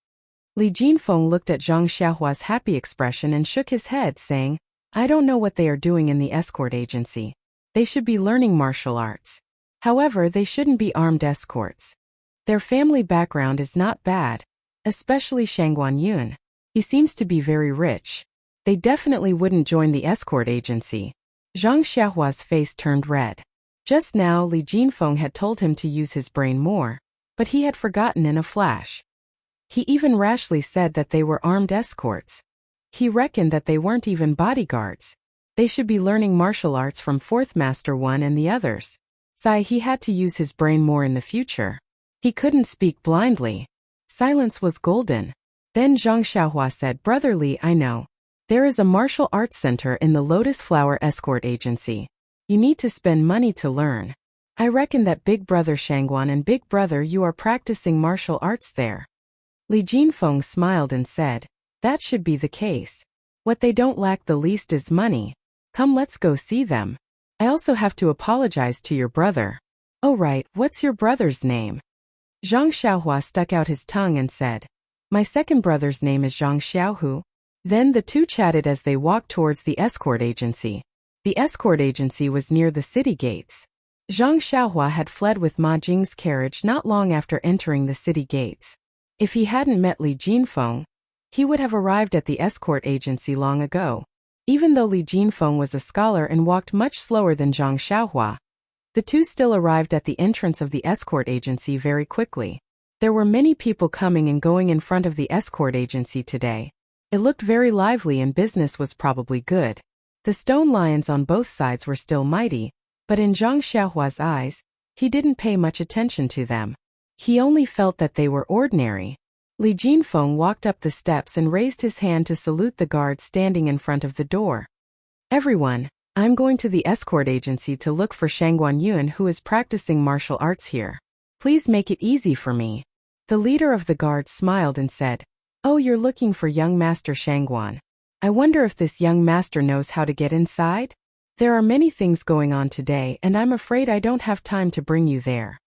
Li Jinfeng looked at Zhang Xiaohua's happy expression and shook his head, saying, I don't know what they are doing in the escort agency. They should be learning martial arts. However, they shouldn't be armed escorts. Their family background is not bad, especially Shangguan Yun. He seems to be very rich. They definitely wouldn't join the escort agency. Zhang Xiaohua's face turned red. Just now Li Jinfeng had told him to use his brain more, but he had forgotten in a flash. He even rashly said that they were armed escorts. He reckoned that they weren't even bodyguards. They should be learning martial arts from Fourth Master One and the others. He had to use his brain more in the future. He couldn't speak blindly. Silence was golden. Then Zhang Xiaohua said, Brother Li, I know. There is a martial arts center in the Lotus Flower Escort Agency. You need to spend money to learn. I reckon that Big Brother Shangguan and Big Brother you are practicing martial arts there. Li Jinfeng smiled and said, that should be the case. What they don't lack the least is money. Come, let's go see them. I also have to apologize to your brother. Oh right, what's your brother's name? Zhang Xiaohua stuck out his tongue and said, my second brother's name is Zhang Xiaohu. Then the two chatted as they walked towards the escort agency. The escort agency was near the city gates. Zhang Xiaohua had fled with Ma Jing's carriage not long after entering the city gates. If he hadn't met Li Jinfeng, he would have arrived at the escort agency long ago. Even though Li Jinfeng was a scholar and walked much slower than Zhang Xiaohua, the two still arrived at the entrance of the escort agency very quickly. There were many people coming and going in front of the escort agency today. It looked very lively and business was probably good. The stone lions on both sides were still mighty, but in Zhang Xiaohua's eyes, he didn't pay much attention to them. He only felt that they were ordinary. Li Jinfeng walked up the steps and raised his hand to salute the guard standing in front of the door. Everyone, I'm going to the escort agency to look for Shangguan Yun who is practicing martial arts here. Please make it easy for me. The leader of the guard smiled and said, oh, you're looking for young Master Shangguan. I wonder if this young master knows how to get inside? There are many things going on today and I'm afraid I don't have time to bring you there.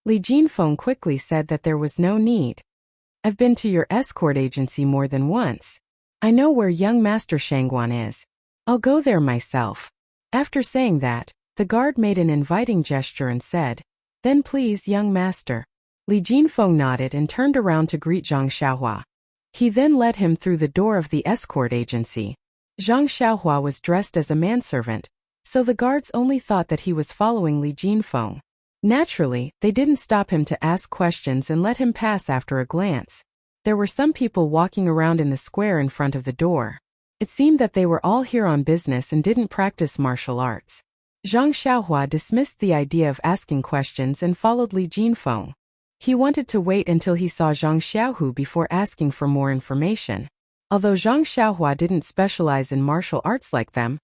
Li Jinfeng quickly said that there was no need. I've been to your escort agency more than once. I know where young Master Shangguan is. I'll go there myself. After saying that, the guard made an inviting gesture and said, then please, young master. Li Jinfeng nodded and turned around to greet Zhang Xiaohua. He then led him through the door of the escort agency. Zhang Xiaohua was dressed as a manservant, so the guards only thought that he was following Li Jinfeng. Naturally, they didn't stop him to ask questions and let him pass after a glance. There were some people walking around in the square in front of the door. It seemed that they were all here on business and didn't practice martial arts. Zhang Xiaohua dismissed the idea of asking questions and followed Li Jinfeng. He wanted to wait until he saw Zhang Xiaohu before asking for more information. Although Zhang Xiaohua didn't specialize in martial arts like them,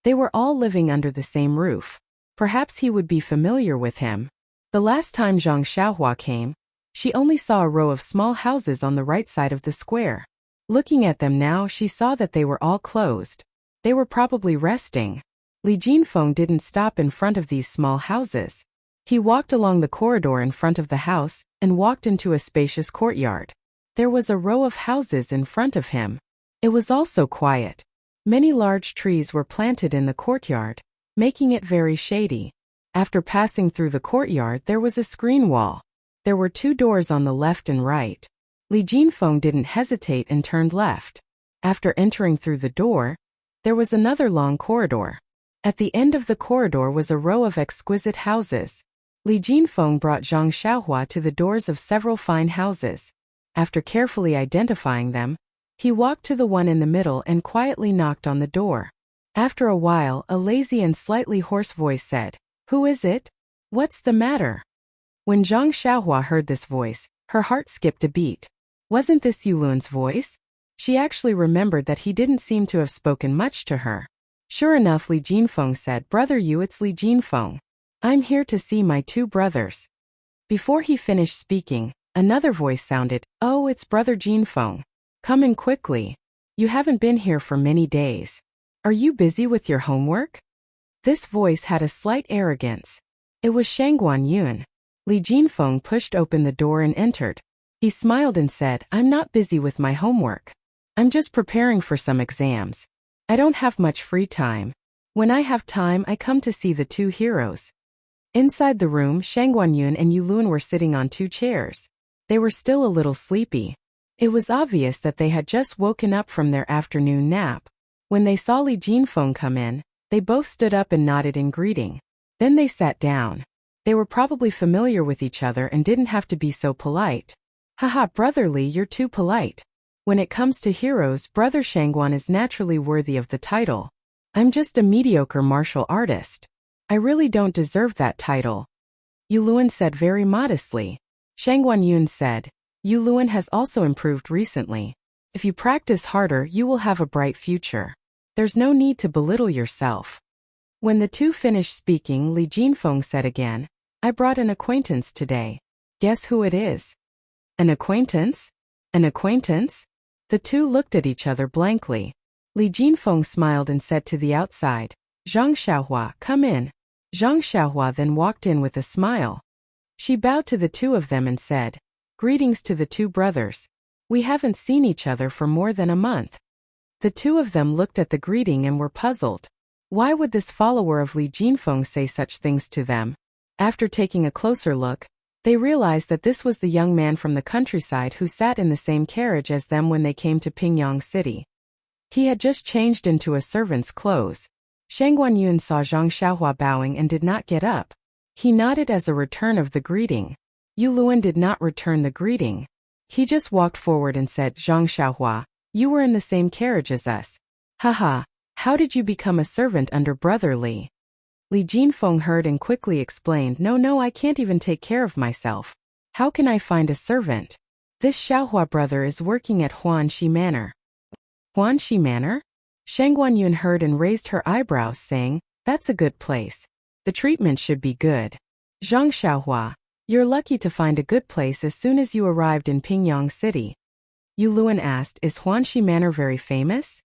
they were all living under the same roof. Perhaps he would be familiar with him. The last time Zhang Xiaohua came, she only saw a row of small houses on the right side of the square. Looking at them now, she saw that they were all closed. They were probably resting. Li Jinfeng didn't stop in front of these small houses. He walked along the corridor in front of the house and walked into a spacious courtyard. There was a row of houses in front of him. It was also quiet. Many large trees were planted in the courtyard, making it very shady. After passing through the courtyard, there was a screen wall. There were two doors on the left and right. Li Jinfeng didn't hesitate and turned left. After entering through the door, there was another long corridor. At the end of the corridor was a row of exquisite houses. Li Jinfeng brought Zhang Xiaohua to the doors of several fine houses. After carefully identifying them, he walked to the one in the middle and quietly knocked on the door. After a while, a lazy and slightly hoarse voice said, "Who is it? What's the matter?" When Zhang Xiaohua heard this voice, her heart skipped a beat. Wasn't this Yulun's voice? She actually remembered that he didn't seem to have spoken much to her. Sure enough, Li Jinfeng said, "Brother Yu, it's Li Jinfeng. I'm here to see my two brothers." Before he finished speaking, another voice sounded, "Oh, it's Brother Jinfeng. Come in quickly. You haven't been here for many days. Are you busy with your homework?" This voice had a slight arrogance. It was Shangguan Yun. Li Jinfeng pushed open the door and entered. He smiled and said, "I'm not busy with my homework. I'm just preparing for some exams. I don't have much free time. When I have time, I come to see the two heroes." Inside the room, Shang Guanyun and Yu Luan were sitting on 2 chairs. They were still a little sleepy. It was obvious that they had just woken up from their afternoon nap. When they saw Li Jinfeng come in, they both stood up and nodded in greeting. Then they sat down. They were probably familiar with each other and didn't have to be so polite. Haha, Brother Li, you're too polite. When it comes to heroes, Brother Shangguan is naturally worthy of the title. I'm just a mediocre martial artist. I really don't deserve that title. Yu Luan said very modestly. Shang Guanyun said, Yu Luan has also improved recently. If you practice harder, you will have a bright future. There's no need to belittle yourself. When the two finished speaking, Li Jinfeng said again, I brought an acquaintance today. Guess who it is? An acquaintance? An acquaintance? The two looked at each other blankly. Li Jinfeng smiled and said to the outside, Zhang Xiaohua, come in. Zhang Xiaohua then walked in with a smile. She bowed to the two of them and said, Greetings to the two brothers. We haven't seen each other for more than a month. The two of them looked at the greeting and were puzzled. Why would this follower of Li Jinfeng say such things to them? After taking a closer look, they realized that this was the young man from the countryside who sat in the same carriage as them when they came to Pingyang City. He had just changed into a servant's clothes. Shang Guanyun saw Zhang Xiaohua bowing and did not get up. He nodded as a return of the greeting. Yu Luan did not return the greeting. He just walked forward and said, Zhang Xiaohua, you were in the same carriage as us. Haha, how did you become a servant under Brother Li? Li Jinfeng heard and quickly explained, No, I can't even take care of myself. How can I find a servant? This Xiaohua brother is working at Huanxi Manor. Huanxi Manor? Shang Guanyun heard and raised her eyebrows, saying, That's a good place. The treatment should be good. Zhang Xiaohua, you're lucky to find a good place as soon as you arrived in Pingyang City. Yu Luan asked, Is Huanxi Manor very famous?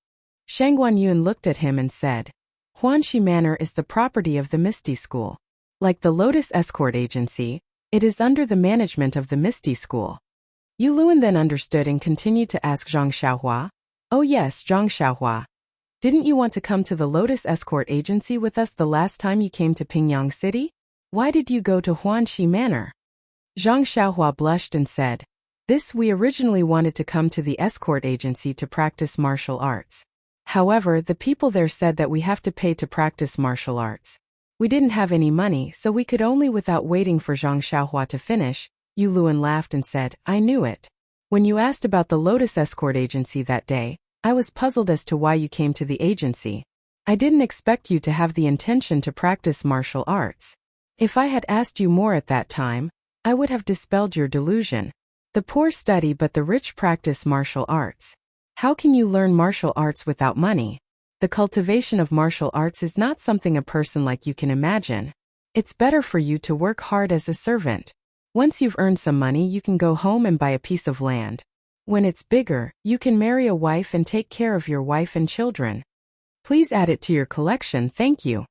Shang Guanyun looked at him and said, Huanxi Manor is the property of the Misty School. Like the Lotus Escort Agency, it is under the management of the Misty School. Yu Luan then understood and continued to ask Zhang Xiaohua, Oh yes, Zhang Xiaohua. Didn't you want to come to the Lotus Escort Agency with us the last time you came to Pingyang City? Why did you go to Huanxi Manor? Zhang Xiaohua blushed and said, We originally wanted to come to the escort agency to practice martial arts. However, the people there said that we have to pay to practice martial arts. We didn't have any money, so we could only without waiting for Zhang Xiaohua to finish. Yu Luan laughed and said, I knew it. When you asked about the Lotus Escort Agency that day, I was puzzled as to why you came to the agency. I didn't expect you to have the intention to practice martial arts. If I had asked you more at that time, I would have dispelled your delusion. The poor study but the rich practice martial arts. How can you learn martial arts without money? The cultivation of martial arts is not something a person like you can imagine. It's better for you to work hard as a servant. Once you've earned some money, you can go home and buy a piece of land. When it's bigger, you can marry a wife and take care of your wife and children. Please add it to your collection, thank you.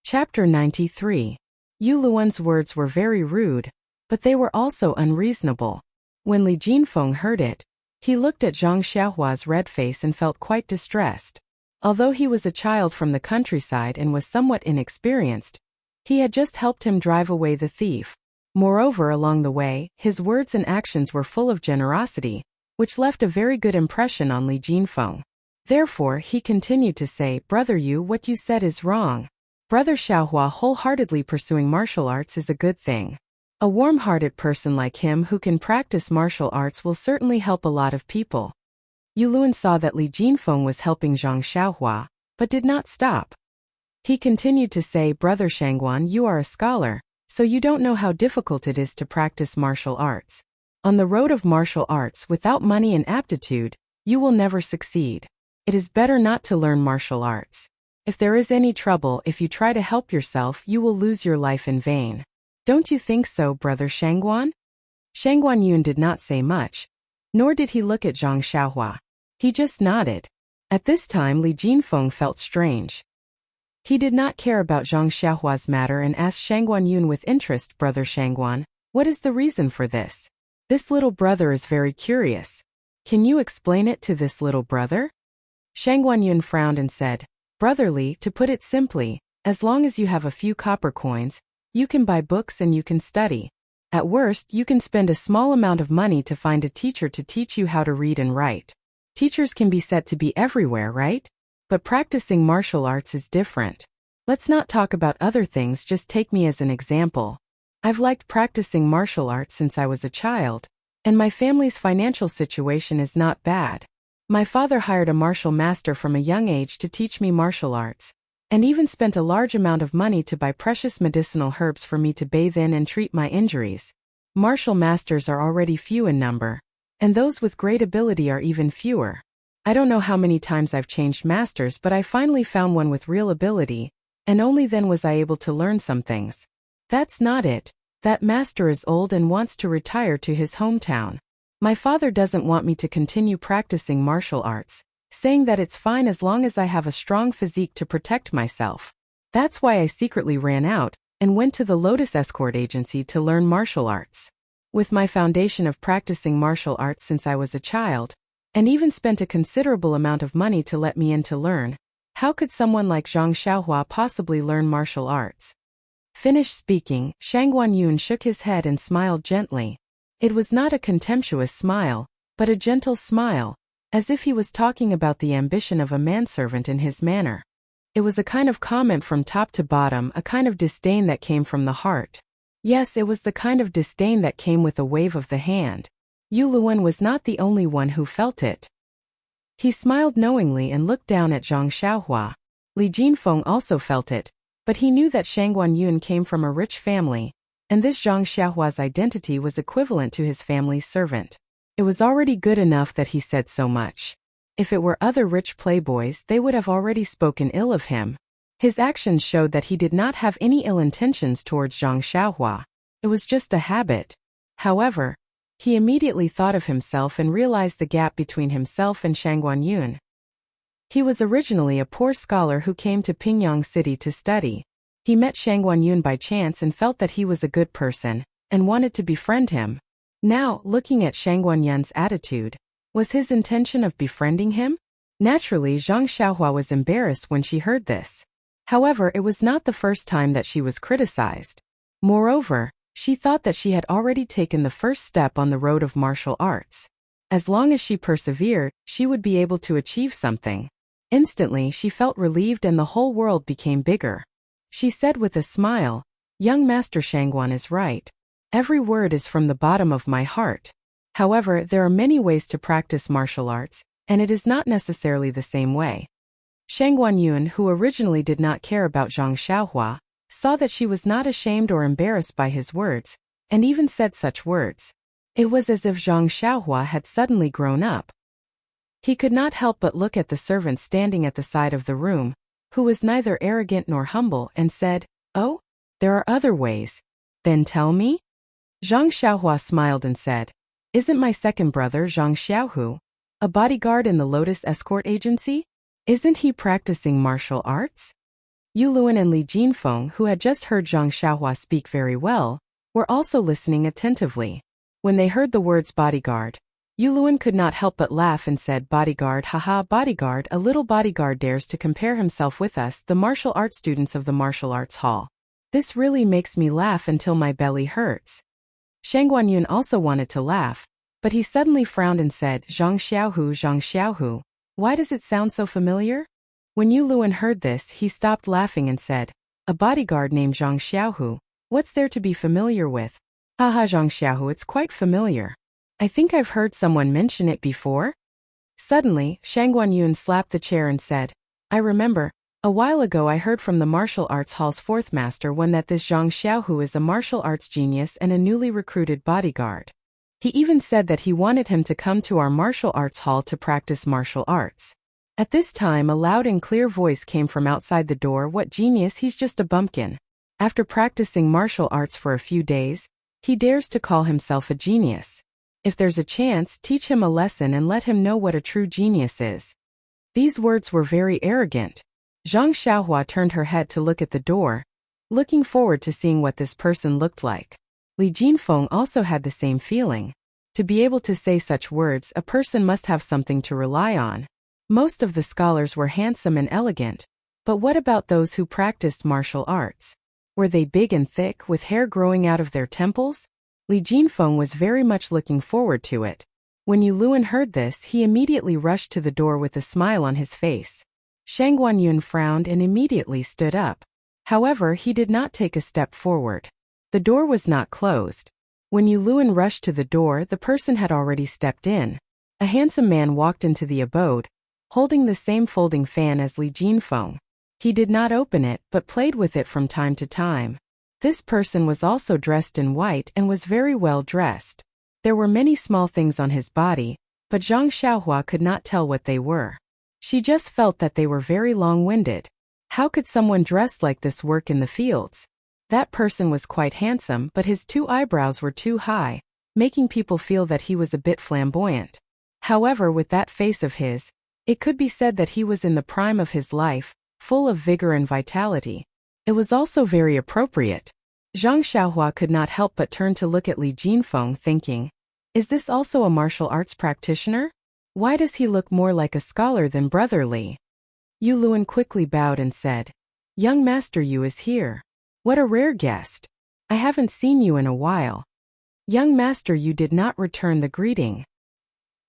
Chapter 93. Yu Luan's words were very rude, but they were also unreasonable. When Li Jinfeng heard it, he looked at Zhang Xiaohua's red face and felt quite distressed. Although he was a child from the countryside and was somewhat inexperienced, he had just helped him drive away the thief. Moreover, along the way, his words and actions were full of generosity, which left a very good impression on Li Jinfeng. Therefore, he continued to say, Brother Yu, what you said is wrong. Brother Xiaohua wholeheartedly pursuing martial arts is a good thing. A warm-hearted person like him who can practice martial arts will certainly help a lot of people. Yu Luan saw that Li Jinfeng was helping Zhang Xiaohua, but did not stop. He continued to say, Brother Shangguan, you are a scholar, so you don't know how difficult it is to practice martial arts. On the road of martial arts without money and aptitude, you will never succeed. It is better not to learn martial arts. If there is any trouble, if you try to help yourself, you will lose your life in vain. Don't you think so, Brother Shangguan? Shang Guanyun did not say much, nor did he look at Zhang Xiaohua. He just nodded. At this time, Li Jinfeng felt strange. He did not care about Zhang Xiaohua's matter and asked Shang Guanyun with interest, Brother Shangguan, what is the reason for this? This little brother is very curious. Can you explain it to this little brother? Shang Guanyun frowned and said, "Brotherly, to put it simply, as long as you have a few copper coins, you can buy books and you can study. At worst, you can spend a small amount of money to find a teacher to teach you how to read and write. Teachers can be said to be everywhere, right? But practicing martial arts is different. Let's not talk about other things, just take me as an example. I've liked practicing martial arts since I was a child, and my family's financial situation is not bad. My father hired a martial master from a young age to teach me martial arts, and even spent a large amount of money to buy precious medicinal herbs for me to bathe in and treat my injuries. Martial masters are already few in number, and those with great ability are even fewer. I don't know how many times I've changed masters, but I finally found one with real ability, and only then was I able to learn some things. That's not it. That master is old and wants to retire to his hometown. My father doesn't want me to continue practicing martial arts, saying that it's fine as long as I have a strong physique to protect myself. That's why I secretly ran out and went to the Lotus Escort Agency to learn martial arts. With my foundation of practicing martial arts since I was a child, and even spent a considerable amount of money to let me in to learn, how could someone like Zhang Xiaohua possibly learn martial arts?" Finished speaking, Shang Guanyun shook his head and smiled gently. It was not a contemptuous smile, but a gentle smile, as if he was talking about the ambition of a manservant in his manner. It was a kind of comment from top to bottom, a kind of disdain that came from the heart. Yes, it was the kind of disdain that came with a wave of the hand. Yu Luan was not the only one who felt it. He smiled knowingly and looked down at Zhang Xiaohua. Li Jinfeng also felt it, but he knew that Shang Guanyun came from a rich family, and this Zhang Xiaohua's identity was equivalent to his family's servant. It was already good enough that he said so much. If it were other rich playboys, they would have already spoken ill of him. His actions showed that he did not have any ill intentions towards Zhang Xiaohua. It was just a habit. However, he immediately thought of himself and realized the gap between himself and Shang Guanyun. He was originally a poor scholar who came to Pingyang City to study. He met Shang Guanyun by chance and felt that he was a good person, and wanted to befriend him. Now, looking at Shang Guanyun's attitude, was his intention of befriending him? Naturally, Zhang Xiaohua was embarrassed when she heard this. However, it was not the first time that she was criticized. Moreover, she thought that she had already taken the first step on the road of martial arts. As long as she persevered, she would be able to achieve something. Instantly, she felt relieved and the whole world became bigger. She said with a smile, "Young Master Shangguan is right. Every word is from the bottom of my heart. However, there are many ways to practice martial arts, and it is not necessarily the same way." Shang Guanyun, who originally did not care about Zhang Xiaohua, saw that she was not ashamed or embarrassed by his words, and even said such words. It was as if Zhang Xiaohua had suddenly grown up. He could not help but look at the servant standing at the side of the room, who was neither arrogant nor humble, and said, "Oh, there are other ways. Then tell me?" Zhang Xiaohua smiled and said, "Isn't my second brother Zhang Xiaohu a bodyguard in the Lotus Escort Agency? Isn't he practicing martial arts?" Yu Luan and Li Jinfeng, who had just heard Zhang Xiaohua speak very well, were also listening attentively. When they heard the words bodyguard, Yu Luan could not help but laugh and said, "Bodyguard, haha, bodyguard, a little bodyguard dares to compare himself with us, the martial arts students of the martial arts hall. This really makes me laugh until my belly hurts." Shang Guanyun also wanted to laugh, but he suddenly frowned and said, Zhang Xiaohu, why does it sound so familiar?" When Yu Luan heard this, he stopped laughing and said, "A bodyguard named Zhang Xiaohu, what's there to be familiar with?" "Haha, Zhang Xiaohu, it's quite familiar. I think I've heard someone mention it before." Suddenly, Shang Guanyun slapped the chair and said, "I remember, a while ago I heard from the martial arts hall's fourth master one that this Zhang Xiaohu is a martial arts genius and a newly recruited bodyguard. He even said that he wanted him to come to our martial arts hall to practice martial arts." At this time, a loud and clear voice came from outside the door, "What genius, he's just a bumpkin. After practicing martial arts for a few days, he dares to call himself a genius. If there's a chance, teach him a lesson and let him know what a true genius is." These words were very arrogant. Zhang Xiaohua turned her head to look at the door, looking forward to seeing what this person looked like. Li Jinfeng also had the same feeling. To be able to say such words, a person must have something to rely on. Most of the scholars were handsome and elegant, but what about those who practiced martial arts? Were they big and thick, with hair growing out of their temples? Li Jinfeng was very much looking forward to it. When Yu Luan heard this, he immediately rushed to the door with a smile on his face. Shang Guanyun frowned and immediately stood up. However, he did not take a step forward. The door was not closed. When Yu Luan rushed to the door, the person had already stepped in. A handsome man walked into the abode, holding the same folding fan as Li Jinfeng. He did not open it, but played with it from time to time. This person was also dressed in white and was very well dressed. There were many small things on his body, but Zhang Xiaohua could not tell what they were. She just felt that they were very long-winded. How could someone dressed like this work in the fields? That person was quite handsome, but his 2 eyebrows were too high, making people feel that he was a bit flamboyant. However, with that face of his, it could be said that he was in the prime of his life, full of vigor and vitality. It was also very appropriate. Zhang Xiaohua could not help but turn to look at Li Jinfeng, thinking, is this also a martial arts practitioner? Why does he look more like a scholar than Brother Li? Yu Luan quickly bowed and said, Young Master Yu is here. What a rare guest. I haven't seen you in a while. Young Master Yu did not return the greeting.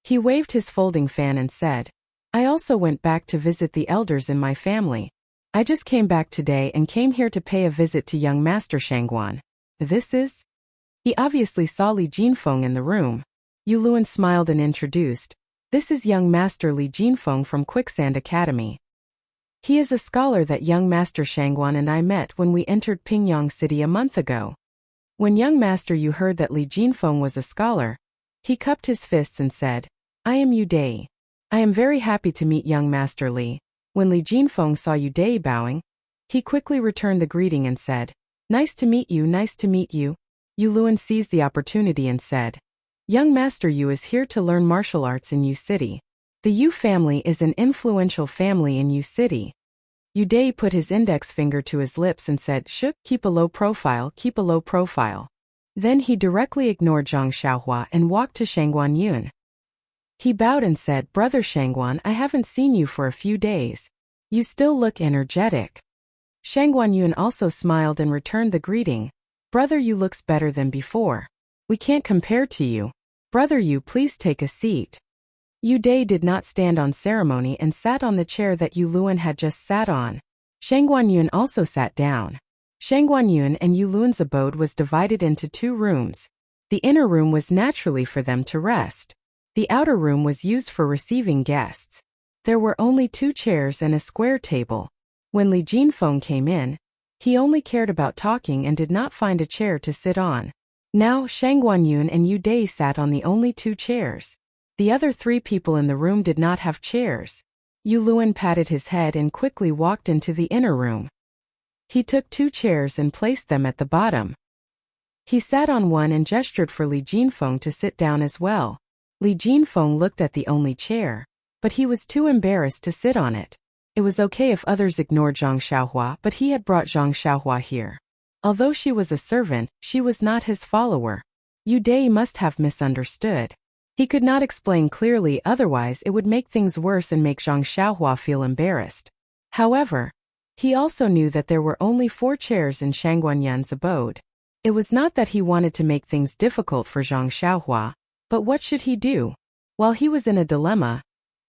He waved his folding fan and said, I also went back to visit the elders in my family. I just came back today and came here to pay a visit to young Master Shangguan. This is? He obviously saw Li Jinfeng in the room. Yu Luan smiled and introduced, This is young Master Li Jinfeng from Quicksand Academy. He is a scholar that young Master Shangguan and I met when we entered Pingyang City a month ago. When young Master Yu heard that Li Jinfeng was a scholar, he cupped his fists and said, I am Yu Dai. I am very happy to meet young Master Li. When Li Jinfeng saw Yu Dai bowing, he quickly returned the greeting and said, Nice to meet you, nice to meet you. Yu Luan seized the opportunity and said, Young Master Yu is here to learn martial arts in Yu City. The Yu family is an influential family in Yu City. Yu Dai put his index finger to his lips and said, Shh, keep a low profile, keep a low profile. Then he directly ignored Zhang Xiaohua and walked to Shangguan Yun. He bowed and said, Brother Shangguan, I haven't seen you for a few days. You still look energetic. Shangguan Yun also smiled and returned the greeting. Brother Yu looks better than before. We can't compare to you. Brother Yu, please take a seat. Yu Dai did not stand on ceremony and sat on the chair that Yu Luan had just sat on. Shangguan Yun also sat down. Shangguan Yun and Yu Luan's abode was divided into 2 rooms. The inner room was naturally for them to rest. The outer room was used for receiving guests. There were only 2 chairs and a square table. When Li Jinfeng came in, he only cared about talking and did not find a chair to sit on. Now, Shangguan Yun and Yu Dai sat on the only 2 chairs. The other 3 people in the room did not have chairs. Yu Luan patted his head and quickly walked into the inner room. He took 2 chairs and placed them at the bottom. He sat on one and gestured for Li Jinfeng to sit down as well. Li Jinfeng looked at the only chair, but he was too embarrassed to sit on it. It was okay if others ignored Zhang Xiaohua, but he had brought Zhang Xiaohua here. Although she was a servant, she was not his follower. Yu Dai must have misunderstood. He could not explain clearly, otherwise it would make things worse and make Zhang Xiaohua feel embarrassed. However, he also knew that there were only 4 chairs in Shangguan Yun's abode. It was not that he wanted to make things difficult for Zhang Xiaohua, but what should he do? While he was in a dilemma,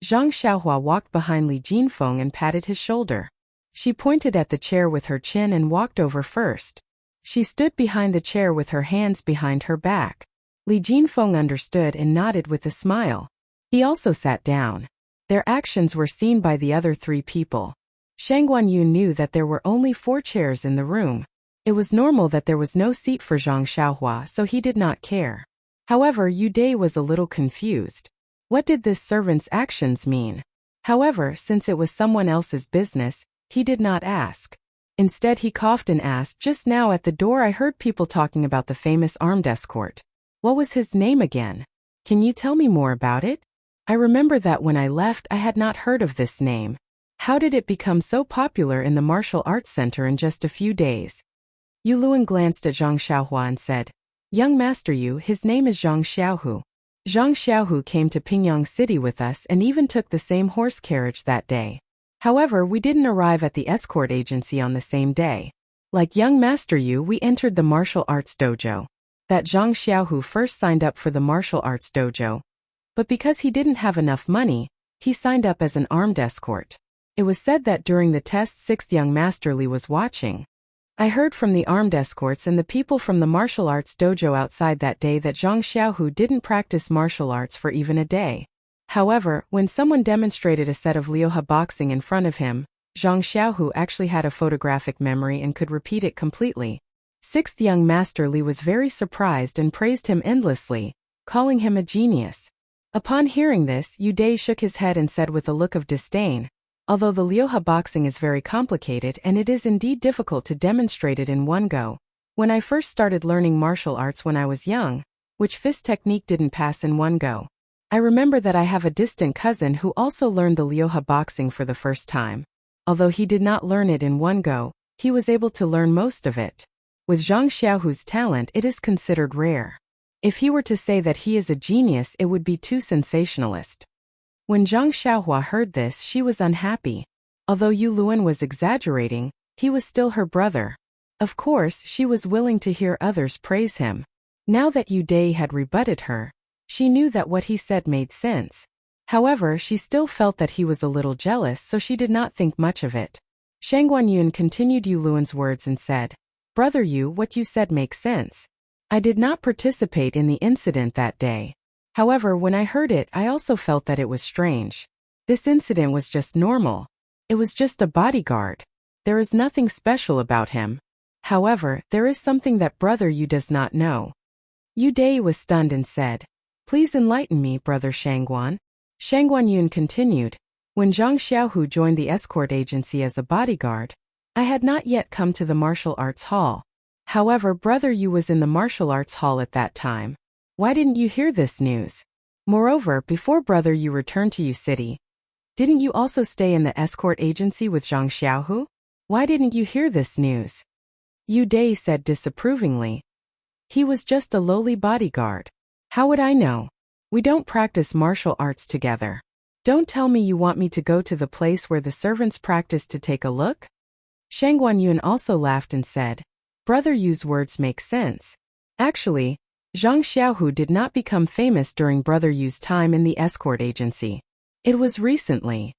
Zhang Xiaohua walked behind Li Jinfeng and patted his shoulder. She pointed at the chair with her chin and walked over first. She stood behind the chair with her hands behind her back. Li Jinfeng understood and nodded with a smile. He also sat down. Their actions were seen by the other 3 people. Shangguan Yun knew that there were only 4 chairs in the room. It was normal that there was no seat for Zhang Xiaohua, so he did not care. However, Yu Dai was a little confused. What did this servant's actions mean? However, since it was someone else's business, he did not ask. Instead, he coughed and asked, Just now at the door I heard people talking about the famous armed escort. What was his name again? Can you tell me more about it? I remember that when I left I had not heard of this name. How did it become so popular in the martial arts center in just a few days? Yu Luan glanced at Zhang Xiaohua and said, Young Master Yu, his name is Zhang Xiaohu. Zhang Xiaohu came to Pingyang City with us and even took the same horse carriage that day. However, we didn't arrive at the escort agency on the same day. Like young Master Yu, we entered the martial arts dojo. That Zhang Xiaohu first signed up for the martial arts dojo. But because he didn't have enough money, he signed up as an armed escort. It was said that during the test, 6th young Master Li was watching. I heard from the armed escorts and the people from the martial arts dojo outside that day that Zhang Xiaohu didn't practice martial arts for even a day. However, when someone demonstrated a set of Liuha boxing in front of him, Zhang Xiaohu actually had a photographic memory and could repeat it completely. 6th young Master Li was very surprised and praised him endlessly, calling him a genius. Upon hearing this, Yu Dai shook his head and said with a look of disdain, although the Liuha boxing is very complicated and it is indeed difficult to demonstrate it in one go. When I first started learning martial arts when I was young, which fist technique didn't pass in one go. I remember that I have a distant cousin who also learned the Liuha boxing for the first time. Although he did not learn it in one go, he was able to learn most of it. With Zhang Xiaohu's talent, it is considered rare. If he were to say that he is a genius, it would be too sensationalist. When Zhang Xiaohua heard this, she was unhappy. Although Yu Luan was exaggerating, he was still her brother. Of course, she was willing to hear others praise him. Now that Yu Dai had rebutted her, she knew that what he said made sense. However, she still felt that he was a little jealous, so she did not think much of it. Shang Guanyun continued Yu Luan's words and said, "Brother Yu, what you said makes sense. I did not participate in the incident that day. However, when I heard it, I also felt that it was strange. This incident was just normal. It was just a bodyguard. There is nothing special about him. However, there is something that Brother Yu does not know." Yu Dai was stunned and said, "Please enlighten me, Brother Shangguan." Shang Guanyun continued, "When Zhang Xiaohu joined the escort agency as a bodyguard, I had not yet come to the martial arts hall. However, Brother Yu was in the martial arts hall at that time. Why didn't you hear this news? Moreover, before Brother Yu returned to Yu City, didn't you also stay in the escort agency with Zhang Xiaohu? Why didn't you hear this news?" Yu Dai said disapprovingly, "He was just a lowly bodyguard. How would I know? We don't practice martial arts together. Don't tell me you want me to go to the place where the servants practice to take a look?" Shang Guanyun also laughed and said, "Brother Yu's words make sense. Actually, Zhang Xiaohu did not become famous during Brother Yu's time in the escort agency. It was recently."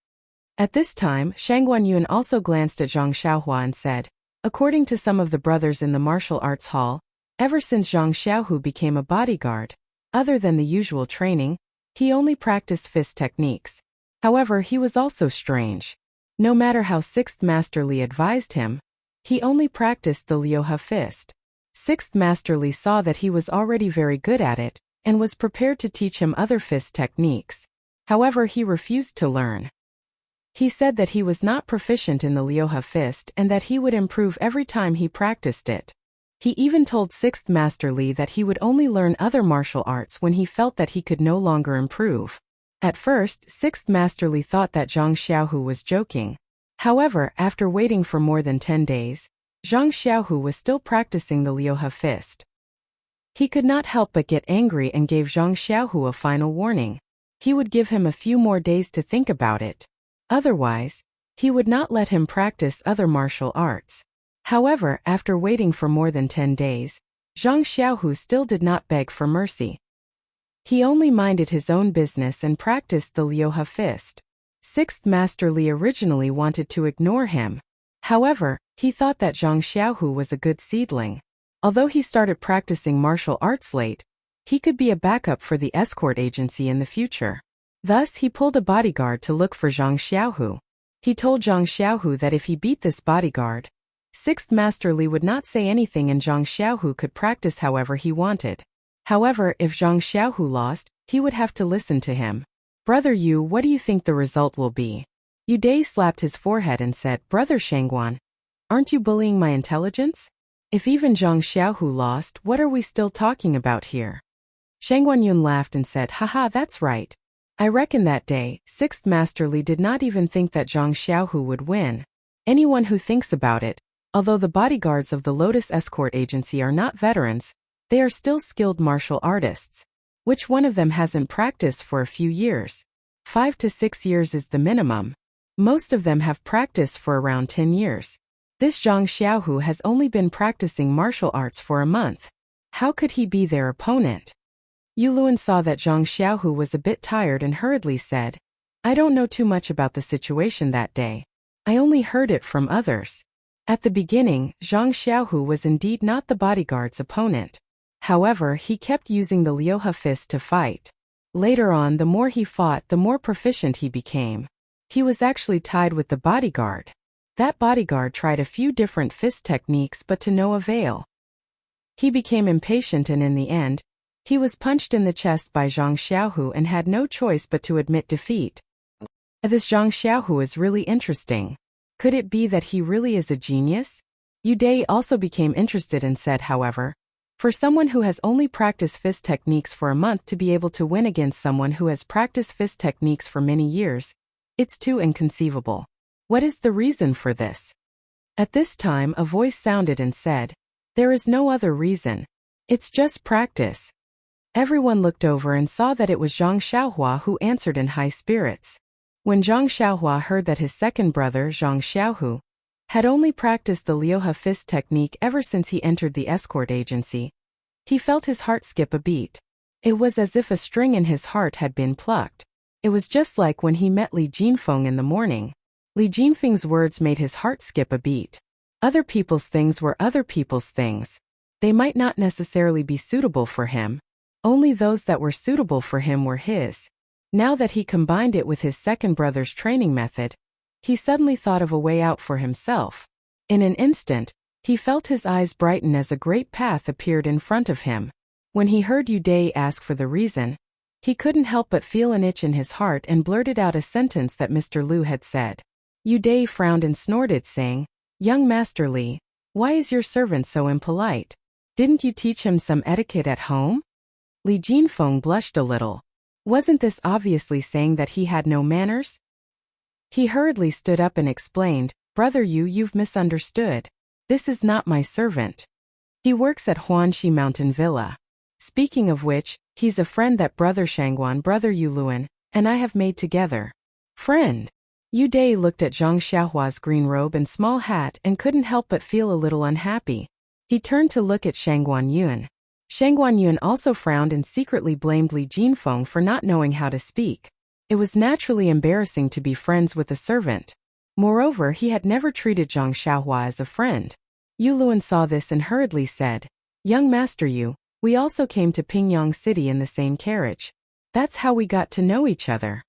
At this time, Shang Guanyun also glanced at Zhang Xiaohua and said, "According to some of the brothers in the martial arts hall, ever since Zhang Xiaohu became a bodyguard, other than the usual training, he only practiced fist techniques. However, he was also strange. No matter how 6th Master Li advised him, he only practiced the Liuha fist. 6th Master Li saw that he was already very good at it, and was prepared to teach him other fist techniques. However, he refused to learn. He said that he was not proficient in the Liuha fist and that he would improve every time he practiced it. He even told 6th Master Li that he would only learn other martial arts when he felt that he could no longer improve. At first, 6th Master Li thought that Zhang Xiaohu was joking. However, after waiting for more than 10 days, Zhang Xiaohu was still practicing the Liuha fist. He could not help but get angry and gave Zhang Xiaohu a final warning. He would give him a few more days to think about it. Otherwise, he would not let him practice other martial arts. However, after waiting for more than 10 days, Zhang Xiaohu still did not beg for mercy. He only minded his own business and practiced the Liuha fist. 6th Master Li originally wanted to ignore him. However, he thought that Zhang Xiaohu was a good seedling. Although he started practicing martial arts late, he could be a backup for the escort agency in the future. Thus, he pulled a bodyguard to look for Zhang Xiaohu. He told Zhang Xiaohu that if he beat this bodyguard, 6th Master Li would not say anything and Zhang Xiaohu could practice however he wanted. However, if Zhang Xiaohu lost, he would have to listen to him. "Brother Yu, what do you think the result will be?" Yu Dai slapped his forehead and said, "Brother Shangguan, aren't you bullying my intelligence? If even Zhang Xiaohu lost, what are we still talking about here?" Shang Guanyun laughed and said, "Haha, that's right. I reckon that day, 6th Master Li did not even think that Zhang Xiaohu would win. Anyone who thinks about it, although the bodyguards of the Lotus Escort Agency are not veterans, they are still skilled martial artists. Which one of them hasn't practiced for a few years? 5 to 6 years is the minimum. Most of them have practiced for around 10 years. This Zhang Xiaohu has only been practicing martial arts for a month. How could he be their opponent? Yuluan saw that Zhang Xiaohu was a bit tired and hurriedly said, I don't know too much about the situation that day. I only heard it from others. At the beginning, Zhang Xiaohu was indeed not the bodyguard's opponent. However, he kept using the Liuhe fist to fight. Later on, the more he fought, the more proficient he became. He was actually tied with the bodyguard. That bodyguard tried a few different fist techniques but to no avail. He became impatient and in the end, he was punched in the chest by Zhang Xiaohu and had no choice but to admit defeat. This Zhang Xiaohu is really interesting. Could it be that he really is a genius? Yu Dai also became interested and said, however, for someone who has only practiced fist techniques for a month to be able to win against someone who has practiced fist techniques for many years, it's too inconceivable. What is the reason for this? At this time, a voice sounded and said, there is no other reason. It's just practice. Everyone looked over and saw that it was Zhang Xiaohua who answered in high spirits. When Zhang Xiaohua heard that his second brother, Zhang Xiaohu, had only practiced the Liuhe fist technique ever since he entered the escort agency, he felt his heart skip a beat. It was as if a string in his heart had been plucked. It was just like when he met Li Jinfeng in the morning. Li Jinfeng's words made his heart skip a beat. Other people's things were other people's things. They might not necessarily be suitable for him. Only those that were suitable for him were his. Now that he combined it with his second brother's training method, he suddenly thought of a way out for himself. In an instant, he felt his eyes brighten as a great path appeared in front of him. When he heard Yu Dai ask for the reason, he couldn't help but feel an itch in his heart and blurted out a sentence that Mr. Liu had said. Yu Dai frowned and snorted, saying, Young Master Li, why is your servant so impolite? Didn't you teach him some etiquette at home? Li Jinfeng blushed a little. Wasn't this obviously saying that he had no manners? He hurriedly stood up and explained, Brother Yu, you've misunderstood. This is not my servant. He works at Huanxi Mountain Villa. Speaking of which, he's a friend that Brother Shangguan, Brother Yuluan, and I have made together. Friend. Yu Dai looked at Zhang Xiaohua's green robe and small hat and couldn't help but feel a little unhappy. He turned to look at Shangguan Yun. Shangguan Yun also frowned and secretly blamed Li Jinfeng for not knowing how to speak. It was naturally embarrassing to be friends with a servant. Moreover, he had never treated Zhang Xiaohua as a friend. Yuluan saw this and hurriedly said, Young Master Yu, we also came to Pingyang City in the same carriage. That's how we got to know each other.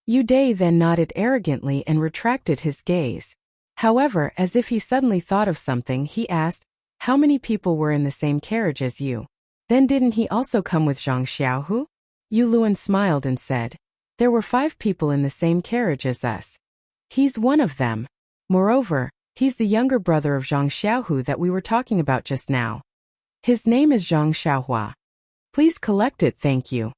Yu Dai then nodded arrogantly and retracted his gaze. However, as if he suddenly thought of something, he asked, How many people were in the same carriage as you? Then didn't he also come with Zhang Xiaohu? Yuluan smiled and said, There were 5 people in the same carriage as us. He's one of them. Moreover, he's the younger brother of Zhang Xiaohu that we were talking about just now. His name is Zhang Xiaohua. Please collect it, thank you.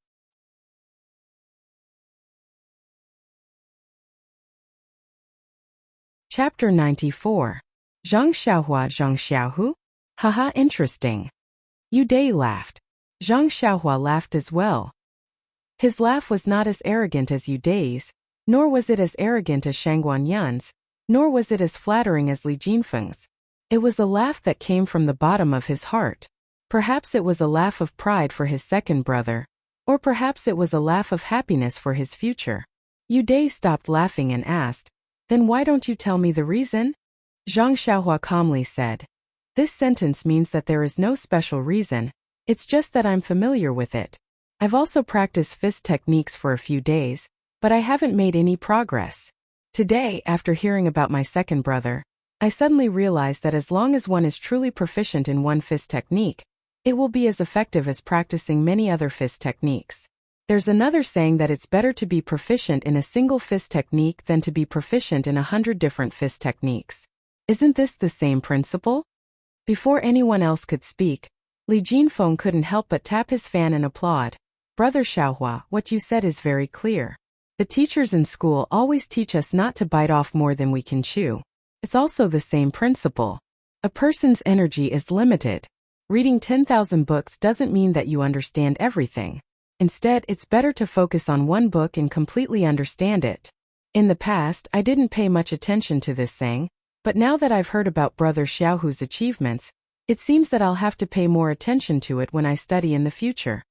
Chapter 94. Zhang Xiaohua, Zhang Xiaohu? Haha, interesting. Yu Dai laughed. Zhang Xiaohua laughed as well. His laugh was not as arrogant as Yu Dai's, nor was it as arrogant as Shangguan Yun's, nor was it as flattering as Li Jinfeng's. It was a laugh that came from the bottom of his heart. Perhaps it was a laugh of pride for his second brother, or perhaps it was a laugh of happiness for his future. Yu Dai stopped laughing and asked, Then why don't you tell me the reason? Zhang Xiaohua calmly said, This sentence means that there is no special reason, it's just that I'm familiar with it. I've also practiced fist techniques for a few days, but I haven't made any progress. Today, after hearing about my second brother, I suddenly realized that as long as one is truly proficient in one fist technique, it will be as effective as practicing many other fist techniques. There's another saying that it's better to be proficient in a single fist technique than to be proficient in 100 different fist techniques. Isn't this the same principle? Before anyone else could speak, Li Jinfeng couldn't help but tap his fan and applaud. Brother Xiaohua, what you said is very clear. The teachers in school always teach us not to bite off more than we can chew. It's also the same principle. A person's energy is limited. Reading 10,000 books doesn't mean that you understand everything. Instead, it's better to focus on one book and completely understand it. In the past, I didn't pay much attention to this saying, but now that I've heard about Brother Xiaohu's achievements, it seems that I'll have to pay more attention to it when I study in the future.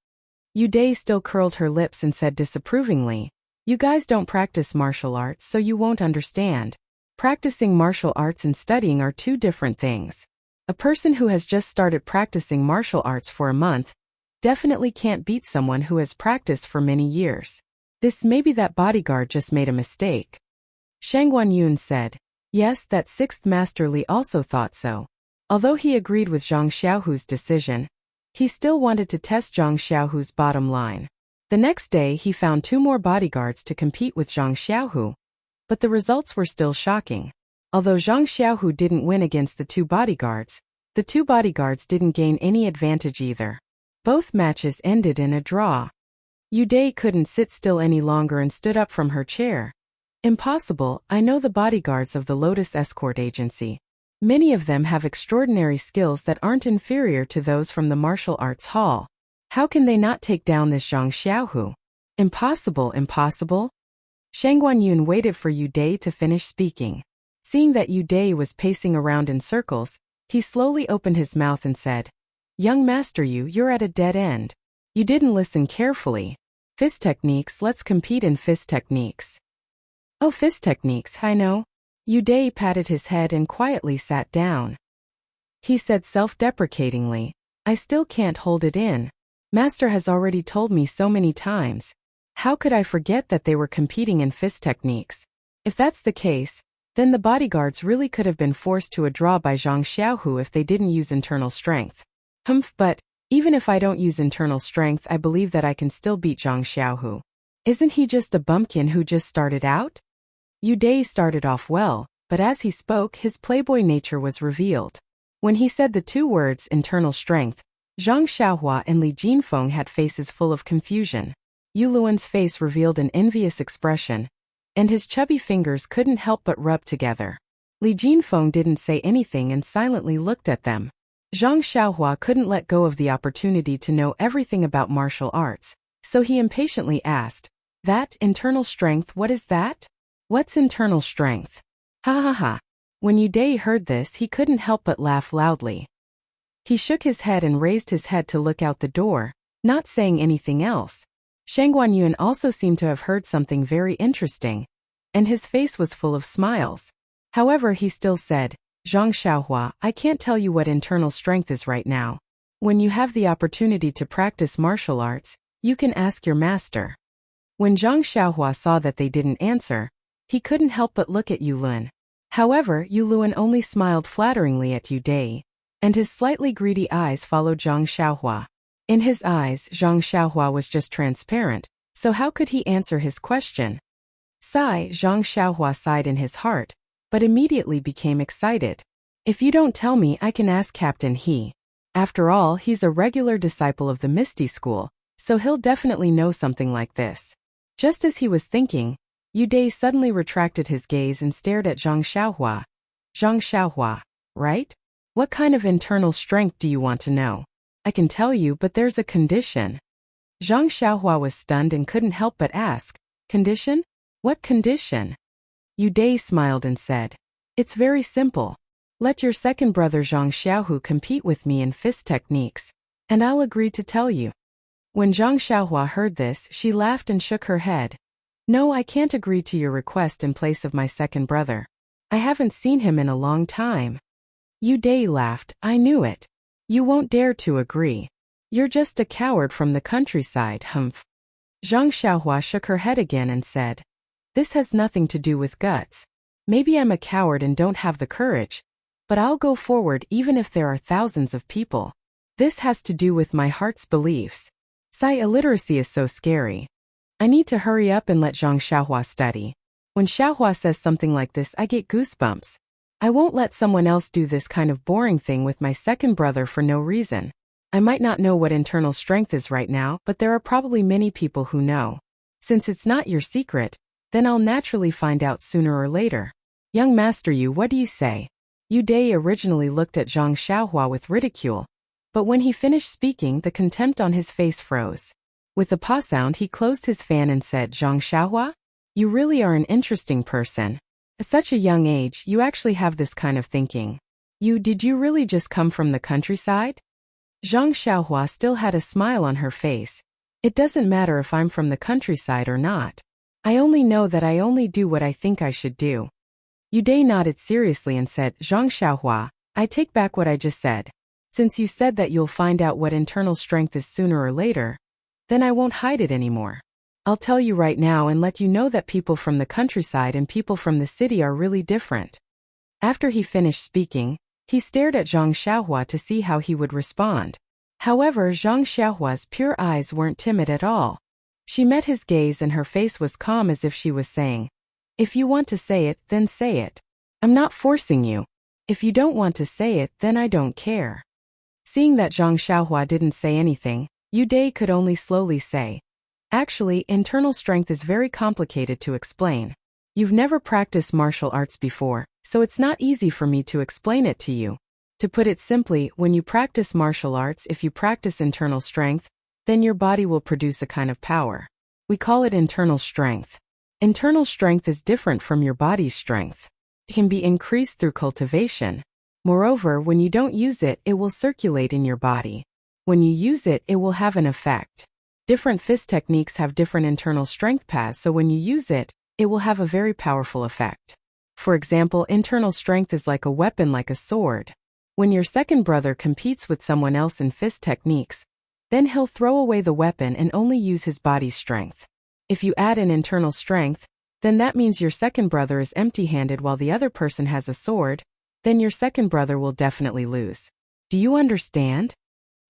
Yu Dai still curled her lips and said disapprovingly, "You guys don't practice martial arts, so you won't understand. Practicing martial arts and studying are two different things. A person who has just started practicing martial arts for a month definitely can't beat someone who has practiced for many years. This may be that bodyguard just made a mistake." Shang Guanyun said. Yes, that sixth Master Li also thought so. Although he agreed with Zhang Xiaohu's decision, he still wanted to test Zhang Xiaohu's bottom line. The next day he found 2 more bodyguards to compete with Zhang Xiaohu, but the results were still shocking. Although Zhang Xiaohu didn't win against the 2 bodyguards, the 2 bodyguards didn't gain any advantage either. Both matches ended in a draw. Yu Dai couldn't sit still any longer and stood up from her chair. Impossible, I know the bodyguards of the Lotus Escort Agency. Many of them have extraordinary skills that aren't inferior to those from the martial arts hall. How can they not take down this Zhang Xiaohu? Impossible, impossible? Shang Guanyun waited for Yu Dai to finish speaking. Seeing that Yu Dai was pacing around in circles, he slowly opened his mouth and said, "Young Master Yu, you're at a dead end. You didn't listen carefully. Fist techniques, let's compete in fist techniques." "Oh, fist techniques, I know." Yu Dai patted his head and quietly sat down. He said self-deprecatingly, "I still can't hold it in. Master has already told me so many times. How could I forget that they were competing in fist techniques? If that's the case, then the bodyguards really could have been forced to a draw by Zhang Xiaohu if they didn't use internal strength. But even if I don't use internal strength, I believe that I can still beat Zhang Xiaohu. Isn't he just a bumpkin who just started out?" Yu Dai started off well, but as he spoke, his playboy nature was revealed. When he said the 2 words internal strength, Zhang Xiaohua and Li Jinfeng had faces full of confusion. Yu Luan's face revealed an envious expression, and his chubby fingers couldn't help but rub together. Li Jinfeng didn't say anything and silently looked at them. Zhang Xiaohua couldn't let go of the opportunity to know everything about martial arts, so he impatiently asked, "That internal strength, what is that? What's internal strength?" Ha ha ha. When Yu Dai heard this, he couldn't help but laugh loudly. He shook his head and raised his head to look out the door, not saying anything else. Shang Guanyun also seemed to have heard something very interesting, and his face was full of smiles. However, he still said, "Zhang Xiaohua, I can't tell you what internal strength is right now. When you have the opportunity to practice martial arts, you can ask your master." When Zhang Xiaohua saw that they didn't answer, he couldn't help but look at Yu Luan. However, Yu Luan only smiled flatteringly at Yu Dai, and his slightly greedy eyes followed Zhang Xiaohua. In his eyes, Zhang Xiaohua was just transparent, so how could he answer his question? Sigh, Zhang Xiaohua sighed in his heart, but immediately became excited. "If you don't tell me, I can ask Captain He. After all, he's a regular disciple of the Misty School, so he'll definitely know something like this." Just as he was thinking, Yu Dai suddenly retracted his gaze and stared at Zhang Xiaohua. "Zhang Xiaohua, right? What kind of internal strength do you want to know? I can tell you, but there's a condition." Zhang Xiaohua was stunned and couldn't help but ask, "Condition? What condition?" Yu Dai smiled and said, "It's very simple. Let your second brother Zhang Xiaohu compete with me in fist techniques, and I'll agree to tell you." When Zhang Xiaohua heard this, she laughed and shook her head. "No, I can't agree to your request in place of my second brother. I haven't seen him in a long time." Yu Dai laughed, "I knew it. You won't dare to agree. You're just a coward from the countryside, humph." Zhang Xiaohua shook her head again and said, "This has nothing to do with guts. Maybe I'm a coward and don't have the courage, but I'll go forward even if there are thousands of people. This has to do with my heart's beliefs. Illiteracy is so scary. I need to hurry up and let Zhang Xiaohua study. When Xiaohua says something like this, I get goosebumps. I won't let someone else do this kind of boring thing with my second brother for no reason. I might not know what internal strength is right now, but there are probably many people who know. Since it's not your secret, then I'll naturally find out sooner or later. Young Master Yu, what do you say?" Yu Dai originally looked at Zhang Xiaohua with ridicule, but when he finished speaking, the contempt on his face froze. With a pa sound, he closed his fan and said, Zhang Xiaohua? You really are an interesting person. At such a young age, you actually have this kind of thinking. Did you really just come from the countryside? Zhang Xiaohua still had a smile on her face. It doesn't matter if I'm from the countryside or not. I only know that I only do what I think I should do. Yu Dai nodded seriously and said, Zhang Xiaohua, I take back what I just said. Since you said that you'll find out what internal strength is sooner or later, then I won't hide it anymore. I'll tell you right now and let you know that people from the countryside and people from the city are really different. After he finished speaking, he stared at Zhang Xiaohua to see how he would respond. However, Zhang Xiaohua's pure eyes weren't timid at all. She met his gaze and her face was calm as if she was saying, if you want to say it, then say it. I'm not forcing you. If you don't want to say it, then I don't care. Seeing that Zhang Xiaohua didn't say anything, Yu Dai could only slowly say, actually, internal strength is very complicated to explain. You've never practiced martial arts before, so it's not easy for me to explain it to you. To put it simply, when you practice martial arts, if you practice internal strength, then your body will produce a kind of power. We call it internal strength. Internal strength is different from your body's strength. It can be increased through cultivation. Moreover, when you don't use it, it will circulate in your body. When you use it, it will have an effect. Different fist techniques have different internal strength paths, so when you use it, it will have a very powerful effect. For example, internal strength is like a weapon, like a sword. When your second brother competes with someone else in fist techniques, then he'll throw away the weapon and only use his body's strength. If you add an internal strength, then that means your second brother is empty-handed while the other person has a sword, then your second brother will definitely lose. Do you understand?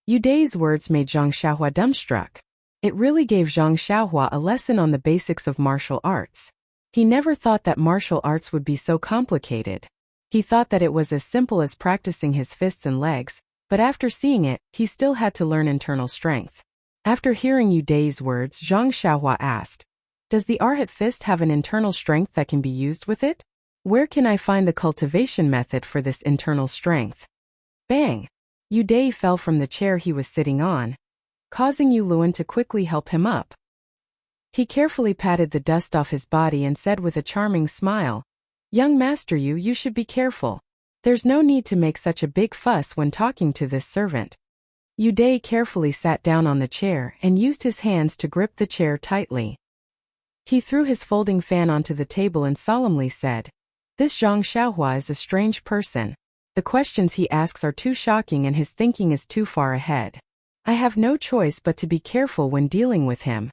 Yu Dai's words made Zhang Xiaohua dumbstruck. It really gave Zhang Xiaohua a lesson on the basics of martial arts. He never thought that martial arts would be so complicated. He thought that it was as simple as practicing his fists and legs, but after seeing it, he still had to learn internal strength. After hearing Yu Dai's words, Zhang Xiaohua asked, does the Arhat fist have an internal strength that can be used with it? Where can I find the cultivation method for this internal strength? Bang! Yu Dai fell from the chair he was sitting on, causing Yu Luan to quickly help him up. He carefully patted the dust off his body and said with a charming smile, young master you should be careful. There's no need to make such a big fuss when talking to this servant. Yu Dai carefully sat down on the chair and used his hands to grip the chair tightly. He threw his folding fan onto the table and solemnly said, this Zhang Xiaohua is a strange person. The questions he asks are too shocking and his thinking is too far ahead. I have no choice but to be careful when dealing with him.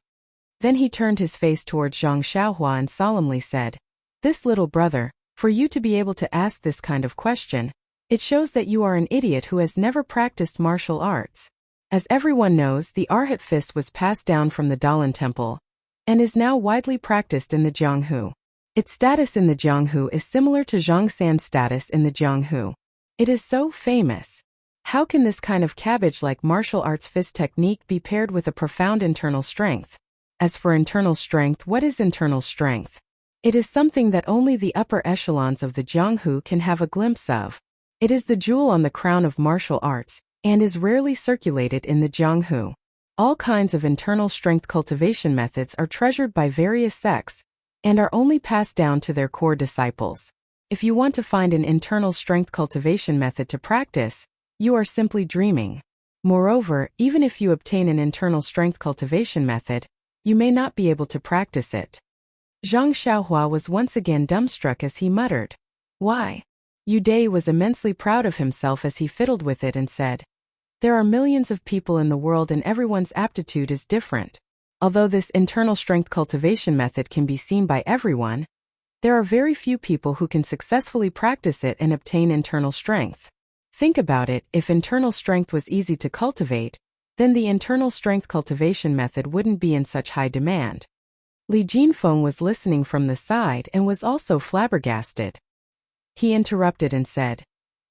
Then he turned his face towards Zhang Xiaohua and solemnly said, this little brother, for you to be able to ask this kind of question, it shows that you are an idiot who has never practiced martial arts. As everyone knows, the Arhat fist was passed down from the Dalan temple, and is now widely practiced in the Jianghu. Its status in the Jianghu is similar to Zhang San's status in the Jianghu. It is so famous. How can this kind of cabbage-like martial arts fist technique be paired with a profound internal strength? As for internal strength, what is internal strength? It is something that only the upper echelons of the Jianghu can have a glimpse of. It is the jewel on the crown of martial arts, and is rarely circulated in the Jianghu. All kinds of internal strength cultivation methods are treasured by various sects, and are only passed down to their core disciples. If you want to find an internal strength cultivation method to practice, you are simply dreaming. Moreover, even if you obtain an internal strength cultivation method, you may not be able to practice it. Zhang Xiaohua was once again dumbstruck as he muttered, why? Yu Dai was immensely proud of himself as he fiddled with it and said, there are millions of people in the world and everyone's aptitude is different. Although this internal strength cultivation method can be seen by everyone, there are very few people who can successfully practice it and obtain internal strength. Think about it, if internal strength was easy to cultivate, then the internal strength cultivation method wouldn't be in such high demand. Li Jinfeng was listening from the side and was also flabbergasted. He interrupted and said,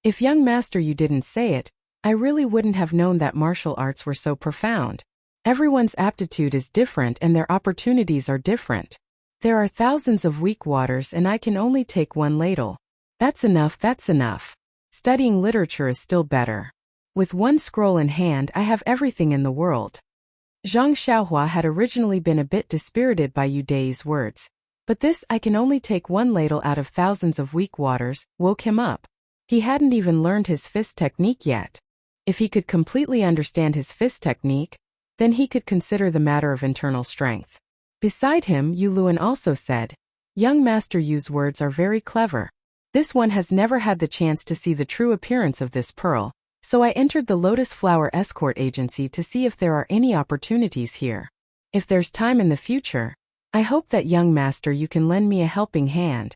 if young master you didn't say it, I really wouldn't have known that martial arts were so profound. Everyone's aptitude is different and their opportunities are different. There are thousands of weak waters and I can only take one ladle. That's enough, that's enough. Studying literature is still better. With one scroll in hand I have everything in the world. Zhang Xiaohua had originally been a bit dispirited by Yu Dai's words. But this "I can only take one ladle out of thousands of weak waters" woke him up. He hadn't even learned his fist technique yet. If he could completely understand his fist technique, then he could consider the matter of internal strength. Beside him, Yu Luan also said, "Young Master Yu's words are very clever. This one has never had the chance to see the true appearance of this pearl, so I entered the Lotus Flower Escort Agency to see if there are any opportunities here. If there's time in the future, I hope that young master you can lend me a helping hand."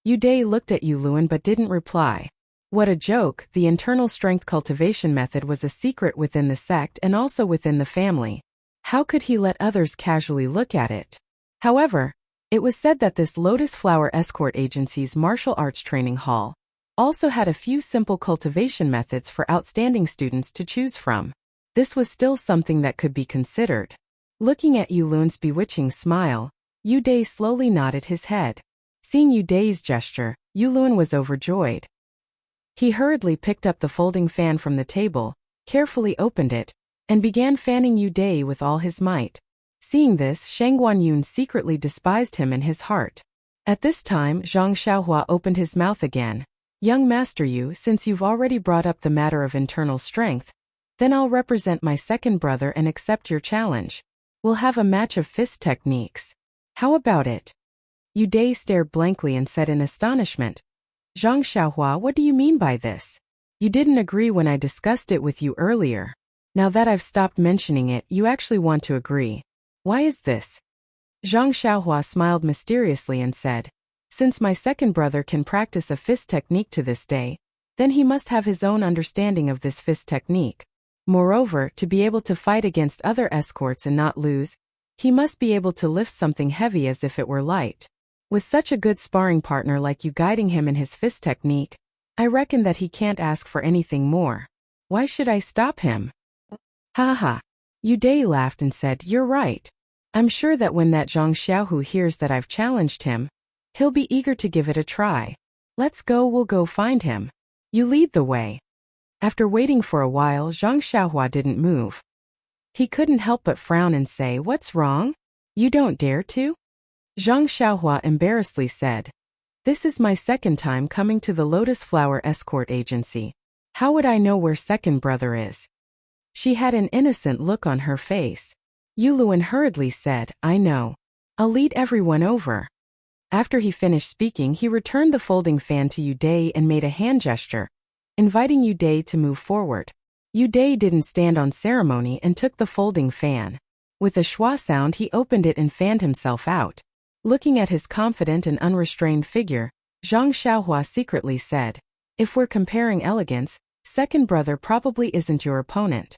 Yu Dai looked at Yu Luan but didn't reply. What a joke, the internal strength cultivation method was a secret within the sect and also within the family. How could he let others casually look at it? However, it was said that this Lotus Flower Escort Agency's martial arts training hall also had a few simple cultivation methods for outstanding students to choose from. This was still something that could be considered. Looking at Yu Luan's bewitching smile, Yu Dai slowly nodded his head. Seeing Yu Dai's gesture, Yu Luan was overjoyed. He hurriedly picked up the folding fan from the table, carefully opened it, and began fanning Yu Dai with all his might. Seeing this, Shang Guanyun secretly despised him in his heart. At this time, Zhang Xiaohua opened his mouth again. "Young Master Yu, since you've already brought up the matter of internal strength, then I'll represent my second brother and accept your challenge. We'll have a match of fist techniques. How about it?" Yu Dai stared blankly and said in astonishment, "Zhang Xiaohua, what do you mean by this? You didn't agree when I discussed it with you earlier. Now that I've stopped mentioning it, you actually want to agree. Why is this?" Zhang Xiaohua smiled mysteriously and said, "Since my second brother can practice a fist technique to this day, then he must have his own understanding of this fist technique. Moreover, to be able to fight against other escorts and not lose, he must be able to lift something heavy as if it were light. With such a good sparring partner like you guiding him in his fist technique, I reckon that he can't ask for anything more. Why should I stop him?" "Ha ha." Yu Dai laughed and said, "You're right. I'm sure that when that Zhang Xiaohu hears that I've challenged him, he'll be eager to give it a try. Let's go, we'll go find him. You lead the way." After waiting for a while, Zhang Xiaohua didn't move. He couldn't help but frown and say, "What's wrong? You don't dare to?" Zhang Xiaohua embarrassedly said, "This is my second time coming to the Lotus Flower Escort Agency. How would I know where second brother is?" She had an innocent look on her face. Yu Luan hurriedly said, "I know. I'll lead everyone over." After he finished speaking, he returned the folding fan to Yu Dai and made a hand gesture, inviting Yu Dai to move forward. Yu Dai didn't stand on ceremony and took the folding fan. With a schwa sound, he opened it and fanned himself out. Looking at his confident and unrestrained figure, Zhang Xiaohua secretly said, "If we're comparing elegance, second brother probably isn't your opponent."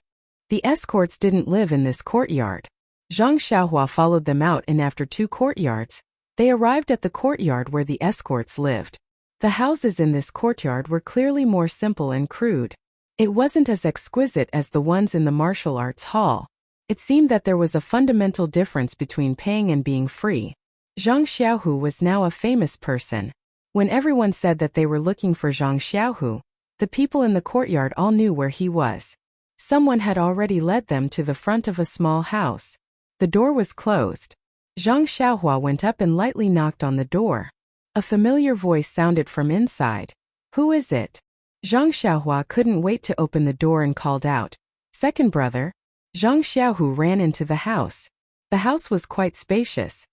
The escorts didn't live in this courtyard. Zhang Xiaohua followed them out, and after 2 courtyards, they arrived at the courtyard where the escorts lived. The houses in this courtyard were clearly more simple and crude. It wasn't as exquisite as the ones in the martial arts hall. It seemed that there was a fundamental difference between paying and being free. Zhang Xiaohu was now a famous person. When everyone said that they were looking for Zhang Xiaohu, the people in the courtyard all knew where he was. Someone had already led them to the front of a small house. The door was closed. Zhang Xiaohua went up and lightly knocked on the door. A familiar voice sounded from inside. "Who is it?" Zhang Xiaohua couldn't wait to open the door and called out, "Second brother." Zhang Xiaohu ran into the house. The house was quite spacious.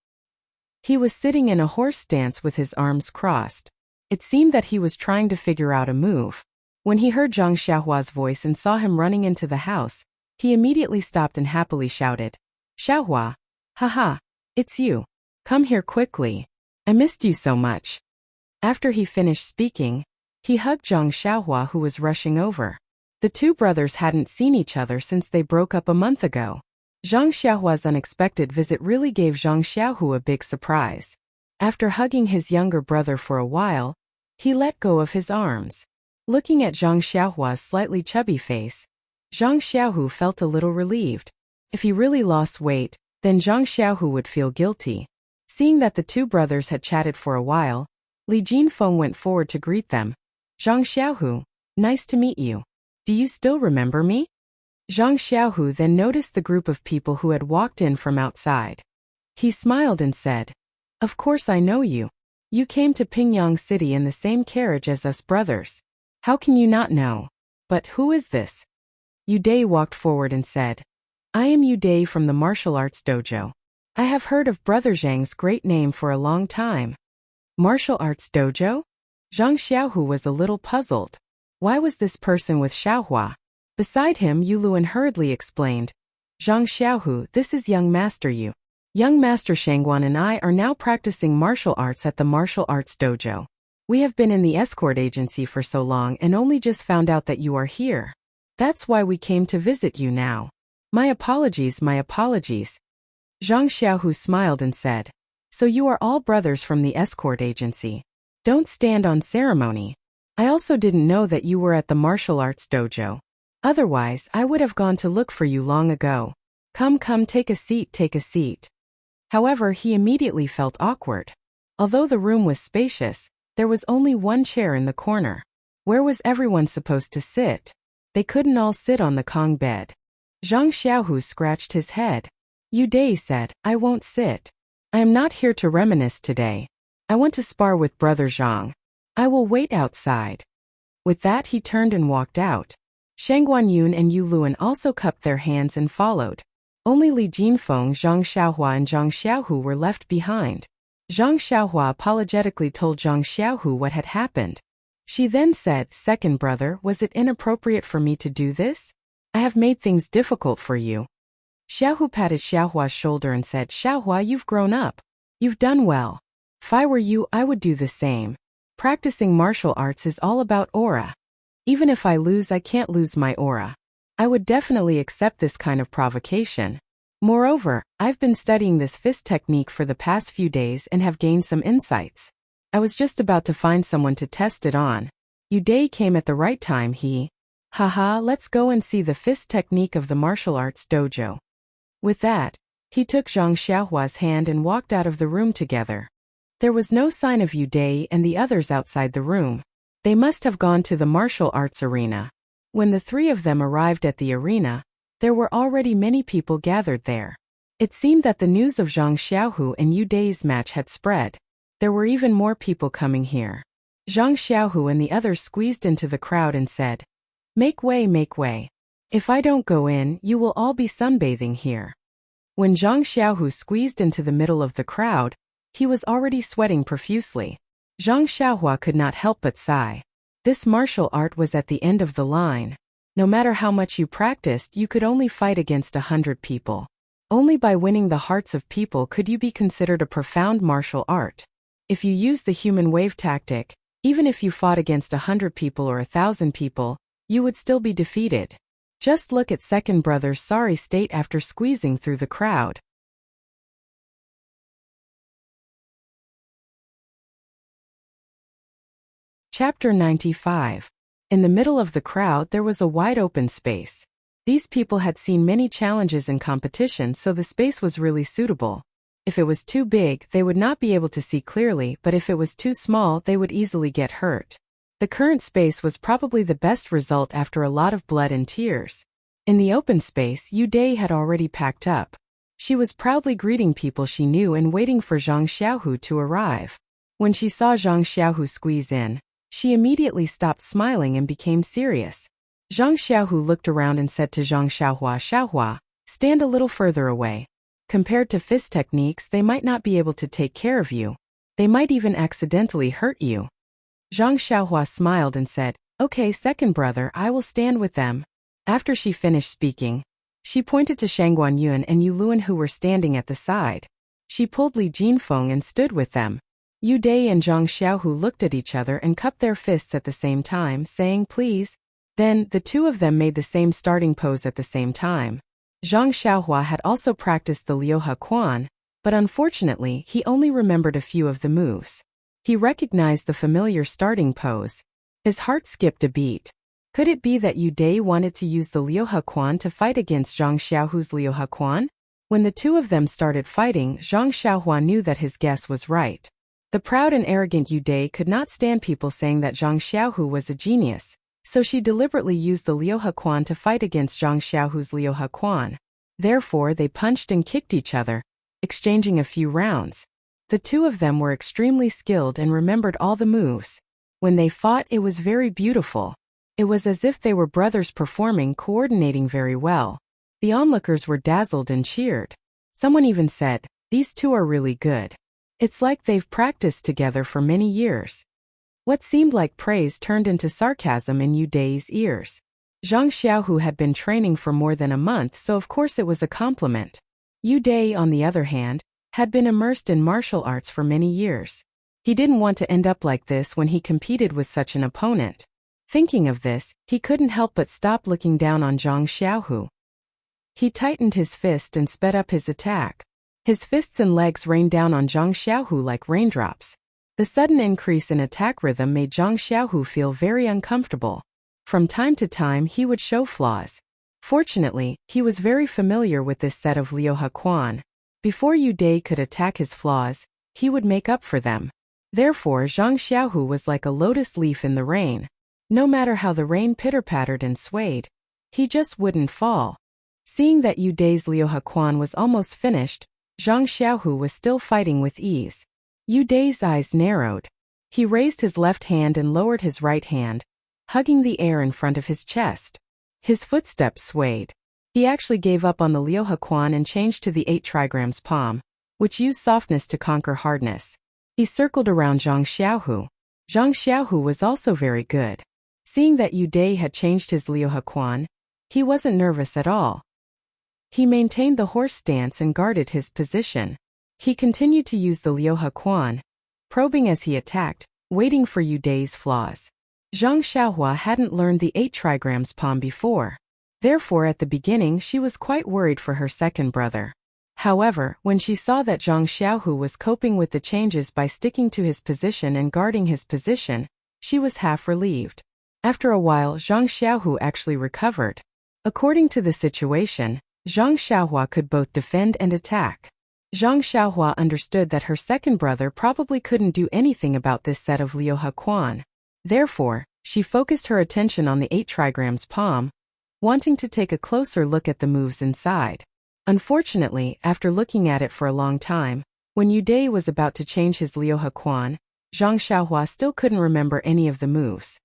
He was sitting in a horse stance with his arms crossed. It seemed that he was trying to figure out a move. When he heard Zhang Xiaohua's voice and saw him running into the house, he immediately stopped and happily shouted, "Xiaohua! Haha! It's you. Come here quickly. I missed you so much." After he finished speaking, he hugged Zhang Xiaohua, who was rushing over. The 2 brothers hadn't seen each other since they broke up a month ago. Zhang Xiaohua's unexpected visit really gave Zhang Xiaohu a big surprise. After hugging his younger brother for a while, he let go of his arms. Looking at Zhang Xiaohua's slightly chubby face, Zhang Xiaohu felt a little relieved. If he really lost weight, then Zhang Xiaohu would feel guilty. Seeing that the 2 brothers had chatted for a while, Li Jinfeng went forward to greet them. "Zhang Xiaohu, nice to meet you. Do you still remember me?" Zhang Xiaohu then noticed the group of people who had walked in from outside. He smiled and said, "Of course I know you. You came to Pingyang City in the same carriage as us brothers. How can you not know? But who is this?" Yu Dai walked forward and said, "I am Yu Dai from the martial arts dojo. I have heard of Brother Zhang's great name for a long time." Martial arts dojo? Zhang Xiaohu was a little puzzled. Why was this person with Xiaohua? Beside him, Yu Luan hurriedly explained, "Zhang Xiaohu, this is young master Yu. Young master Shangguan and I are now practicing martial arts at the martial arts dojo. We have been in the escort agency for so long and only just found out that you are here. That's why we came to visit you now. My apologies, my apologies." Zhang Xiaohu smiled and said, "So you are all brothers from the escort agency. Don't stand on ceremony. I also didn't know that you were at the martial arts dojo. Otherwise, I would have gone to look for you long ago. Come, come, take a seat, take a seat." However, he immediately felt awkward. Although the room was spacious, there was only one chair in the corner. Where was everyone supposed to sit? They couldn't all sit on the Kong bed. Zhang Xiaohu scratched his head. Yu Dai said, "I won't sit. I am not here to reminisce today. I want to spar with Brother Zhang. I will wait outside." With that, he turned and walked out. Shangguan Yun and Yu Luan also cupped their hands and followed. Only Li Jinfeng, Zhang Xiaohua and Zhang Xiaohu were left behind. Zhang Xiaohua apologetically told Zhang Xiaohu what had happened. She then said, "Second brother, was it inappropriate for me to do this? I have made things difficult for you." Xiaohu patted Xiaohua's shoulder and said, "Xiaohua, you've grown up. You've done well. If I were you, I would do the same. Practicing martial arts is all about aura. Even if I lose, I can't lose my aura. I would definitely accept this kind of provocation. Moreover, I've been studying this fist technique for the past few days and have gained some insights. I was just about to find someone to test it on. Yu Dai came at the right time. Haha, let's go and see the fist technique of the martial arts dojo." With that, he took Zhang Xiaohua's hand and walked out of the room together. There was no sign of Yu Dai and the others outside the room. They must have gone to the martial arts arena. When the three of them arrived at the arena, there were already many people gathered there. It seemed that the news of Zhang Xiaohu and Yu Dai's match had spread. There were even more people coming here. Zhang Xiaohu and the others squeezed into the crowd and said, make way. If I don't go in, you will all be sunbathing here." When Zhang Xiaohu squeezed into the middle of the crowd, he was already sweating profusely. Zhang Xiaohua could not help but sigh. This martial art was at the end of the line. No matter how much you practiced, you could only fight against 100 people. Only by winning the hearts of people could you be considered a profound martial art. If you used the human wave tactic, even if you fought against 100 people or 1,000 people, you would still be defeated. Just look at second brother's sorry state after squeezing through the crowd. Chapter 95. In the middle of the crowd there was a wide open space. These people had seen many challenges and competitions, so the space was really suitable. If it was too big, they would not be able to see clearly, but if it was too small, they would easily get hurt. The current space was probably the best result after a lot of blood and tears. In the open space, Yu Dai had already packed up. She was proudly greeting people she knew and waiting for Zhang Xiaohu to arrive. When she saw Zhang Xiaohu squeeze in, she immediately stopped smiling and became serious. Zhang Xiaohu looked around and said to Zhang Xiaohua, "Xiaohua, stand a little further away. Compared to fist techniques, they might not be able to take care of you. They might even accidentally hurt you." Zhang Xiaohua smiled and said, "Okay, second brother, I will stand with them." After she finished speaking, she pointed to Shangguan Yun and Yu Luan who were standing at the side. She pulled Li Jinfeng and stood with them. Yu Dai and Zhang Xiaohu looked at each other and cupped their fists at the same time, saying, "Please." Then, the two of them made the same starting pose at the same time. Zhang Xiaohua had also practiced the Liuhe Quan, but unfortunately, he only remembered a few of the moves. He recognized the familiar starting pose. His heart skipped a beat. Could it be that Yu Dai wanted to use the Liuhe Quan to fight against Zhang Xiaohu's Liuhe Quan? When the two of them started fighting, Zhang Xiaohua knew that his guess was right. The proud and arrogant Yu Dai could not stand people saying that Zhang Xiaohu was a genius. So she deliberately used the Liu Hequan to fight against Zhang Xiaohu's Liu Hequan. Therefore, they punched and kicked each other, exchanging a few rounds. The two of them were extremely skilled and remembered all the moves. When they fought, it was very beautiful. It was as if they were brothers performing, coordinating very well. The onlookers were dazzled and cheered. Someone even said, "These two are really good. It's like they've practiced together for many years." What seemed like praise turned into sarcasm in Yu Dai's ears. Zhang Xiaohu had been training for more than a month, so of course it was a compliment. Yu Dai, on the other hand, had been immersed in martial arts for many years. He didn't want to end up like this when he competed with such an opponent. Thinking of this, he couldn't help but stop looking down on Zhang Xiaohu. He tightened his fist and sped up his attack. His fists and legs rained down on Zhang Xiaohu like raindrops. The sudden increase in attack rhythm made Zhang Xiaohu feel very uncomfortable. From time to time he would show flaws. Fortunately, he was very familiar with this set of Liu Hequan. Before Yu Dai could attack his flaws, he would make up for them. Therefore, Zhang Xiaohu was like a lotus leaf in the rain. No matter how the rain pitter-pattered and swayed, he just wouldn't fall. Seeing that Yu Dai's Liu Hequan was almost finished, Zhang Xiaohu was still fighting with ease. Yu Dai's eyes narrowed. He raised his left hand and lowered his right hand, hugging the air in front of his chest. His footsteps swayed. He actually gave up on the Liu Hequan and changed to the 8 trigrams palm, which used softness to conquer hardness. He circled around Zhang Xiaohu. Zhang Xiaohu was also very good. Seeing that Yu Dai had changed his Liu Hequan, he wasn't nervous at all. He maintained the horse stance and guarded his position. He continued to use the Liu Hequan, probing as he attacked, waiting for Yu Dai's flaws. Zhang Xiaohua hadn't learned the 8 trigrams palm before. Therefore, at the beginning she was quite worried for her second brother. However, when she saw that Zhang Xiaohu was coping with the changes by sticking to his position and guarding his position, she was half relieved. After a while, Zhang Xiaohu actually recovered. According to the situation, Zhang Xiaohua could both defend and attack. Zhang Xiaohua understood that her second brother probably couldn't do anything about this set of Liu Hequan. Therefore, she focused her attention on the 8 trigrams palm, wanting to take a closer look at the moves inside. Unfortunately, after looking at it for a long time, when Yu Dai was about to change his Liu Hequan, Zhang Xiaohua still couldn't remember any of the moves.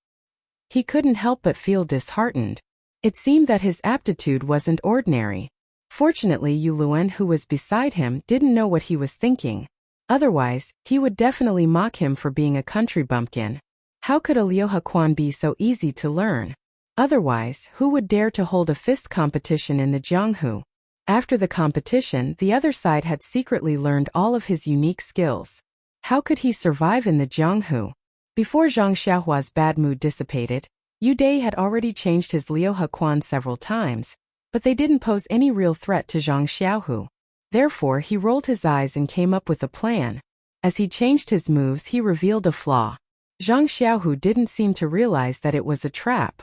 He couldn't help but feel disheartened. It seemed that his aptitude wasn't ordinary. Fortunately, Yu Luan, who was beside him, didn't know what he was thinking. Otherwise, he would definitely mock him for being a country bumpkin. How could a Liu Hequan be so easy to learn? Otherwise, who would dare to hold a fist competition in the Jianghu? After the competition, the other side had secretly learned all of his unique skills. How could he survive in the Jianghu? Before Zhang Xiaohua's bad mood dissipated, Yu Dai had already changed his Liu Hequan several times, but they didn't pose any real threat to Zhang Xiaohu. Therefore, he rolled his eyes and came up with a plan. As he changed his moves, he revealed a flaw. Zhang Xiaohu didn't seem to realize that it was a trap.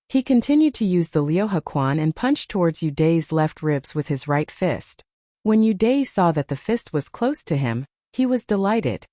He continued to use the Liu Hequan and punched towards Yu Dai's left ribs with his right fist. When Yu Dai saw that the fist was close to him, he was delighted.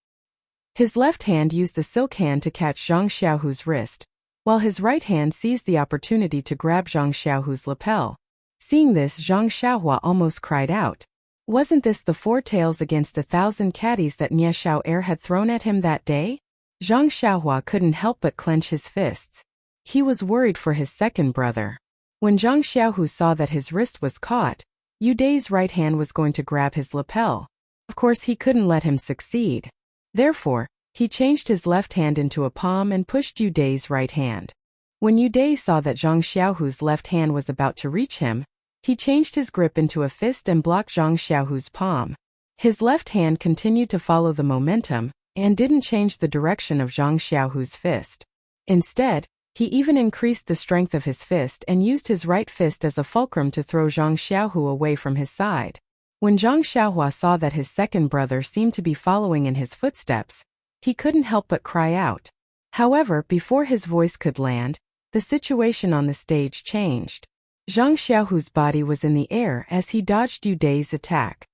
His left hand used the silk hand to catch Zhang Xiaohu's wrist, while his right hand seized the opportunity to grab Zhang Xiaohu's lapel. Seeing this, Zhang Xiaohua almost cried out. Wasn't this the 4 tails against 1,000 caddies that Nie Xiao Er had thrown at him that day? Zhang Xiaohua couldn't help but clench his fists. He was worried for his second brother. When Zhang Xiaohu saw that his wrist was caught, Yu Dai's right hand was going to grab his lapel. Of course, he couldn't let him succeed. Therefore, he changed his left hand into a palm and pushed Yu Dai's right hand. When Yu Dai saw that Zhang Xiaohu's left hand was about to reach him, he changed his grip into a fist and blocked Zhang Xiaohu's palm. His left hand continued to follow the momentum and didn't change the direction of Zhang Xiaohu's fist. Instead, he even increased the strength of his fist and used his right fist as a fulcrum to throw Zhang Xiaohu away from his side. When Zhang Xiaohua saw that his second brother seemed to be following in his footsteps, he couldn't help but cry out. However, before his voice could land, the situation on the stage changed. Zhang Xiaohu's body was in the air as he dodged Yu Dai's attack.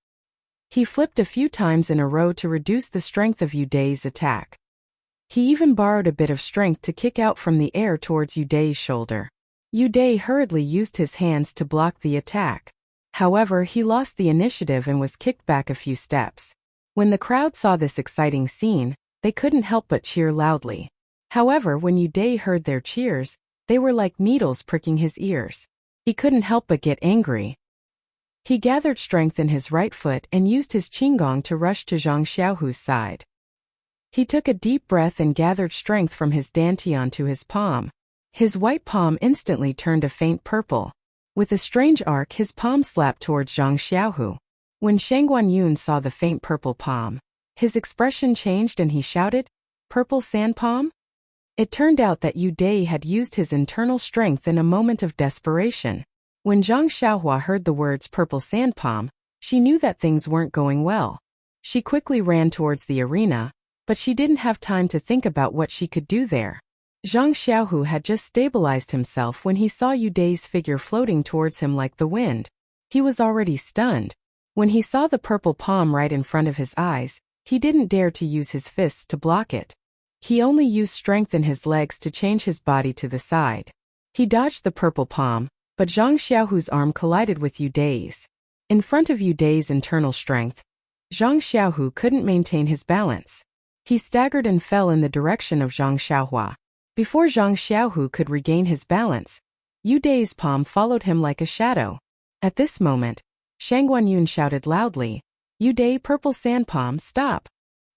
He flipped a few times in a row to reduce the strength of Yu Dai's attack. He even borrowed a bit of strength to kick out from the air towards Yu Dai's shoulder. Yu Dai hurriedly used his hands to block the attack. However, he lost the initiative and was kicked back a few steps. When the crowd saw this exciting scene, they couldn't help but cheer loudly. However, when Yu Dai heard their cheers, they were like needles pricking his ears. He couldn't help but get angry. He gathered strength in his right foot and used his qinggong to rush to Zhang Xiaohu's side. He took a deep breath and gathered strength from his dantian to his palm. His white palm instantly turned a faint purple. With a strange arc, his palm slapped towards Zhang Xiaohu. When Shang Guanyun saw the faint purple palm, his expression changed and he shouted, "Purple sand palm?" It turned out that Yu Dai had used his internal strength in a moment of desperation. When Zhang Xiaohua heard the words purple sand palm, she knew that things weren't going well. She quickly ran towards the arena, but she didn't have time to think about what she could do there. Zhang Xiaohu had just stabilized himself when he saw Yu Dai's figure floating towards him like the wind. He was already stunned. When he saw the purple palm right in front of his eyes, he didn't dare to use his fists to block it. He only used strength in his legs to change his body to the side. He dodged the purple palm, but Zhang Xiaohu's arm collided with Yu Dai's. In front of Yu Dai's internal strength, Zhang Xiaohu couldn't maintain his balance. He staggered and fell in the direction of Zhang Xiaohua. Before Zhang Xiaohu could regain his balance, Yu Dai's palm followed him like a shadow. At this moment, Shang Guanyun shouted loudly, "Yu Dai, purple sand palm, stop!"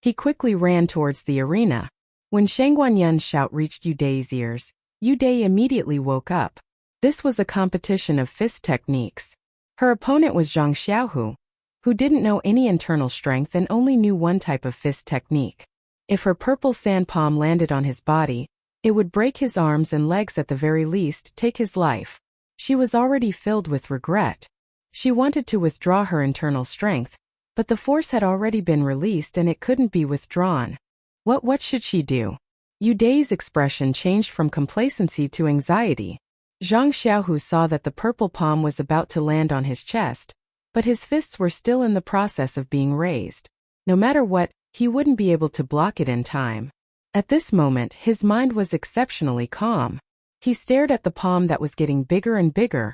He quickly ran towards the arena. When Shang Guanyun's shout reached Yu Dai's ears, Yu Dai immediately woke up. This was a competition of fist techniques. Her opponent was Zhang Xiaohu, who didn't know any internal strength and only knew one type of fist technique. If her purple sand palm landed on his body, it would break his arms and legs, at the very least, take his life. She was already filled with regret. She wanted to withdraw her internal strength, but the force had already been released and it couldn't be withdrawn. What should she do? Yu Dai's expression changed from complacency to anxiety. Zhang Xiaohu saw that the purple palm was about to land on his chest, but his fists were still in the process of being raised. No matter what, he wouldn't be able to block it in time. At this moment, his mind was exceptionally calm. He stared at the palm that was getting bigger and bigger,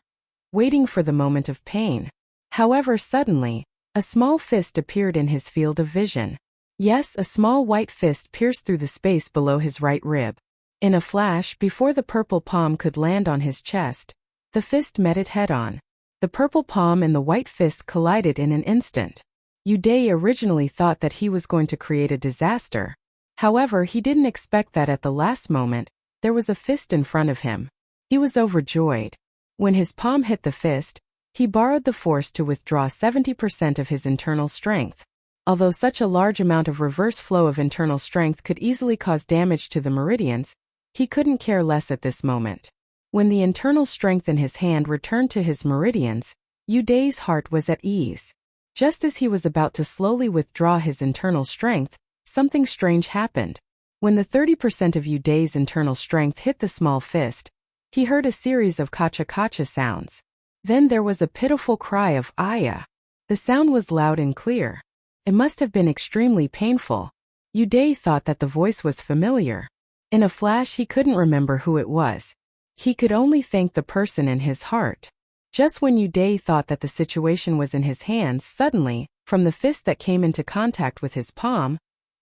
waiting for the moment of pain. However, suddenly, a small fist appeared in his field of vision. Yes, a small white fist pierced through the space below his right rib. In a flash, before the purple palm could land on his chest, the fist met it head-on. The purple palm and the white fist collided in an instant. Yu Dai originally thought that he was going to create a disaster. However, he didn't expect that at the last moment, there was a fist in front of him. He was overjoyed. When his palm hit the fist, he borrowed the force to withdraw 70% of his internal strength. Although such a large amount of reverse flow of internal strength could easily cause damage to the meridians, he couldn't care less at this moment. When the internal strength in his hand returned to his meridians, Yu Dai's heart was at ease. Just as he was about to slowly withdraw his internal strength, something strange happened. When the 30% of Yu Dai's internal strength hit the small fist, he heard a series of kacha-kacha sounds. Then there was a pitiful cry of "Aya." The sound was loud and clear. It must have been extremely painful. Yu Dai thought that the voice was familiar. In a flash, he couldn't remember who it was. He could only thank the person in his heart. Just when Yu Dai thought that the situation was in his hands, suddenly, from the fist that came into contact with his palm,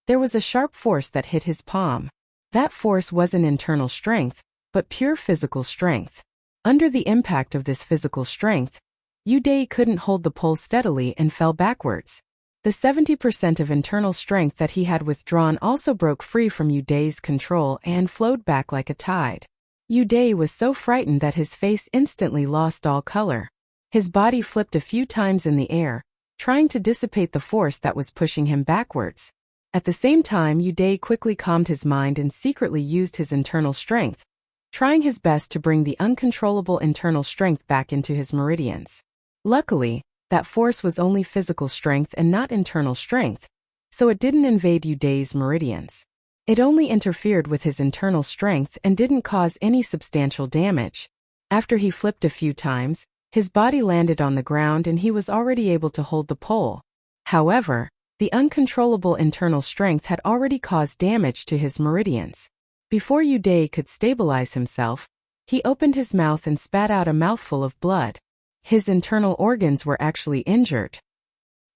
there was a sharp force that hit his palm. That force wasn't internal strength, but pure physical strength. Under the impact of this physical strength, Yu Dai couldn't hold the pole steadily and fell backwards. The 70% of internal strength that he had withdrawn also broke free from Yu Dai's control and flowed back like a tide. Yu Dai was so frightened that his face instantly lost all color. His body flipped a few times in the air, trying to dissipate the force that was pushing him backwards. At the same time, Yu Dai quickly calmed his mind and secretly used his internal strength, trying his best to bring the uncontrollable internal strength back into his meridians. Luckily, that force was only physical strength and not internal strength, so it didn't invade Yu Dai's meridians. It only interfered with his internal strength and didn't cause any substantial damage. After he flipped a few times, his body landed on the ground and he was already able to hold the pole. However, The uncontrollable internal strength had already caused damage to his meridians. Before Yu Dai could stabilize himself, he opened his mouth and spat out a mouthful of blood. His internal organs were actually injured.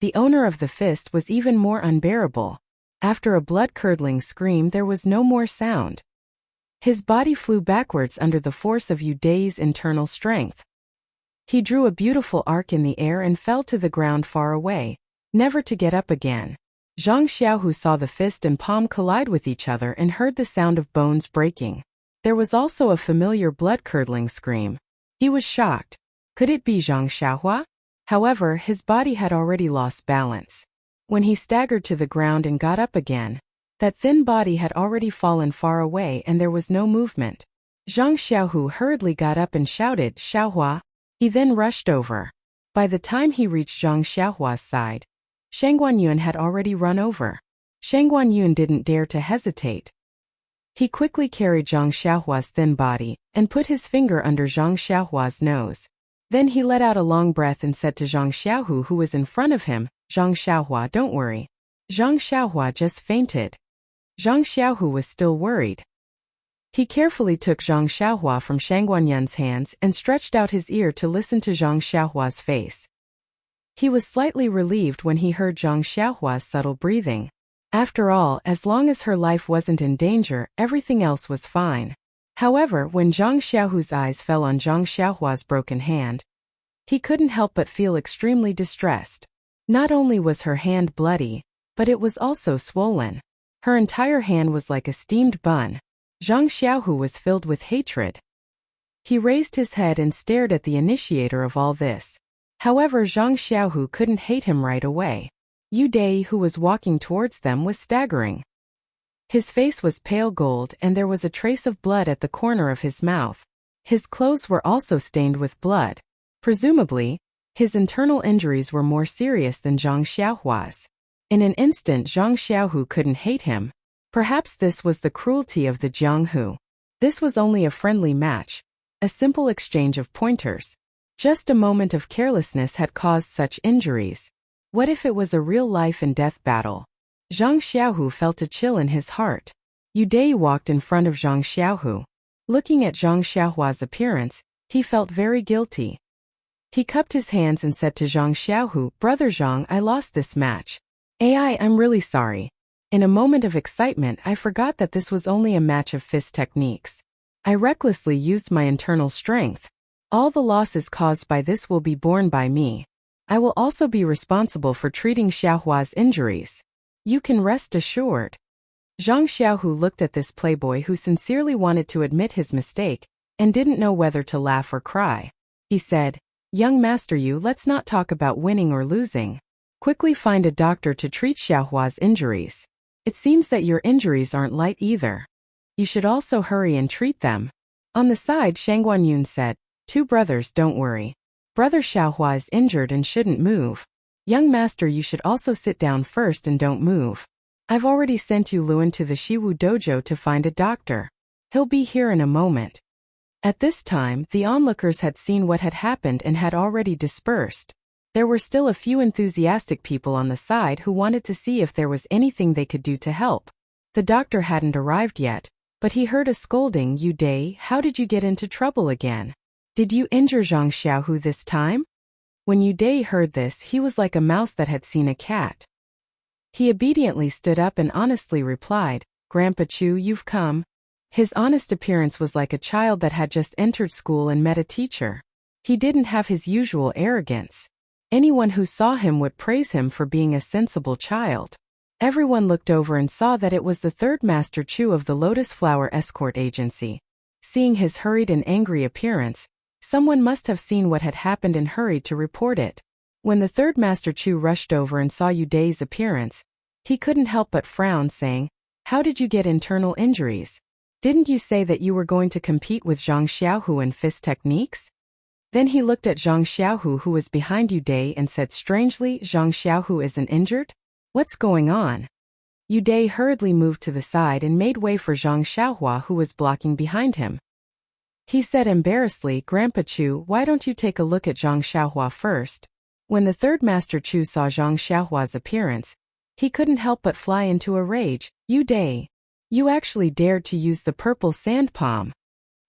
The owner of the fist was even more unbearable. After a blood-curdling scream, there was no more sound. His body flew backwards under the force of Yu Dai's internal strength. He drew a beautiful arc in the air and fell to the ground far away, never to get up again. Zhang Xiaohu saw the fist and palm collide with each other and heard the sound of bones breaking. There was also a familiar blood-curdling scream. He was shocked. Could it be Zhang Xiaohua? However, his body had already lost balance. When he staggered to the ground and got up again, that thin body had already fallen far away and there was no movement. Zhang Xiaohu hurriedly got up and shouted, "Xiaohua!" He then rushed over. By the time he reached Zhang Xiaohua's side, Shang Guanyun had already run over. Shang Guanyun didn't dare to hesitate. He quickly carried Zhang Xiaohua's thin body and put his finger under Zhang Xiaohua's nose. Then he let out a long breath and said to Zhang Xiaohu, who was in front of him, "Zhang Xiaohua, don't worry. Zhang Xiaohua just fainted." Zhang Xiaohu was still worried. He carefully took Zhang Xiaohua from Shang Guanyun's hands and stretched out his ear to listen to Zhang Xiaohua's face. He was slightly relieved when he heard Zhang Xiaohua's subtle breathing. After all, as long as her life wasn't in danger, everything else was fine. However, when Zhang Xiaohu's eyes fell on Zhang Xiaohua's broken hand, he couldn't help but feel extremely distressed. Not only was her hand bloody, but it was also swollen. Her entire hand was like a steamed bun. Zhang Xiaohu was filled with hatred. He raised his head and stared at the initiator of all this. However, Zhang Xiaohu couldn't hate him right away. Yu Dai, who was walking towards them, was staggering. His face was pale gold and there was a trace of blood at the corner of his mouth. His clothes were also stained with blood. Presumably, his internal injuries were more serious than Zhang Xiaohua's. In an instant, Zhang Xiaohu couldn't hate him. Perhaps this was the cruelty of the Jianghu. This was only a friendly match, a simple exchange of pointers. Just a moment of carelessness had caused such injuries. What if it was a real life and death battle? Zhang Xiaohu felt a chill in his heart. Yu Dai walked in front of Zhang Xiaohu. Looking at Zhang Xiaohua's appearance, he felt very guilty. He cupped his hands and said to Zhang Xiaohu, "Brother Zhang, I lost this match. I'm really sorry. In a moment of excitement, I forgot that this was only a match of fist techniques. I recklessly used my internal strength. All the losses caused by this will be borne by me. I will also be responsible for treating Xiaohua's injuries. You can rest assured." Zhang Xiaohu looked at this playboy who sincerely wanted to admit his mistake and didn't know whether to laugh or cry. He said, "Young master, let's not talk about winning or losing. Quickly find a doctor to treat Xiaohua's injuries. It seems that your injuries aren't light either. You should also hurry and treat them." On the side, Shang Guanyun said, "Two brothers, don't worry. Brother Xiaohua is injured and shouldn't move. Young master, you should also sit down first and don't move. I've already sent Yu Luan to the Shiwu dojo to find a doctor. He'll be here in a moment." At this time, the onlookers had seen what had happened and had already dispersed. There were still a few enthusiastic people on the side who wanted to see if there was anything they could do to help. The doctor hadn't arrived yet, but he heard a scolding, "Yu Dai, how did you get into trouble again? Did you injure Zhang Xiaohu this time?" When Yu Dai heard this, he was like a mouse that had seen a cat. He obediently stood up and honestly replied, "Grandpa Chu, you've come." His honest appearance was like a child that had just entered school and met a teacher. He didn't have his usual arrogance. Anyone who saw him would praise him for being a sensible child. Everyone looked over and saw that it was the third Master Chu of the Lotus Flower Escort Agency. Seeing his hurried and angry appearance, someone must have seen what had happened and hurried to report it. When the third Master Chu rushed over and saw Yu Dai's appearance, he couldn't help but frown, saying, "How did you get internal injuries? Didn't you say that you were going to compete with Zhang Xiaohu in fist techniques?" Then he looked at Zhang Xiaohu, who was behind Yu Dai, and said strangely, "Zhang Xiaohu isn't injured? What's going on?" Yu Dai hurriedly moved to the side and made way for Zhang Xiaohua, who was blocking behind him. He said embarrassedly, "Grandpa Chu, why don't you take a look at Zhang Xiaohua first?" When the third Master Chu saw Zhang Xiaohua's appearance, He couldn't help but fly into a rage. You Day! You actually dared to use the purple sand palm.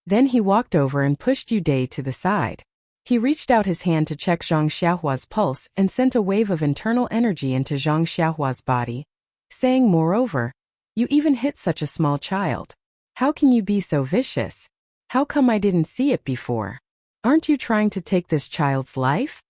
Then he walked over and pushed Yu Day to the side. He reached out his hand to check Zhang Xiaohua's pulse and sent a wave of internal energy into Zhang Xiaohua's body, saying, moreover, you even hit such a small child. How can you be so vicious? How come I didn't see it before? Aren't you trying to take this child's life?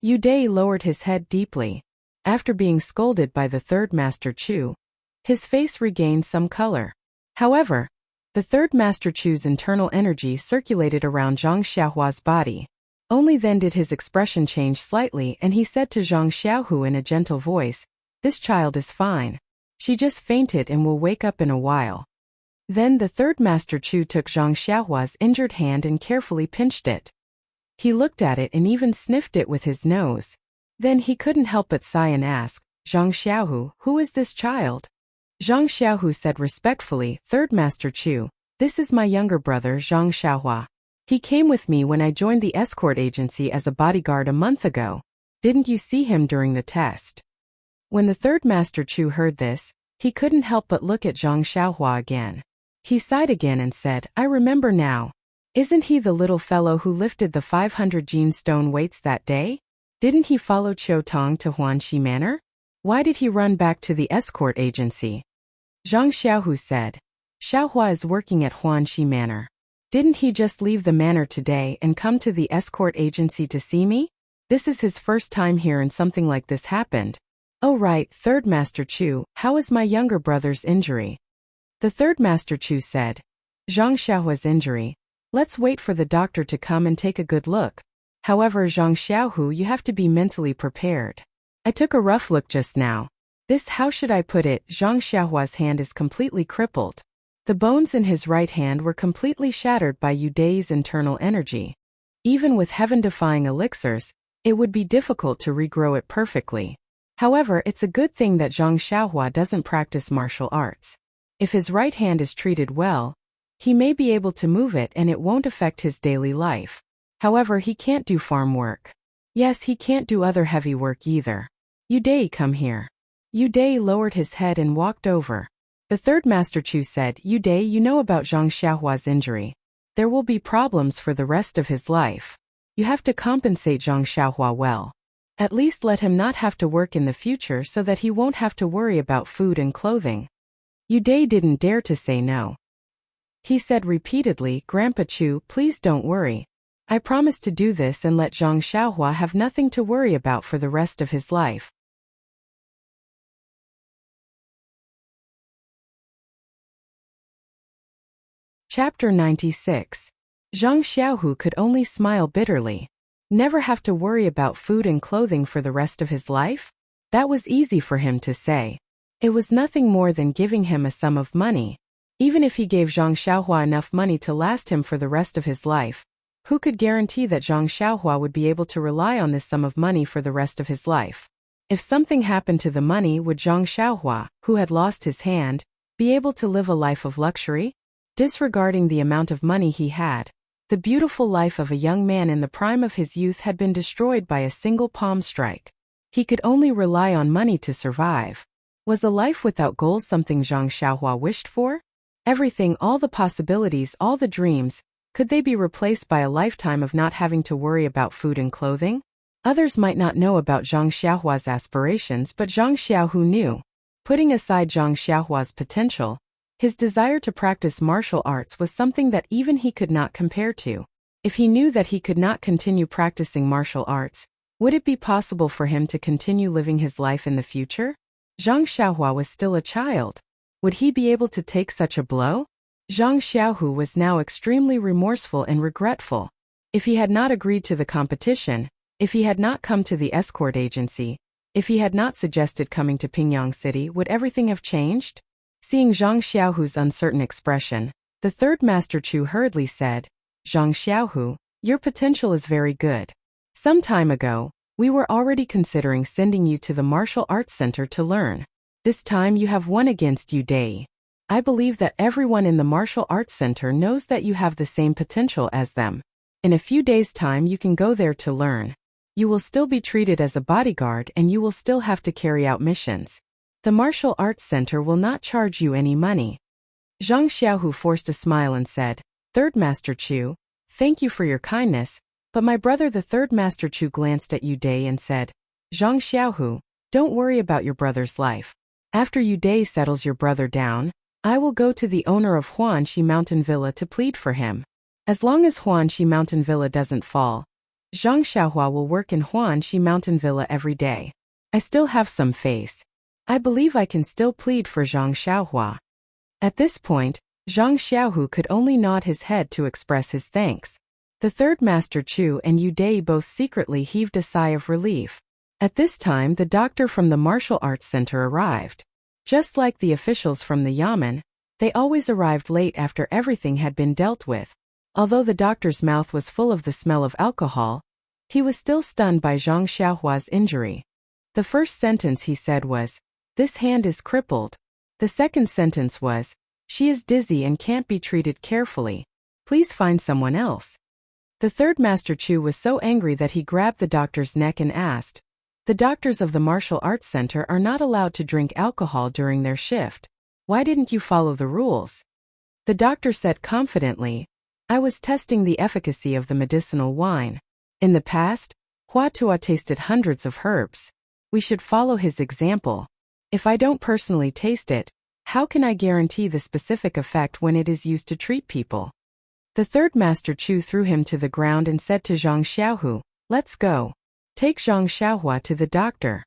Yu Day lowered his head deeply. After being scolded by the third Master Chu, his face regained some color. However, the third Master Chu's internal energy circulated around Zhang Xiaohua's body. Only then did his expression change slightly and he said to Zhang Xiaohu in a gentle voice, this child is fine. She just fainted and will wake up in a while. Then the third Master Chu took Zhang Xiaohua's injured hand and carefully pinched it. He looked at it and even sniffed it with his nose. Then he couldn't help but sigh and ask, Zhang Xiaohu, who is this child? Zhang Xiaohu said respectfully, Third Master Chu, this is my younger brother Zhang Xiaohua. He came with me when I joined the escort agency as a bodyguard a month ago. Didn't you see him during the test? When the third Master Chu heard this, he couldn't help but look at Zhang Xiaohua again. He sighed again and said, I remember now. Isn't he the little fellow who lifted the 500 gene stone weights that day? Didn't he follow Qiu Tong to Huanxi Manor? Why did he run back to the escort agency? Zhang Xiaohu said, Xiaohua is working at Huanxi Manor. Didn't he just leave the manor today and come to the escort agency to see me? This is his first time here and something like this happened. Oh right, Third Master Chu, how is my younger brother's injury? The third Master Chu said, Zhang Xiaohua's injury. Let's wait for the doctor to come and take a good look. However, Zhang Xiaohu, you have to be mentally prepared. I took a rough look just now. This, how should I put it, Zhang Xiaohua's hand is completely crippled. The bones in his right hand were completely shattered by Yu Day's internal energy. Even with heaven-defying elixirs, it would be difficult to regrow it perfectly. However, it's a good thing that Zhang Xiaohua doesn't practice martial arts. If his right hand is treated well, he may be able to move it and it won't affect his daily life. However, he can't do farm work. Yes, he can't do other heavy work either. Yu Day, come here. Yu Day lowered his head and walked over. The third Master Chu said, Yu Day, you know about Zhang Xiaohua's injury. There will be problems for the rest of his life. You have to compensate Zhang Xiaohua well. At least let him not have to work in the future so that he won't have to worry about food and clothing. Yu Day didn't dare to say no. He said repeatedly, Grandpa Chu, please don't worry. I promise to do this and let Zhang Xiaohua have nothing to worry about for the rest of his life. Chapter 96. Zhang Xiaohu could only smile bitterly. Never have to worry about food and clothing for the rest of his life? That was easy for him to say. It was nothing more than giving him a sum of money. Even if he gave Zhang Xiaohua enough money to last him for the rest of his life, who could guarantee that Zhang Xiaohua would be able to rely on this sum of money for the rest of his life? If something happened to the money, would Zhang Xiaohua, who had lost his hand, be able to live a life of luxury? Disregarding the amount of money he had, the beautiful life of a young man in the prime of his youth had been destroyed by a single palm strike. He could only rely on money to survive. Was a life without goals something Zhang Xiaohua wished for? Everything, all the possibilities, all the dreams, could they be replaced by a lifetime of not having to worry about food and clothing? Others might not know about Zhang Xiaohua's aspirations, but Zhang Xiaohu knew. Putting aside Zhang Xiaohua's potential, his desire to practice martial arts was something that even he could not compare to. If he knew that he could not continue practicing martial arts, would it be possible for him to continue living his life in the future? Zhang Xiaohua was still a child. Would he be able to take such a blow? Zhang Xiaohu was now extremely remorseful and regretful. If he had not agreed to the competition, if he had not come to the escort agency, if he had not suggested coming to Pingyang City, would everything have changed? Seeing Zhang Xiaohu's uncertain expression, the third Master Chu hurriedly said, Zhang Xiaohu, your potential is very good. Some time ago, we were already considering sending you to the martial arts center to learn. This time you have won against Yu Day. I believe that everyone in the martial arts center knows that you have the same potential as them. In a few days' time you can go there to learn. You will still be treated as a bodyguard and you will still have to carry out missions. The martial arts center will not charge you any money. Zhang Xiaohu forced a smile and said, Third Master Chu, thank you for your kindness, but my brother the Third Master Chu glanced at Yu Dai and said, Zhang Xiaohu, don't worry about your brother's life. After Yu Dai settles your brother down, I will go to the owner of Huanxi Mountain Villa to plead for him. As long as Huanxi Mountain Villa doesn't fall, Zhang Xiaohua will work in Huanxi Mountain Villa every day. I still have some faith. I believe I can still plead for Zhang Xiaohua. At this point, Zhang Xiaohu could only nod his head to express his thanks. The Third Master Chu and Yu Dai both secretly heaved a sigh of relief. At this time the doctor from the martial arts center arrived. Just like the officials from the yamen, they always arrived late after everything had been dealt with. Although the doctor's mouth was full of the smell of alcohol, he was still stunned by Zhang Xiaohua's injury. The first sentence he said was, This hand is crippled. The second sentence was, She is dizzy and can't be treated carefully. Please find someone else. The Third Master Chu was so angry that he grabbed the doctor's neck and asked, The doctors of the martial arts center are not allowed to drink alcohol during their shift. Why didn't you follow the rules? The doctor said confidently, I was testing the efficacy of the medicinal wine. In the past, Hua Tua tasted hundreds of herbs. We should follow his example. If I don't personally taste it, how can I guarantee the specific effect when it is used to treat people? The Third Master Chu threw him to the ground and said to Zhang Xiaohu, Let's go. Take Zhang Xiaohua to the doctor.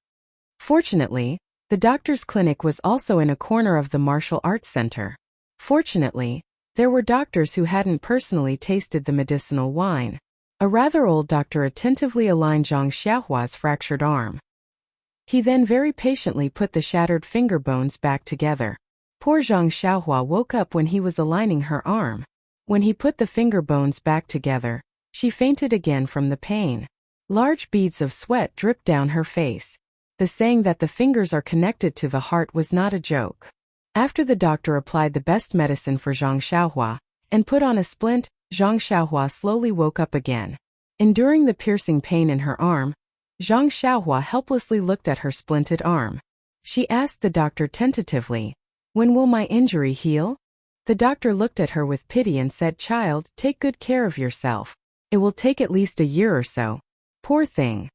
Fortunately, the doctor's clinic was also in a corner of the martial arts center. Fortunately, there were doctors who hadn't personally tasted the medicinal wine. A rather old doctor attentively aligned Zhang Xiaohua's fractured arm. He then very patiently put the shattered finger bones back together. Poor Zhang Xiaohua woke up when he was aligning her arm. When he put the finger bones back together, she fainted again from the pain. Large beads of sweat dripped down her face. The saying that the fingers are connected to the heart was not a joke. After the doctor applied the best medicine for Zhang Xiaohua and put on a splint, Zhang Xiaohua slowly woke up again. Enduring the piercing pain in her arm, Zhang Xiaohua helplessly looked at her splinted arm. She asked the doctor tentatively, When will my injury heal? The doctor looked at her with pity and said, Child, take good care of yourself. It will take at least a year or so. Poor thing.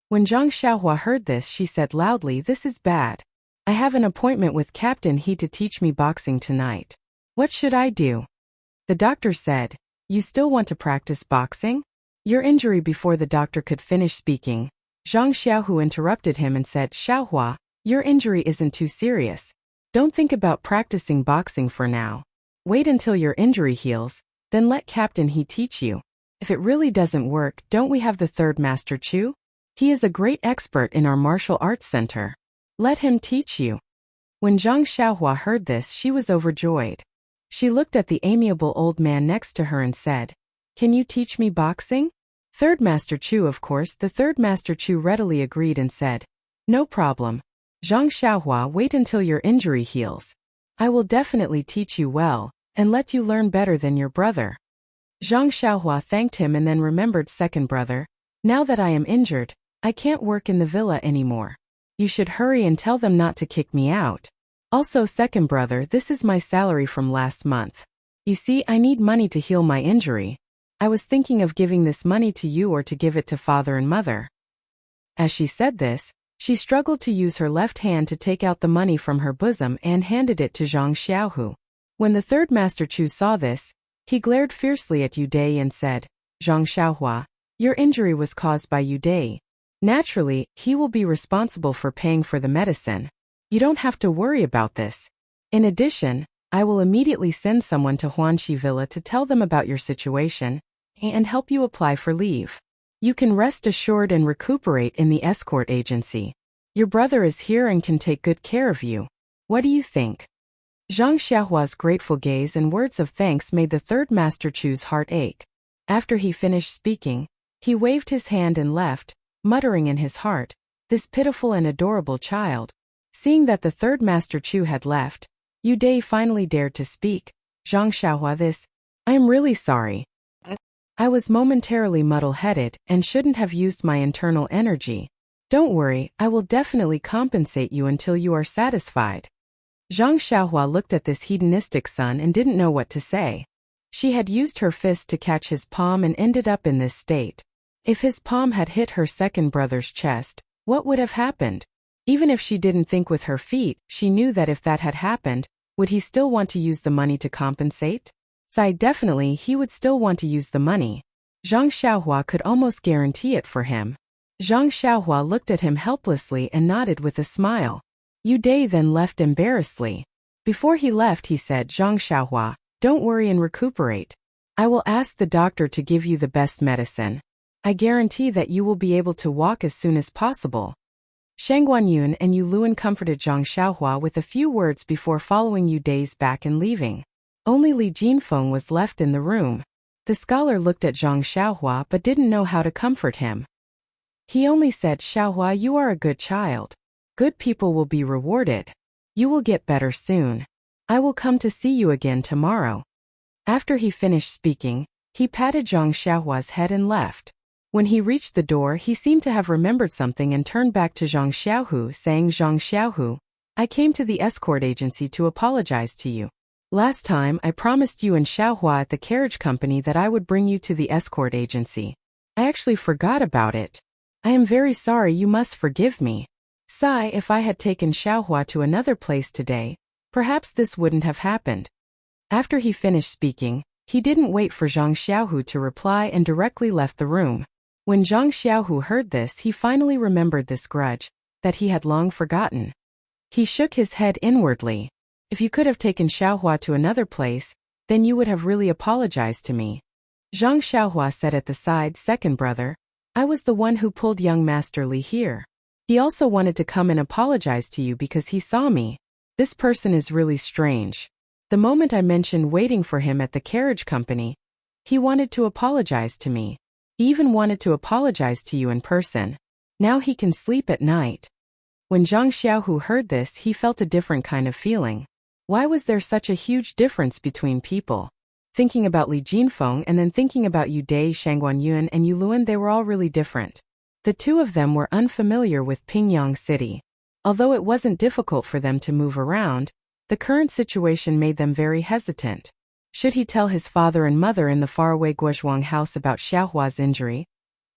When Zhang Xiaohua heard this, she said loudly, This is bad. I have an appointment with Captain He to teach me boxing tonight. What should I do? The doctor said, You still want to practice boxing? Your injury. Before the doctor could finish speaking, Zhang Xiaohu interrupted him and said, Xiaohua, your injury isn't too serious. Don't think about practicing boxing for now. Wait until your injury heals, then let Captain He teach you. If it really doesn't work, don't we have the Third Master Chu? He is a great expert in our martial arts center. Let him teach you. When Zhang Xiaohua heard this, she was overjoyed. She looked at the amiable old man next to her and said, Can you teach me boxing? Third Master Chu. Of course, the Third Master Chu readily agreed and said, No problem. Zhang Xiaohua, wait until your injury heals. I will definitely teach you well, and let you learn better than your brother. Zhang Xiaohua thanked him and then remembered, Second brother, now that I am injured, I can't work in the villa anymore. You should hurry and tell them not to kick me out. Also, second brother, this is my salary from last month. You see, I need money to heal my injury. I was thinking of giving this money to you or to give it to father and mother. As she said this, she struggled to use her left hand to take out the money from her bosom and handed it to Zhang Xiaohu. When the Third Master Chu saw this, he glared fiercely at Yu Dai and said, Zhang Xiaohua, your injury was caused by Yu Dai. Naturally, he will be responsible for paying for the medicine. You don't have to worry about this. In addition, I will immediately send someone to Huanxi Villa to tell them about your situation and help you apply for leave. You can rest assured and recuperate in the escort agency. Your brother is here and can take good care of you. What do you think? Zhang Xiaohua's grateful gaze and words of thanks made the Third Master Chu's heart ache. After he finished speaking, he waved his hand and left, muttering in his heart, this pitiful and adorable child. Seeing that the Third Master Chu had left, Yu Dai finally dared to speak. Zhang Xiaohua, I am really sorry. I was momentarily muddle-headed and shouldn't have used my internal energy. Don't worry, I will definitely compensate you until you are satisfied. Zhang Xiaohua looked at this hedonistic son and didn't know what to say. She had used her fist to catch his palm and ended up in this state. If his palm had hit her second brother's chest, what would have happened? Even if she didn't think with her feet, she knew that if that had happened, would he still want to use the money to compensate? Definitely he would still want to use the money. Zhang Xiaohua could almost guarantee it for him. Zhang Xiaohua looked at him helplessly and nodded with a smile. Yu Dai then left embarrassedly. Before he left he said, Zhang Xiaohua, don't worry and recuperate. I will ask the doctor to give you the best medicine. I guarantee that you will be able to walk as soon as possible. Shang Guanyun and Yu Luan comforted Zhang Xiaohua with a few words before following Yu Dai's back and leaving. Only Li Jinfeng was left in the room. The scholar looked at Zhang Xiaohua but didn't know how to comfort him. He only said, Xiaohua, you are a good child. Good people will be rewarded. You will get better soon. I will come to see you again tomorrow. After he finished speaking, he patted Zhang Xiaohua's head and left. When he reached the door he seemed to have remembered something and turned back to Zhang Xiaohu saying, Zhang Xiaohu, I came to the escort agency to apologize to you. Last time I promised you and Xiaohua at the carriage company that I would bring you to the escort agency. I actually forgot about it. I am very sorry, you must forgive me. If I had taken Xiaohua to another place today, perhaps this wouldn't have happened. After he finished speaking, he didn't wait for Zhang Xiaohu to reply and directly left the room. When Zhang Xiaohu heard this he finally remembered this grudge that he had long forgotten. He shook his head inwardly. If you could have taken Xiaohua to another place, then you would have really apologized to me. Zhang Xiaohua said at the side, second brother, I was the one who pulled young Master Li here. He also wanted to come and apologize to you because he saw me. This person is really strange. The moment I mentioned waiting for him at the carriage company, he wanted to apologize to me. He even wanted to apologize to you in person. Now he can sleep at night. When Zhang Xiaohu heard this he felt a different kind of feeling. Why was there such a huge difference between people? Thinking about Li Jinfeng and then thinking about Yu Dai, Shang Guanyun and Yu Luan, they were all really different. The two of them were unfamiliar with Pingyang City. Although it wasn't difficult for them to move around, the current situation made them very hesitant. Should he tell his father and mother in the faraway Guozhuang house about Xiaohua's injury?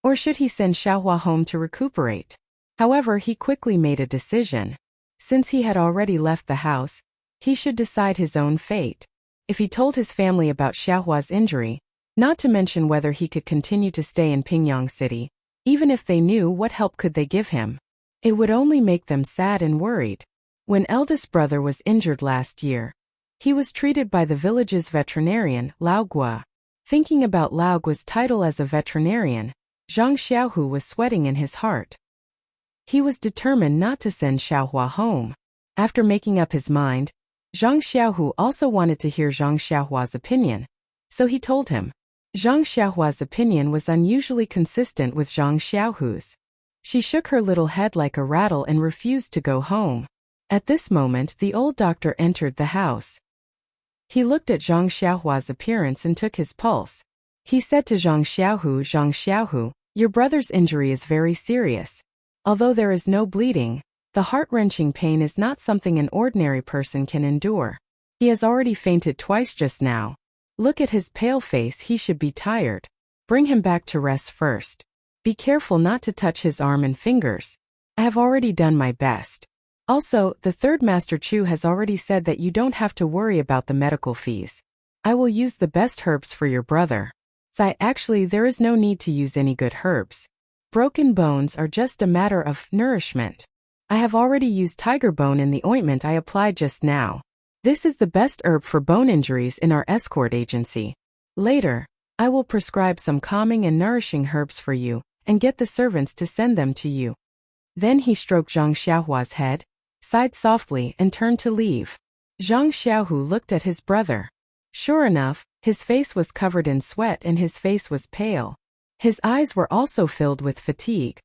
Or should he send Xiaohua home to recuperate? However, he quickly made a decision. Since he had already left the house, he should decide his own fate. If he told his family about Xiaohua's injury, not to mention whether he could continue to stay in Pingyang City, even if they knew, what help could they give him? It would only make them sad and worried. When eldest brother was injured last year, he was treated by the village's veterinarian, Lao Gua. Thinking about Lao Gua's title as a veterinarian, Zhang Xiaohu was sweating in his heart. He was determined not to send Xiaohua home. After making up his mind, Zhang Xiaohu also wanted to hear Zhang Xiaohua's opinion. So he told him. Zhang Xiaohua's opinion was unusually consistent with Zhang Xiaohu's. She shook her little head like a rattle and refused to go home. At this moment the old doctor entered the house. He looked at Zhang Xiaohua's appearance and took his pulse. He said to Zhang Xiaohu, your brother's injury is very serious. Although there is no bleeding, the heart-wrenching pain is not something an ordinary person can endure. He has already fainted twice just now. Look at his pale face, he should be tired. Bring him back to rest first. Be careful not to touch his arm and fingers. I have already done my best. Also, the third Master Chu has already said that you don't have to worry about the medical fees. I will use the best herbs for your brother. Actually, there is no need to use any good herbs. Broken bones are just a matter of nourishment. I have already used tiger bone in the ointment I applied just now. This is the best herb for bone injuries in our escort agency. Later, I will prescribe some calming and nourishing herbs for you, and get the servants to send them to you. Then he stroked Zhang Xiaohua's head, sighed softly and turned to leave. Zhang Xiaohu looked at his brother. Sure enough, his face was covered in sweat and his face was pale. His eyes were also filled with fatigue.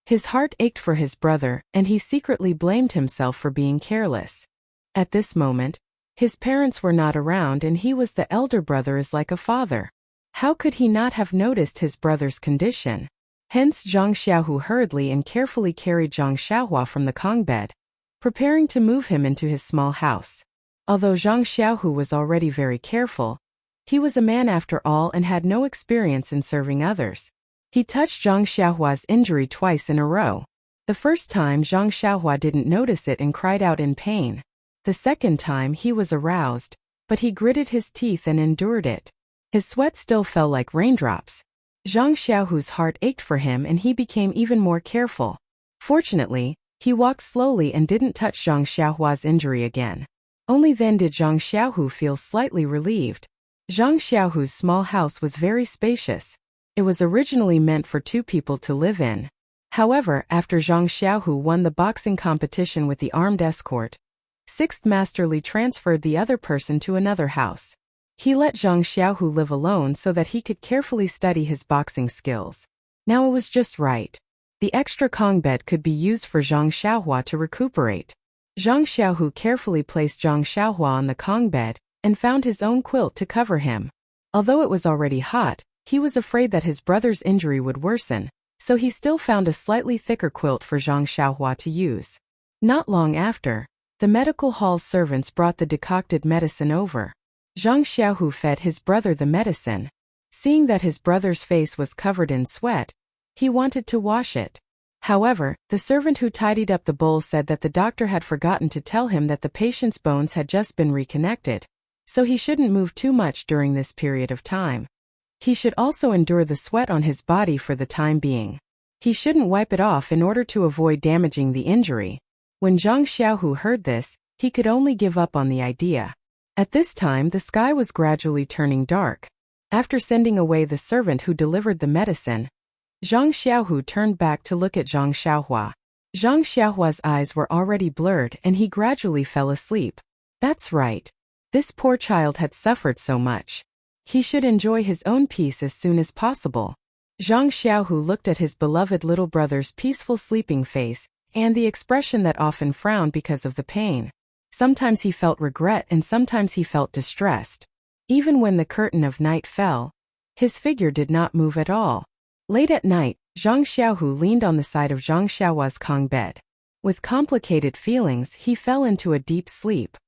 His heart ached for his brother, and he secretly blamed himself for being careless. At this moment, his parents were not around and he was the elder brother, is like a father. How could he not have noticed his brother's condition? Hence Zhang Xiaohu hurriedly and carefully carried Zhang Xiaohua from the Kong bed, preparing to move him into his small house. Although Zhang Xiaohu was already very careful, he was a man after all and had no experience in serving others. He touched Zhang Xiaohua's injury twice in a row. The first time Zhang Xiaohua didn't notice it and cried out in pain. The second time he was aroused, but he gritted his teeth and endured it. His sweat still fell like raindrops. Zhang Xiaohu's heart ached for him and he became even more careful. Fortunately, he walked slowly and didn't touch Zhang Xiaohua's injury again. Only then did Zhang Xiaohu feel slightly relieved. Zhang Xiaohu's small house was very spacious. It was originally meant for 2 people to live in. However, after Zhang Xiaohu won the boxing competition with the armed escort, 6th Master Li transferred the other person to another house. He let Zhang Xiaohu live alone so that he could carefully study his boxing skills. Now it was just right. The extra Kong bed could be used for Zhang Xiaohua to recuperate. Zhang Xiaohu carefully placed Zhang Xiaohua on the Kong bed and found his own quilt to cover him. Although it was already hot, he was afraid that his brother's injury would worsen, so he still found a slightly thicker quilt for Zhang Xiaohua to use. Not long after, the medical hall's servants brought the decocted medicine over. Zhang Xiaohu fed his brother the medicine. Seeing that his brother's face was covered in sweat, he wanted to wash it. However, the servant who tidied up the bowl said that the doctor had forgotten to tell him that the patient's bones had just been reconnected, so he shouldn't move too much during this period of time. He should also endure the sweat on his body for the time being. He shouldn't wipe it off in order to avoid damaging the injury. When Zhang Xiaohu heard this, he could only give up on the idea. At this time the sky was gradually turning dark. After sending away the servant who delivered the medicine, Zhang Xiaohu turned back to look at Zhang Xiaohua. Zhang Xiaohua's eyes were already blurred and he gradually fell asleep. That's right. This poor child had suffered so much. He should enjoy his own peace as soon as possible. Zhang Xiaohu looked at his beloved little brother's peaceful sleeping face and the expression that often frowned because of the pain. Sometimes he felt regret and sometimes he felt distressed. Even when the curtain of night fell, his figure did not move at all. Late at night, Zhang Xiaohu leaned on the side of Zhang Xiaohua's Kong bed. With complicated feelings, he fell into a deep sleep.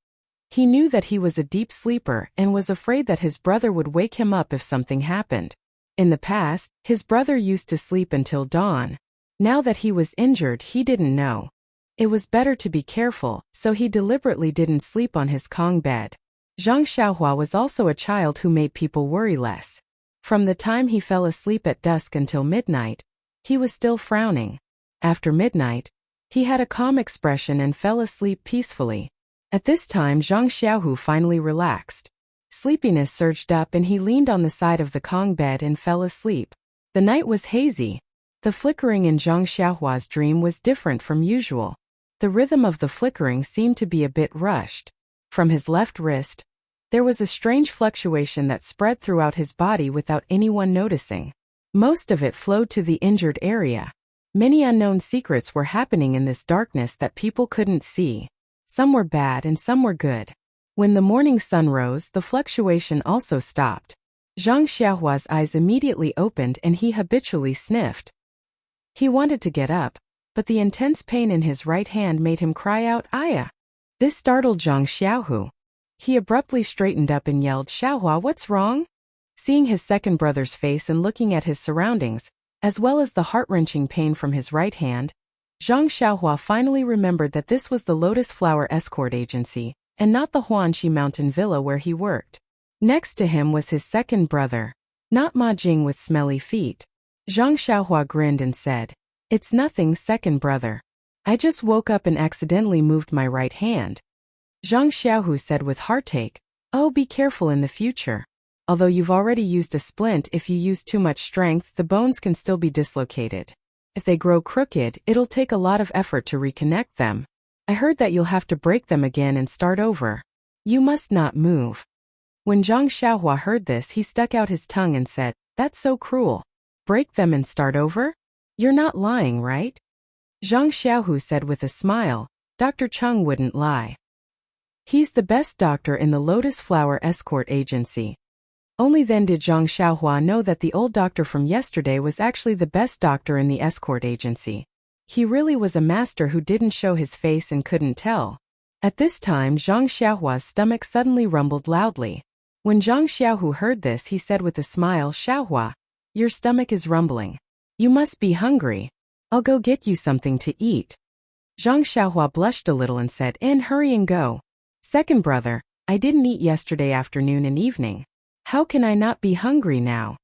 He knew that he was a deep sleeper and was afraid that his brother would wake him up if something happened. In the past, his brother used to sleep until dawn. Now that he was injured, he didn't know. It was better to be careful, so he deliberately didn't sleep on his Kong bed. Zhang Xiaohua was also a child who made people worry less. From the time he fell asleep at dusk until midnight, he was still frowning. After midnight, he had a calm expression and fell asleep peacefully. At this time Zhang Xiaohu finally relaxed. Sleepiness surged up and he leaned on the side of the Kong bed and fell asleep. The night was hazy. The flickering in Zhang Xiaohua's dream was different from usual. The rhythm of the flickering seemed to be a bit rushed. From his left wrist, there was a strange fluctuation that spread throughout his body without anyone noticing. Most of it flowed to the injured area. Many unknown secrets were happening in this darkness that people couldn't see. Some were bad and some were good. When the morning sun rose, the fluctuation also stopped. Zhang Xiaohua's eyes immediately opened and he habitually sniffed. He wanted to get up, but the intense pain in his right hand made him cry out, "Aya!" This startled Zhang Xiaohu. He abruptly straightened up and yelled, "Xiaohua, what's wrong?" Seeing his second brother's face and looking at his surroundings, as well as the heart-wrenching pain from his right hand, Zhang Xiaohua finally remembered that this was the Lotus Flower Escort Agency, and not the Huanxi Mountain Villa where he worked. Next to him was his second brother, not Ma Jing with smelly feet. Zhang Xiaohua grinned and said, "It's nothing, second brother. I just woke up and accidentally moved my right hand." Zhang Xiaohu said with heartache, "Oh, be careful in the future. Although you've already used a splint, if you use too much strength, the bones can still be dislocated. If they grow crooked, it'll take a lot of effort to reconnect them. I heard that you'll have to break them again and start over. You must not move." When Zhang Xiaohua heard this, he stuck out his tongue and said, "That's so cruel. Break them and start over? You're not lying, right?" Zhang Xiaohu said with a smile, "Dr. Cheng wouldn't lie. He's the best doctor in the Lotus Flower Escort Agency. Only then did Zhang Xiaohua know that the old doctor from yesterday was actually the best doctor in the escort agency. He really was a master who didn't show his face and couldn't tell. At this time, Zhang Xiaohua's stomach suddenly rumbled loudly. When Zhang Xiaohu heard this, he said with a smile, "Xiaohua, your stomach is rumbling. You must be hungry. I'll go get you something to eat." Zhang Xiaohua blushed a little and said, "Hurry and go. Second brother, I didn't eat yesterday afternoon and evening. How can I not be hungry now?"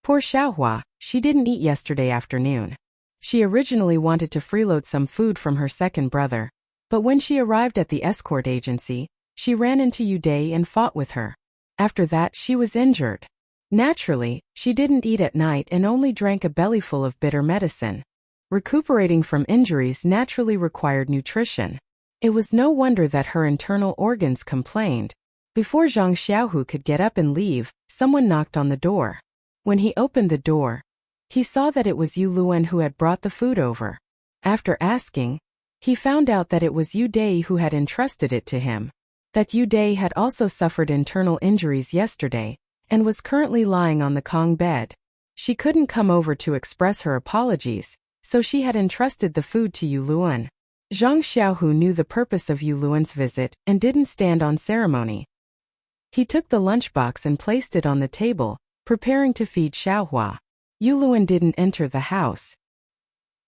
Poor Xiaohua, she didn't eat yesterday afternoon. She originally wanted to freeload some food from her second brother, but when she arrived at the escort agency, she ran into Yu Dai and fought with her. After that, she was injured. Naturally, she didn't eat at night and only drank a bellyful of bitter medicine. Recuperating from injuries naturally required nutrition. It was no wonder that her internal organs complained. Before Zhang Xiaohu could get up and leave, someone knocked on the door. When he opened the door, he saw that it was Yu Luan who had brought the food over. After asking, he found out that it was Yu Dai who had entrusted it to him. That Yu Dai had also suffered internal injuries yesterday, and was currently lying on the Kong bed. She couldn't come over to express her apologies, so she had entrusted the food to Yu Luan. Zhang Xiaohu knew the purpose of Yu Luan's visit and didn't stand on ceremony. He took the lunchbox and placed it on the table, preparing to feed Xiaohua. Yu Luan didn't enter the house.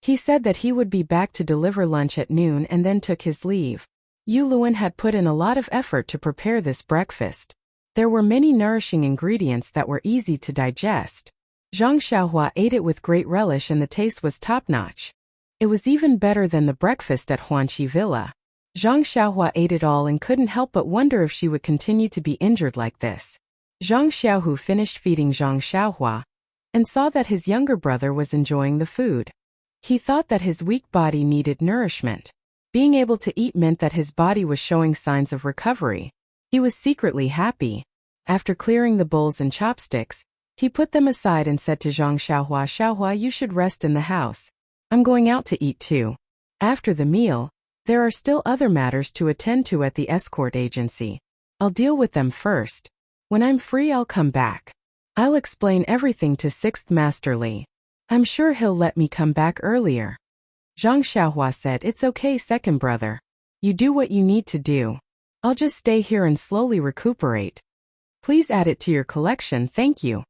He said that he would be back to deliver lunch at noon and then took his leave. Yu Luan had put in a lot of effort to prepare this breakfast. There were many nourishing ingredients that were easy to digest. Zhang Xiaohua ate it with great relish and the taste was top-notch. It was even better than the breakfast at Huanqi Villa. Zhang Xiaohua ate it all and couldn't help but wonder if she would continue to be injured like this. Zhang Xiaohu finished feeding Zhang Xiaohua and saw that his younger brother was enjoying the food. He thought that his weak body needed nourishment. Being able to eat meant that his body was showing signs of recovery. He was secretly happy. After clearing the bowls and chopsticks, he put them aside and said to Zhang Xiaohua, "Xiaohua, you should rest in the house. I'm going out to eat too." After the meal, there are still other matters to attend to at the escort agency. I'll deal with them first. When I'm free, I'll come back. I'll explain everything to 6th Master Li. I'm sure he'll let me come back earlier. Zhang Xiaohua said, "It's okay, second brother. You do what you need to do. I'll just stay here and slowly recuperate. Please add it to your collection, thank you."